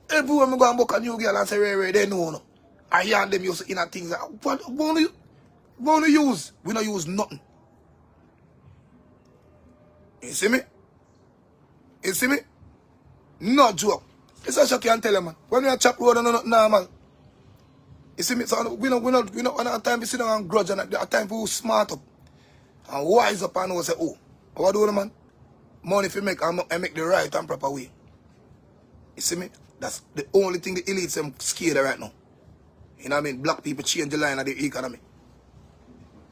Everywhere me go and book a new girl and say, Ray, they know no. I hear them use inner things. What wanna use? We don't use nothing. You see me? You see me? No joke. It's a shock you can tell you, man. When we are chop road and not normal. You see me? So we not have time to sit down and grudge and at time for smart up. And wise up and say, oh, what do you man? Money if you make and make the right and proper way. You see me? That's the only thing the elites are scared of right now. You know what I mean? Black people change the line of the economy.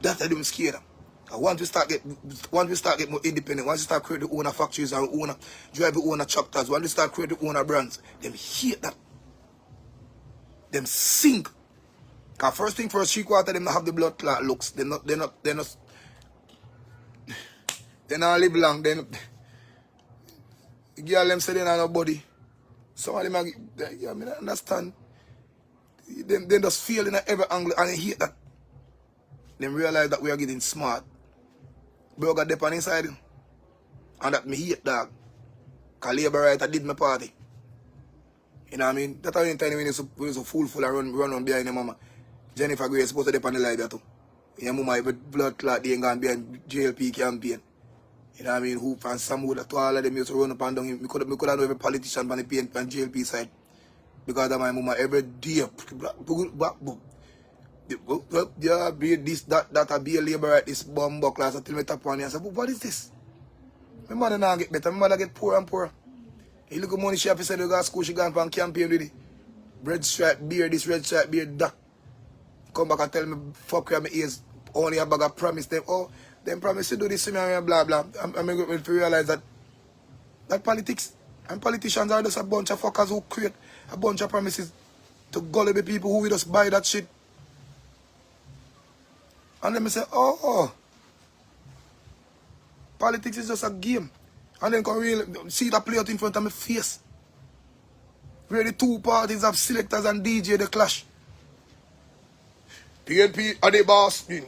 That's why they're scared of. And once we start get more independent, once we start creating the owner factories and drive the owner tractors, once we start creating the owner brands, them hate that. Them sink. Cause first thing first, 3/4 them not have the blood clot looks. They're not live long. The girl them say they not nobody. Some of them I mean, I understand. They just feel in every angle and they hate that. Them realize that we are getting smart. Bro got dip on inside him. And that me hate dog. Cause labor right I did my party. You know what I mean? That's how you time when you're so full and run on behind your mama. Jennifer Gray is supposed to dip on the live too. Your mama every blood clot they ain't gone behind JLP campaign. You know what I mean? Hoop and some wood to all of them used to run up and down. Me could have known every politician on the PNP and JLP side. Because of my mama every day. Yeah, be this, that, I be a labor at this bomb class until me tap on you. I said, what is this? My mother now get better. My mother get poorer and poorer. You look at money she have to send her to go to school, she gone for a campaign with it. Red stripe beard, this red stripe beard, that. Come back and tell me, fuck you, my ears. Only a bag of promise them. Oh, them promise to do this to me and blah blah. I'm going to realize that politics and politicians are just a bunch of fuckers who create a bunch of promises to gullible people who will just buy that shit. And then I say, oh, politics is just a game. And then come really see that play out in front of my face. Where the two parties have selectors and DJ the clash. PNP are the boss, the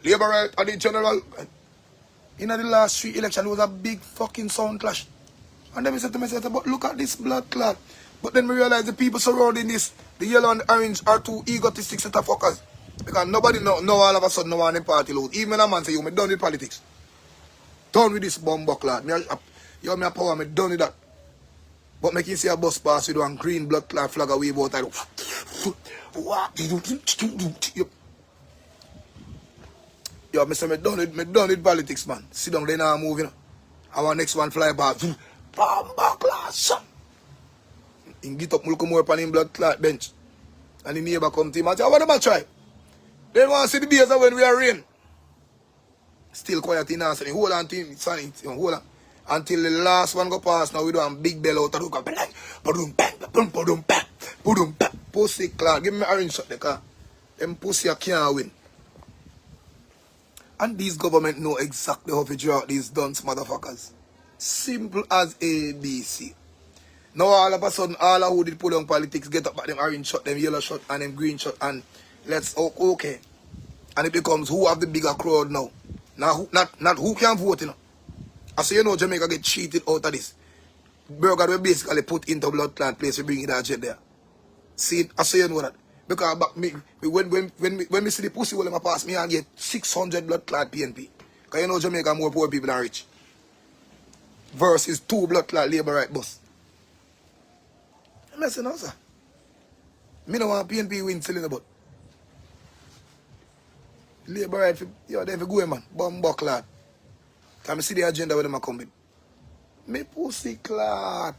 Labour right are the general. In the last 3 elections, it was a big fucking sound clash. And then I said to myself, but look at this blood clot. But then we realized the people surrounding this, the yellow and the orange, are two egotistic set of fuckers. Because nobody know all of a sudden no one in party load. Even a man say, you me done with politics. Done with this bomb clot. Me a power, me done with that. But make you see a bus pass with one green blood clot flag away about I Yo, me say me done with politics, man. Sit down there now moving. Our next one fly back. Bomb clot, son. In get up, look more upon him blood clot bench. And the neighbor come to him and say, what am I try? They want to see the beers when we are rain. Still quiet in answer. Hold on to him, son. Hold on. Until the last one go past, now we do a big bell out of the pussy clown. Give me orange shot the car. Them pussy can't win. And these government know exactly how to draw out these dunce motherfuckers. Simple as ABC. Now all of a sudden, all who did pull on politics get up at them orange shot, them yellow shot, and them green shot, and let's okay. And it becomes who have the bigger crowd now. Now not who can vote, you know. I say, you know, Jamaica get cheated out of this. Burger we basically put into blood clot place to bring it that jet there. See, I say, you know that. Because when me see the pussy will pass me and get 600 blood clot PNP. Because you know Jamaica more poor people than rich. Versus 2 blood clot Labour right bus. I'm saying, no, sir. Me don't want PNP win selling about. Labour right, yo, they have to go, man. Bomb clot. Can I see the agenda where them are coming? Me pussy clot.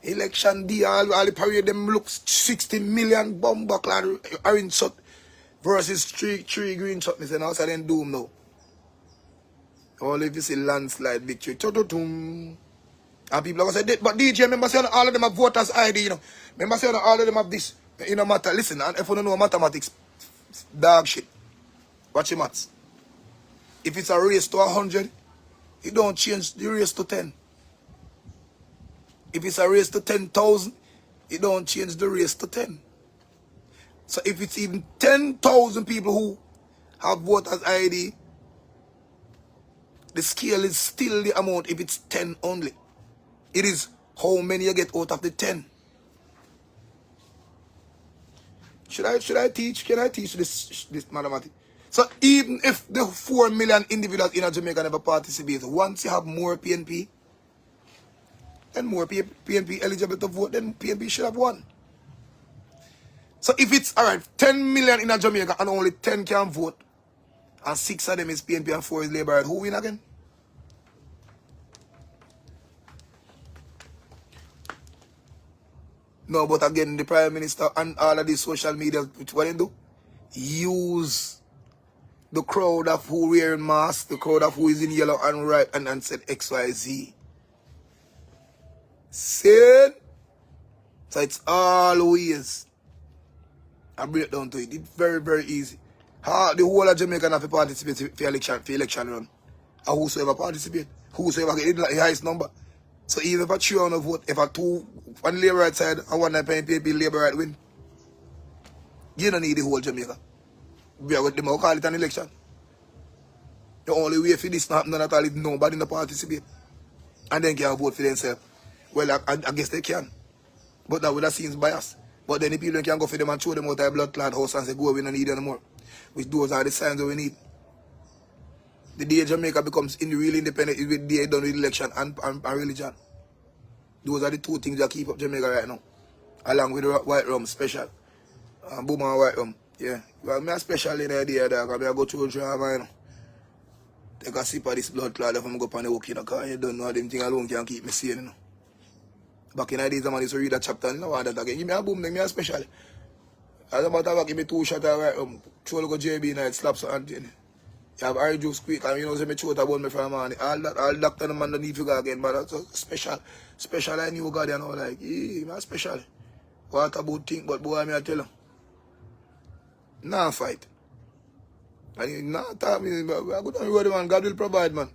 Election day, all the parade them looks 60 million bomb clot orange shot versus 3 green shot. Me say now so then doom now. Only if you see landslide victory. And people are going to say, but DJ, remember saying all of them have voters ID, you know. Remember saying all of them have this, you know, matter. Listen, and if you don't know mathematics, dog shit. Watch your maths. If it's a race to 100, it don't change the race to 10. If it's a race to 10,000, it don't change the race to 10. So if it's even 10,000 people who have voters ID, the scale is still the amount if it's 10 only. It is how many you get out of the 10. Should I teach? Can I teach this mathematics? So even if the 4 million individuals in Jamaica never participate, once you have more PNP, then more PNP eligible to vote, then PNP should have won. So if it's, alright, 10 million in Jamaica and only 10 can vote, and 6 of them is PNP and 4 is Labour, who win again? No, but again, the Prime Minister and all of these social media, what they do? Use the crowd of who wearing masks, the crowd of who is in yellow and right, and said XYZ. See? So it's always a breakdown to it. It's very, very easy. The whole of Jamaica have to participate for election run. And whosoever participate, whosoever get the highest number. So even if a 3 on a vote, if a 2 on the Labour right side and 1 on PNP Labour right win, you don't need the whole Jamaica. We are with them, call it an election. The only way for this to happen at all is nobody to participate. And then can vote for themselves. Well, I guess they can. But that would have seems biased. But then the people can go for them and show them out of blood clot house and say, go, we don't need anymore. Which those are the signs that we need. The day Jamaica becomes really independent is with the day done with election and religion. Those are the 2 things that keep up Jamaica right now. Along with the white rum special. Boom and white rum. Yeah. Well, I'm special in the idea that I go through drama, you know. Take a sip of this blood clot if I'm go up on the walk in the car. You don't know them thing alone can keep me sane, you know. Back in the days, man used to read that chapter and know that again. Give me a boom, give me a special. As a matter of fact, give me 2 shots of right throw go JB night, slaps and you have orange juice quick and you know say me throat about me from morning. All doctor the man don't need to go again, but that's a special. Special I knew God, you know, like, yeah, man special. What about think, but boy, me I tell you. Nah fight. And you nah talk me, I go down the road, man, God will provide, man.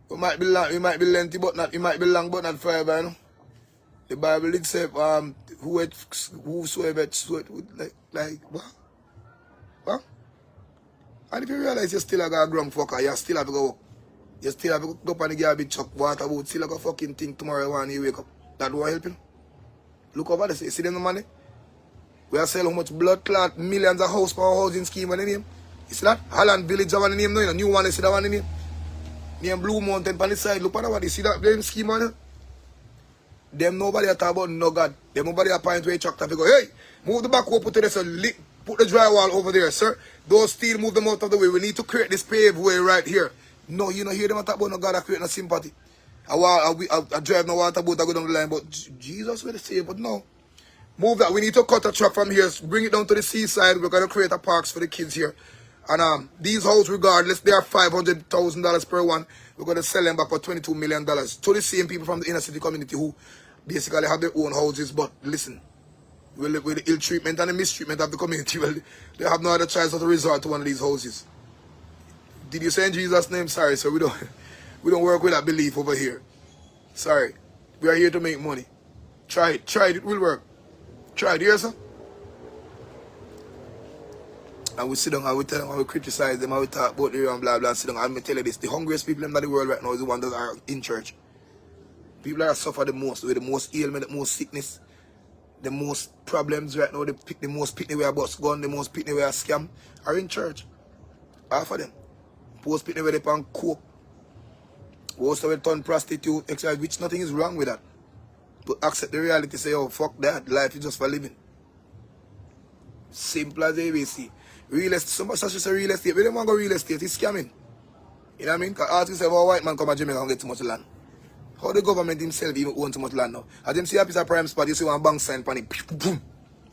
We might be long, we might be lengthy, but not, it might be long, but not forever, you know. The Bible did say, whosoever sweat with like what? What? And if you realize you still a ground fucker, you still have to go work. You still have to go up on the garbage truck, water boat, still have to fucking think tomorrow when you wake up. That won't help you. Look over there, see them the money? We are selling how much blood clot, millions of house for our housing scheme on the name. You see that? Holland Village have a name, no, you know, new one, you see that one name? Name Blue Mountain on the side, look at that one, you see that blame scheme on it? Them nobody talk about no God. Them nobody a point where tractor go, hey, move the back put to this, put the drywall over there, sir. Those steel, move them out of the way. We need to create this paved way right here. No, you know, hear them talk about no God, I create no sympathy. I drive no water boat, I go down the line, but Jesus will say, but no. Move that. We need to cut a truck from here, bring it down to the seaside. We're going to create a parks for the kids here. And these houses, regardless, they are $500,000 per one. We're going to sell them back for $22 million to the same people from the inner city community who basically have their own houses. But listen, with the ill treatment and the mistreatment of the community, well, they have no other choice but to resort to one of these houses. Did you say in Jesus' name? Sorry, sir. We don't work with that belief over here. Sorry. We are here to make money. Try it. Try it. It will work. Try it. Here, sir. And we sit down and we tell them and we criticize them and we talk about them and blah blah and sit down and me tell you this. The hungriest people in the world right now is the ones that are in church. People that suffer the most, with the most ailment, the most sickness, the most problems right now, the most pitney way a bus gun, the most pitney way a scam, are in church. Half of them. Post pitney way they pan coke. Most of them turn prostitute, exercise, which nothing is wrong with that. But accept the reality, say, oh, fuck that, life is just for living. Simple as ABC. Real estate, so much such as a real estate. We don't want to go real estate, it's scamming. You know what I mean? Because ask yourself, how a white man come to Jamaica and get too much land. How the government himself even own too much land now? As them see a piece of prime spot, you see one bank sign on it, boom,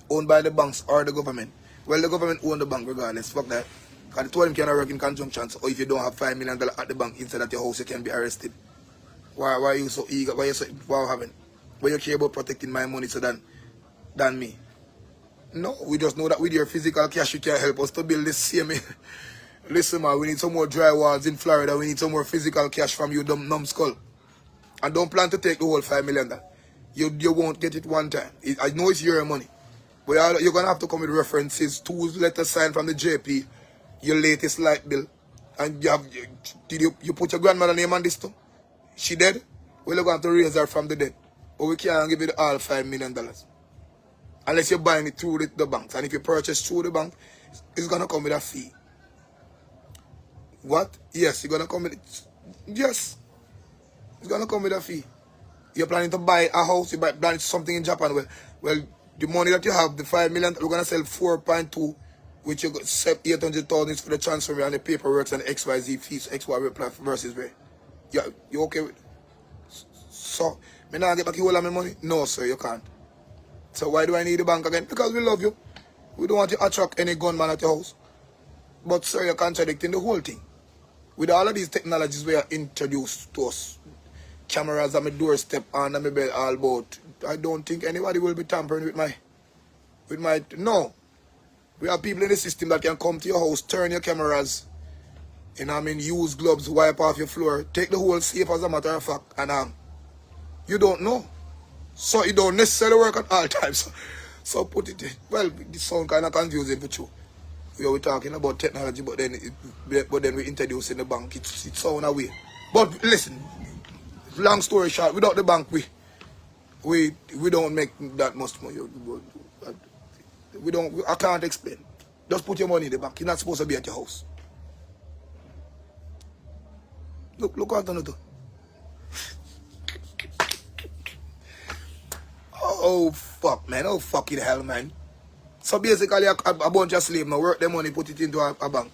owned by the banks or the government. Well, the government own the bank regardless, fuck that. Because the two of them cannot work in conjunction. So if you don't have $5 million at the bank inside of your house, you can be arrested. Why are you so eager? Why are you so having? Why you care about protecting my money so than me? No, we just know that with your physical cash, you can help us to build this same. Listen, man, we need some more drywalls in Florida. We need some more physical cash from you, dumb numbskull. And don't plan to take the whole $5 million. You won't get it one time. I know it's your money. But you're going to have to come with references, 2 letters signed from the JP, your latest light bill. And did you put your grandmother name on this too? She dead? Well, you're going to raise her from the dead. But we can't give you all $5 million. Unless you're buying it through the banks. And if you purchase through the bank, it's going to come with a fee. What? Yes, you're going to come with it. Yes. It's going to come with a fee. You're planning to buy a house, you're planning something in Japan. Well, the money that you have, the $5 million, we're going to sell 4.2, which you got 800,000 for the transfer and the paperwork and the XYZ fees, XY versus where. You okay with it? So, me not get back you all of my money? No, sir, you can't. So why do I need the bank again? Because we love you. We don't want to attract any gunman at your house. But sir, you're contradicting the whole thing. With all of these technologies we are introduced to us, cameras on my doorstep and on my bed all about, I don't think anybody will be tampering with my, no. We have people in the system that can come to your house, turn your cameras, you know what I mean, use gloves, wipe off your floor, take the whole safe as a matter of fact, and you don't know. So it don't necessarily work at all times. So put it in. Well, this sound kind of confusing for you. We're talking about technology, but then we introducing the bank. It sound away. But listen, long story short, without the bank, we don't make that much money. I can't explain. Just put your money in the bank. You're not supposed to be at your house. Look what I'm going to do. Oh, fuck, man. Oh, fucking hell, man. So basically, a bunch of slaves now work their money, put it into a bank.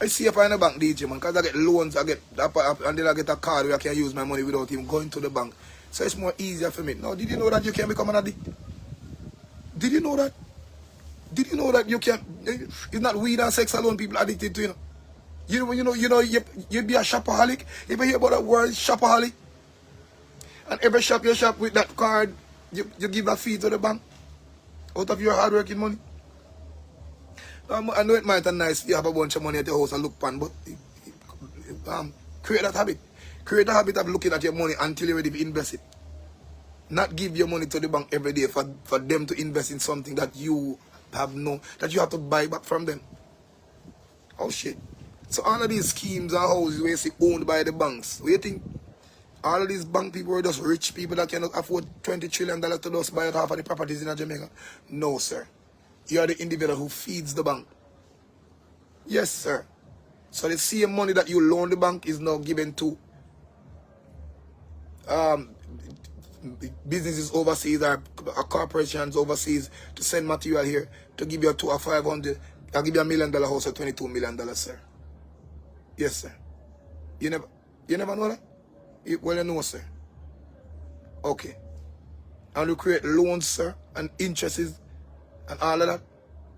I see if I in the bank, DJ, man, because I get loans, and then I get a card where I can use my money without even going to the bank. So it's more easier for me. Now, did you know that you can become an addict? Did you know that? Did you know that you can? It's not weed and sex alone people addicted to, you'd be a shopaholic. You ever hear about that word, shopaholic? And every shop you shop with that card, you give a fee to the bank out of your hard working money. I know it might be nice if you have a bunch of money at your house and look pan, but create that habit. Create the habit of looking at your money until you're ready to invest it. Not give your money to the bank every day for them to invest in something that you have that you have to buy back from them. Oh shit. So all of these schemes and houses where you see owned by the banks, what do you think? All of these bank people are just rich people that cannot afford $20 trillion to just buy out half of the properties in Jamaica? No, sir. You are the individual who feeds the bank. Yes, sir. So the same money that you loan the bank is now given to businesses overseas or corporations overseas to send material here to give you a 2 or 500. I'll give you $1 million house or $22 million, sir. Yes, sir. You never know that? Well, you know, sir. Okay. And we create loans, sir, and interests and all of that.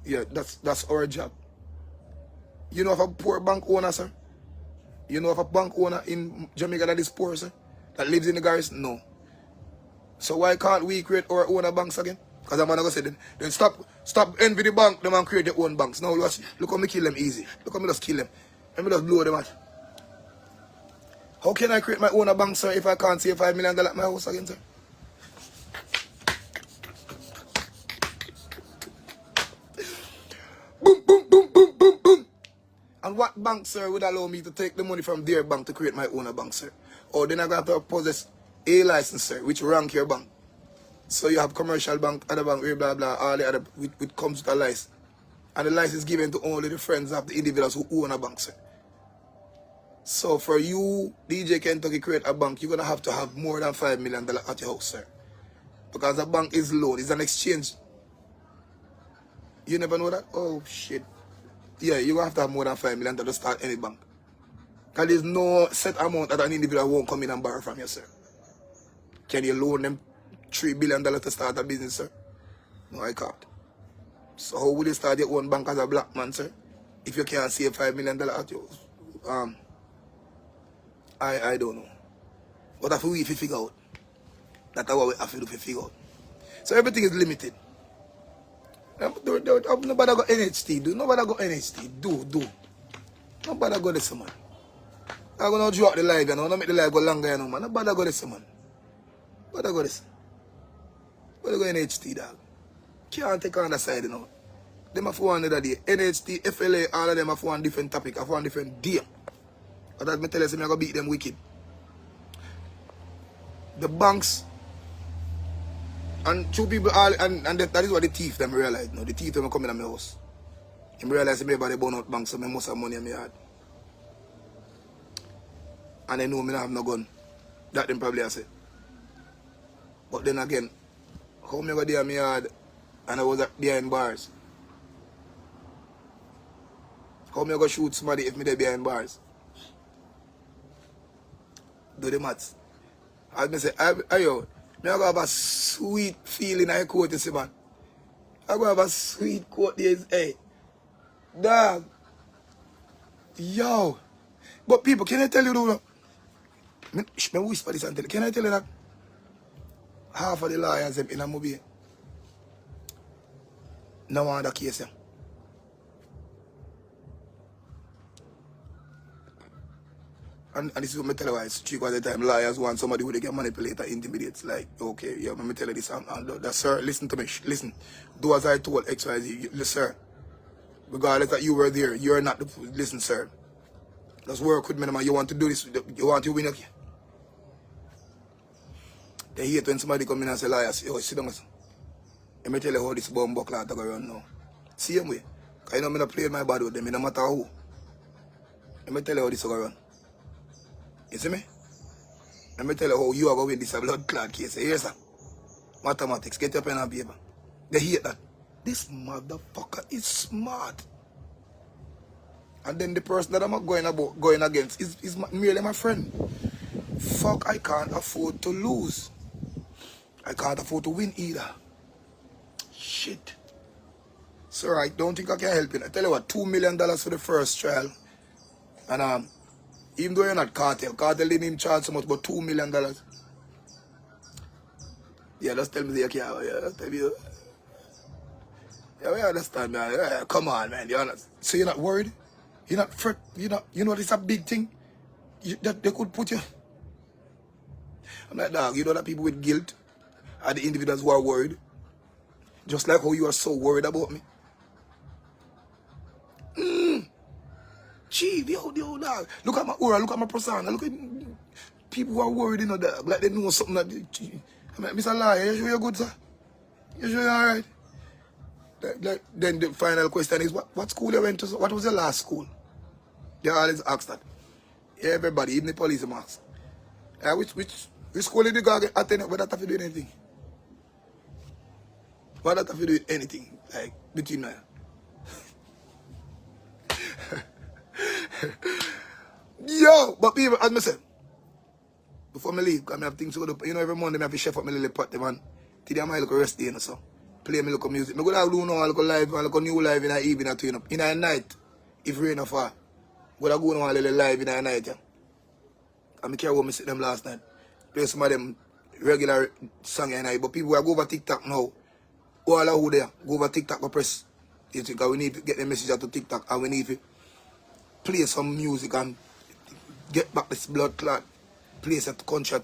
Yeah, that's our job. You know of a poor bank owner, sir? You know of a bank owner in Jamaica that is poor, sir? That lives in the garrison? No. So why can't we create our own banks again? Because I'm gonna say then stop envy the bank, them and create their own banks. Now look how me kill them easy. Look how me just kill them. Let me just blow them out. How can I create my own bank, sir, if I can't save $5 million at my house again, sir? Boom, boom, boom, boom, boom, boom. And what bank, sir, would allow me to take the money from their bank to create my own bank, sir? Or then I got to possess a license, sir, which rank your bank. So you have commercial bank, other bank, blah, blah, all the other, which comes with a license. And the license is given to only the friends of the individuals who own a bank, sir. So for you, DJ Kentucky, create a bank, you're going to have more than $5 million at your house, sir. Because a bank is loan, it's an exchange. You never know that? Oh, shit. Yeah, you're going to have more than $5 million to start any bank. Because there's no set amount that an individual won't come in and borrow from you, sir. Can you loan them $3 billion to start a business, sir? No, I can't. So how will you start your own bank as a black man, sir? If you can't save $5 million at your I don't know. What have we figure out? That's what we have to do to figure out. So everything is limited. Nobody go NHT, do. Nobody go NHT, do. Nobody go this, man. I'm going to drop the live, you know. I'm going to make the live go longer, you know, man. Nobody go this, man. Nobody go this. Nobody go NHT, dog. Can't take on the side, you know. Them have one other day. NHT, FLA, all of them have one different topic, have one different day. But that me tell you, I'm going to beat them wicked. The banks and two people, and that is what the thief them realize. No, the thief them come in my house. They realize me about the burn out bank, so I must have money in my yard. And they know me not have no gun. That them probably have said. But then again, how me go there in my yard and I was behind bars? How me go shoot somebody if me there behind bars? Do the maths. As me say, ayo, me I go have a sweet feeling I quote this man. I go have a sweet quote there is, hey, dog, yo. But people, can I tell you though? Me whisper this and tell you, can I tell you that half of the lawyers in a movie no want the case. And this is what I tell you why it's cheap all the time. Lawyers want somebody who they can manipulate and intimidate. Like, okay, yeah, let me tell you this. And sir, listen to me. Listen. Do as I told XYZ. Sir, regardless that you were there, you're not the... Listen, sir. Let's work with me, man. You want to do this. You want to win, okay? They hate when somebody come in and say, liars, yo, sit down. Let me tell you how this bomb buckler to go around now. Same way. Because you know, I'm not playing my body with them, no matter who. Let me tell you how this go around. You see me? Let me tell you how you are going to win this blood clot case. Here, sir. Mathematics, get your pen and paper. They hate that. This motherfucker is smart. And then the person that I'm going against is merely my friend. Fuck, I can't afford to lose. I can't afford to win either. Shit. Sir, I don't think I can help you. I tell you what, $2 million for the first trial. And even though you're not Kartel didn't even charge so much, but $2 million. Yeah, just tell me the yeah, just tell me. Yeah, we understand, man. Yeah, come on, man. You're not, so you're not worried? You're not fret? You know it's a big thing? That they could put you. I'm like, dog, you know that people with guilt are the individuals who are worried? Just like how you are so worried about me. Chief, yo, dog. Look at my aura, look at my persona, look at people who are worried, you know, dog. Like they know something that... I'm like, Mr. Liar, you sure you're good, sir? You sure you're alright? Then the final question is, what school you went to? What was your last school? They always ask that. Yeah, everybody, even the police ask. Which school did you go attend? What that have to do with anything? What that have to do with anything? Like, between now. Yo, but people, as I said, before I leave, because I have things to do. You know, every morning I have to chef up my little pot, man. Today I might look a rest day, you know, so. Play me local music. I go down now, I look live, I look new live in the evening, you know. In the night, if rain or fall, I go now a little live in the night, yeah. And I care what I sit them last night. Play some of them regular song at night. But people will go over TikTok now. All of who there, go over TikTok and press. You think we need to get the message out to TikTok and we need to play some music and get back this blood clot place at the country.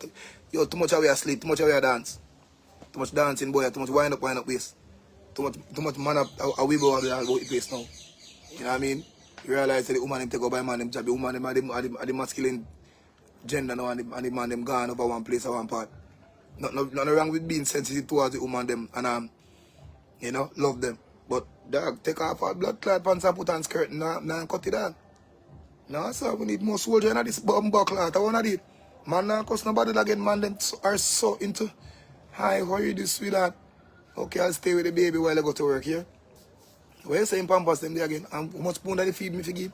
Yo, too much away asleep, too much away dance. Too much dancing, boy, too much wind up waist. Too much man up a we go about the place now. You know what I mean? You realize that the woman them take over by man them job, the woman them are the masculine gender now and the man them gone over one place or one part. Nothing wrong with being sensitive towards the woman them and you know, love them. But dog, take off our blood clot pants and put on skirt and cut it down. No, sir, we need more soldiers in this bumper clot. I wanna do it. Man, now, cause nobody again, man, them are so into, hi, how you do, sweetheart? Okay, I'll stay with the baby while I go to work here. What you saying, Pampas, them there again? And how much spoon that they feed me for give?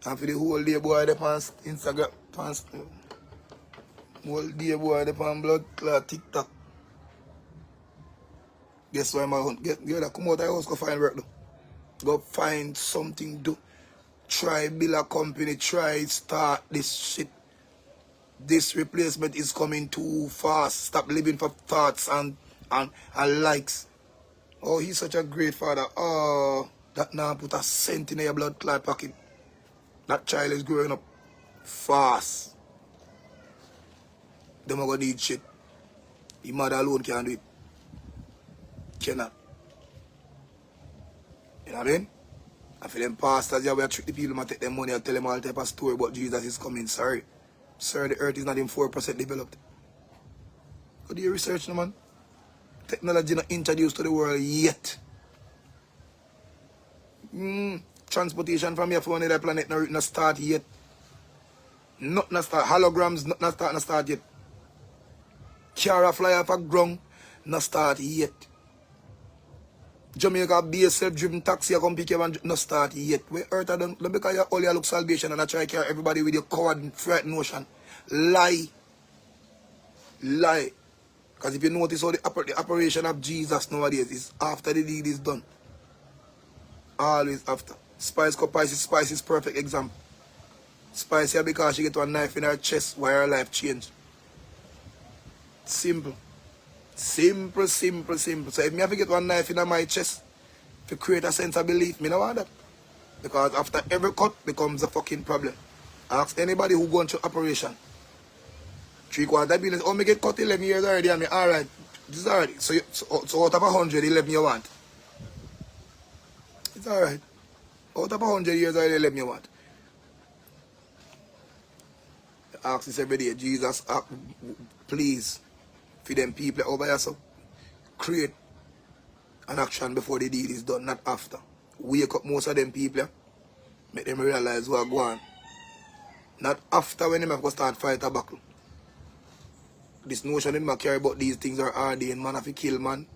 And for the whole day, boy, they pass Instagram, pass, whole day, boy, they pass blood clot, TikTok. Guess why, my hunt? Get that, come out of the house, go find work, though. Go find something, do. Try build a company, try start this shit. This replacement is coming too fast. Stop living for thoughts and likes. Oh, he's such a great father. Oh, that now put a cent in your blood clot pocket. That child is growing up fast. Them are gonna need shit. The mother alone can't do it. Cannot. You know what I mean? I feel them pastors, yeah, we trick the people and take them money and tell them all type of story about Jesus is coming. Sorry. Sir, the earth is not even 4% developed. Go do your research, no, man. Technology not introduced to the world yet. Transportation from here for another planet not start yet. Not start. Holograms not start yet. Car fly off a ground not start yet. Jamaica be a self-driven taxi come pick you and not start yet. Where earth I don't because you all you look salvation and I try to carry everybody with your coward and frightened notion. Lie. Because if you notice how the operation of Jesus nowadays is after the deed is done. Always after. Spice is perfect example. Spice here because she get a knife in her chest while her life changed. Simple. Simple. So if me have to get one knife in my chest to create a sense of belief, me no want that. Because after every cut becomes a fucking problem. Ask anybody who going through operation. 3/4 billion. Oh, me get cut 11 years already and me alright. This is alright. So out of 100, 11 you want. It's alright. Out of 100 years already, 11 you want. Ask this every day. Jesus, please. For them people over here, so create an action before the deed is done, not after. Wake up most of them people, make them realize what go on. Not after when they have to start fight a battle. This notion they carry about these things are ordained, man have to kill man.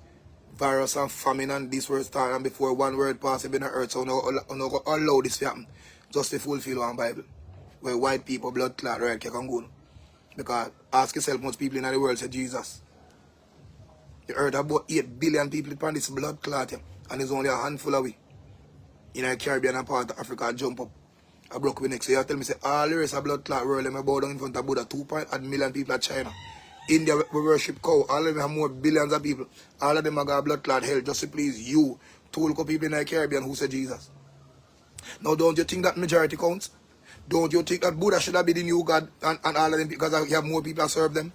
Virus and famine and this word start and before one word pass in the earth, so no allow this to happen. just to fulfill one Bible. Where white people blood clot right can go. Because ask yourself, most people in the world say Jesus. You heard about 8 billion people upon this blood clot, yeah, and there's only a handful of we. In the Caribbean and part of Africa jump up. I broke with next. So you tell me, say, all the rest of blood clot world, them bow down in front of Buddha. 2.8 million people at China. India, we worship cow. All of them have more billions of people. All of them have got blood clot hell just to please you. 2 local people in the Caribbean who say Jesus. Now, don't you think that majority counts? Don't you think that Buddha should have been the new God and all of them because you have more people that serve them?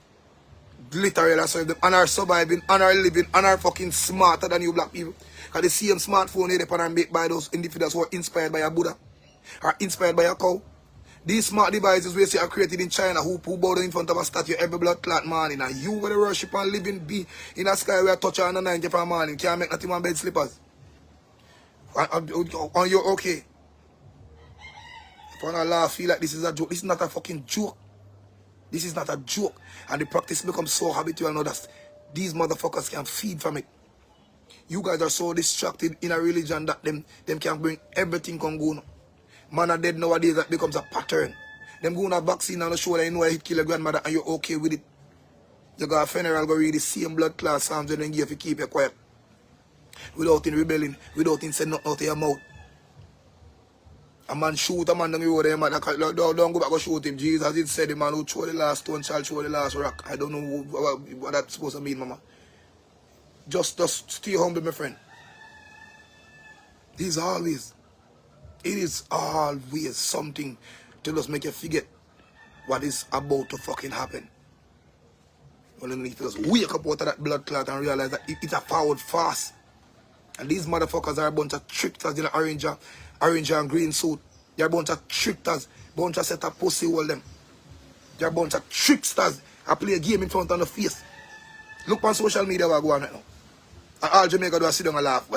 Literally serve them and are surviving and are living and are fucking smarter than you black people. Because the same smartphone they are made by those individuals who are inspired by a Buddha, are inspired by a cow. These smart devices we see are created in China who bow down in front of a statue every blood clot morning. And you will worship and living be in a sky where touch on the 90 for a morning. Can't make nothing on bed slippers. And you're okay. If I laugh, feel like this is a joke. This is not a fucking joke. This is not a joke. And the practice becomes so habitual now that these motherfuckers can feed from it. You guys are so distracted in a religion that them can bring everything can go now. Man are dead nowadays, that becomes a pattern. Them go on a vaccine and show that you know I hit kill your grandmother and you're okay with it. You got a funeral, go read the same blood clot psalms and then give you keep you quiet. Without in rebelling, without in saying nothing out of your mouth. A man shoot a man down the road, don't go back and shoot him. Jesus did say the man who throw the last stone shall throw the last rock. I don't know what that's supposed to mean, mama. Just stay humble, my friend. It is always something to just make you forget what is about to fucking happen. Well, you need to just wake up out of that blood clot and realize that it's a forward fast. And these motherfuckers are a bunch of tricksters in the orange and green suit. They're a bunch of tricksters, bunch of set of pussy all them. They're a bunch of tricksters. I play a game in front of the face. Look on social media what go on right now. And all Jamaica do is sit down and laugh.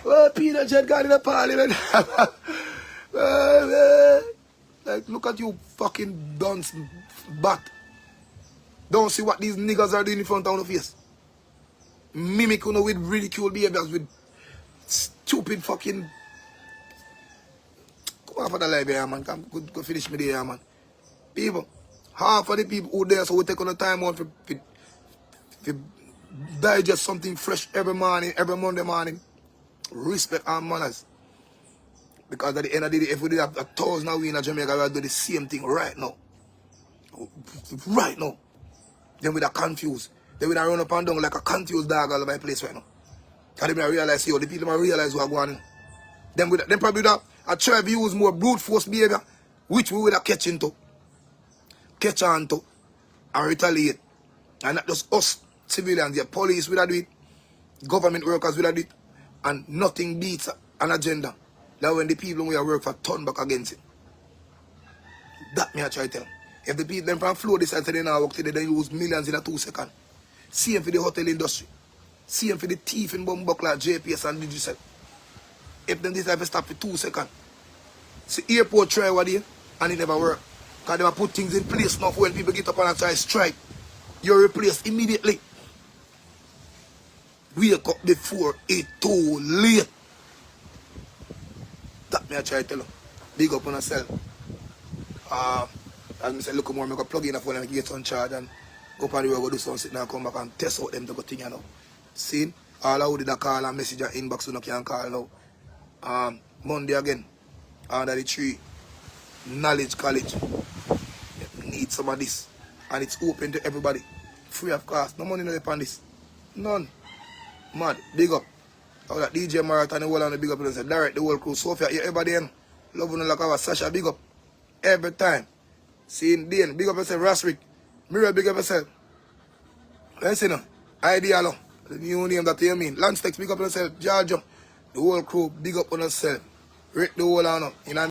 Well, Peter Jet got in the parliament. Like, look at you fucking dunce bat. Don't see what these niggas are doing in front of the face. Mimic, you know, with ridicule behaviors, with stupid fucking... Come on for the live here, man. Come, go finish me there, man. People, half of the people who there, so we take on the time on to digest something fresh every morning, every Monday morning. Respect and manners. Because at the end of the day, if we did have 1,000 now in Jamaica, we will do the same thing right now. Right now. Then we are confused. Then we are run up and down like a confused dog all over my place right now. And then I realize, yo, the people might realize what going on. Then probably would have try to use more brute force behavior, which we would have catch on to, and retaliate. And not just us civilians, the police will do it, government workers will do it, and nothing beats an agenda. That when the people we work for turn back against it. That me I try to tell them. If the people them from flow this side they now work today, they lose millions in a 2 seconds. Same for the hotel industry. Same for the thief in Bumbuck like JPS and Digital. If them this have to stop for 2 seconds. See airport try what day and it never work. Because they put things in place now when people get up and try strike. You're replaced immediately. Wake up before it's too late. That me I try to tell them. Big up on yourself. As I said, look more, I go plug in a phone and get on charge and go up on the road, go do something and come back and test out them to go thing, you know. See? All I would call and message and inbox so you can call now. Monday again, under the tree, Knowledge College. You need some of this. And it's open to everybody. Free of cost. No money no upon this. None. Mad. Big up. How that DJ Marathon the whole on the big up and say, direct the whole crew. Sophia, you everybody in. Love you like our Sasha, big up. Every time. Seeing Dane, big up yourself, Rasrick. Mirror, big up yourself. Listen now. Idealo. The new name that you mean. Landstex, big up yourself. Georgia. The whole crew, big up on yourself. Rate the whole on up. You know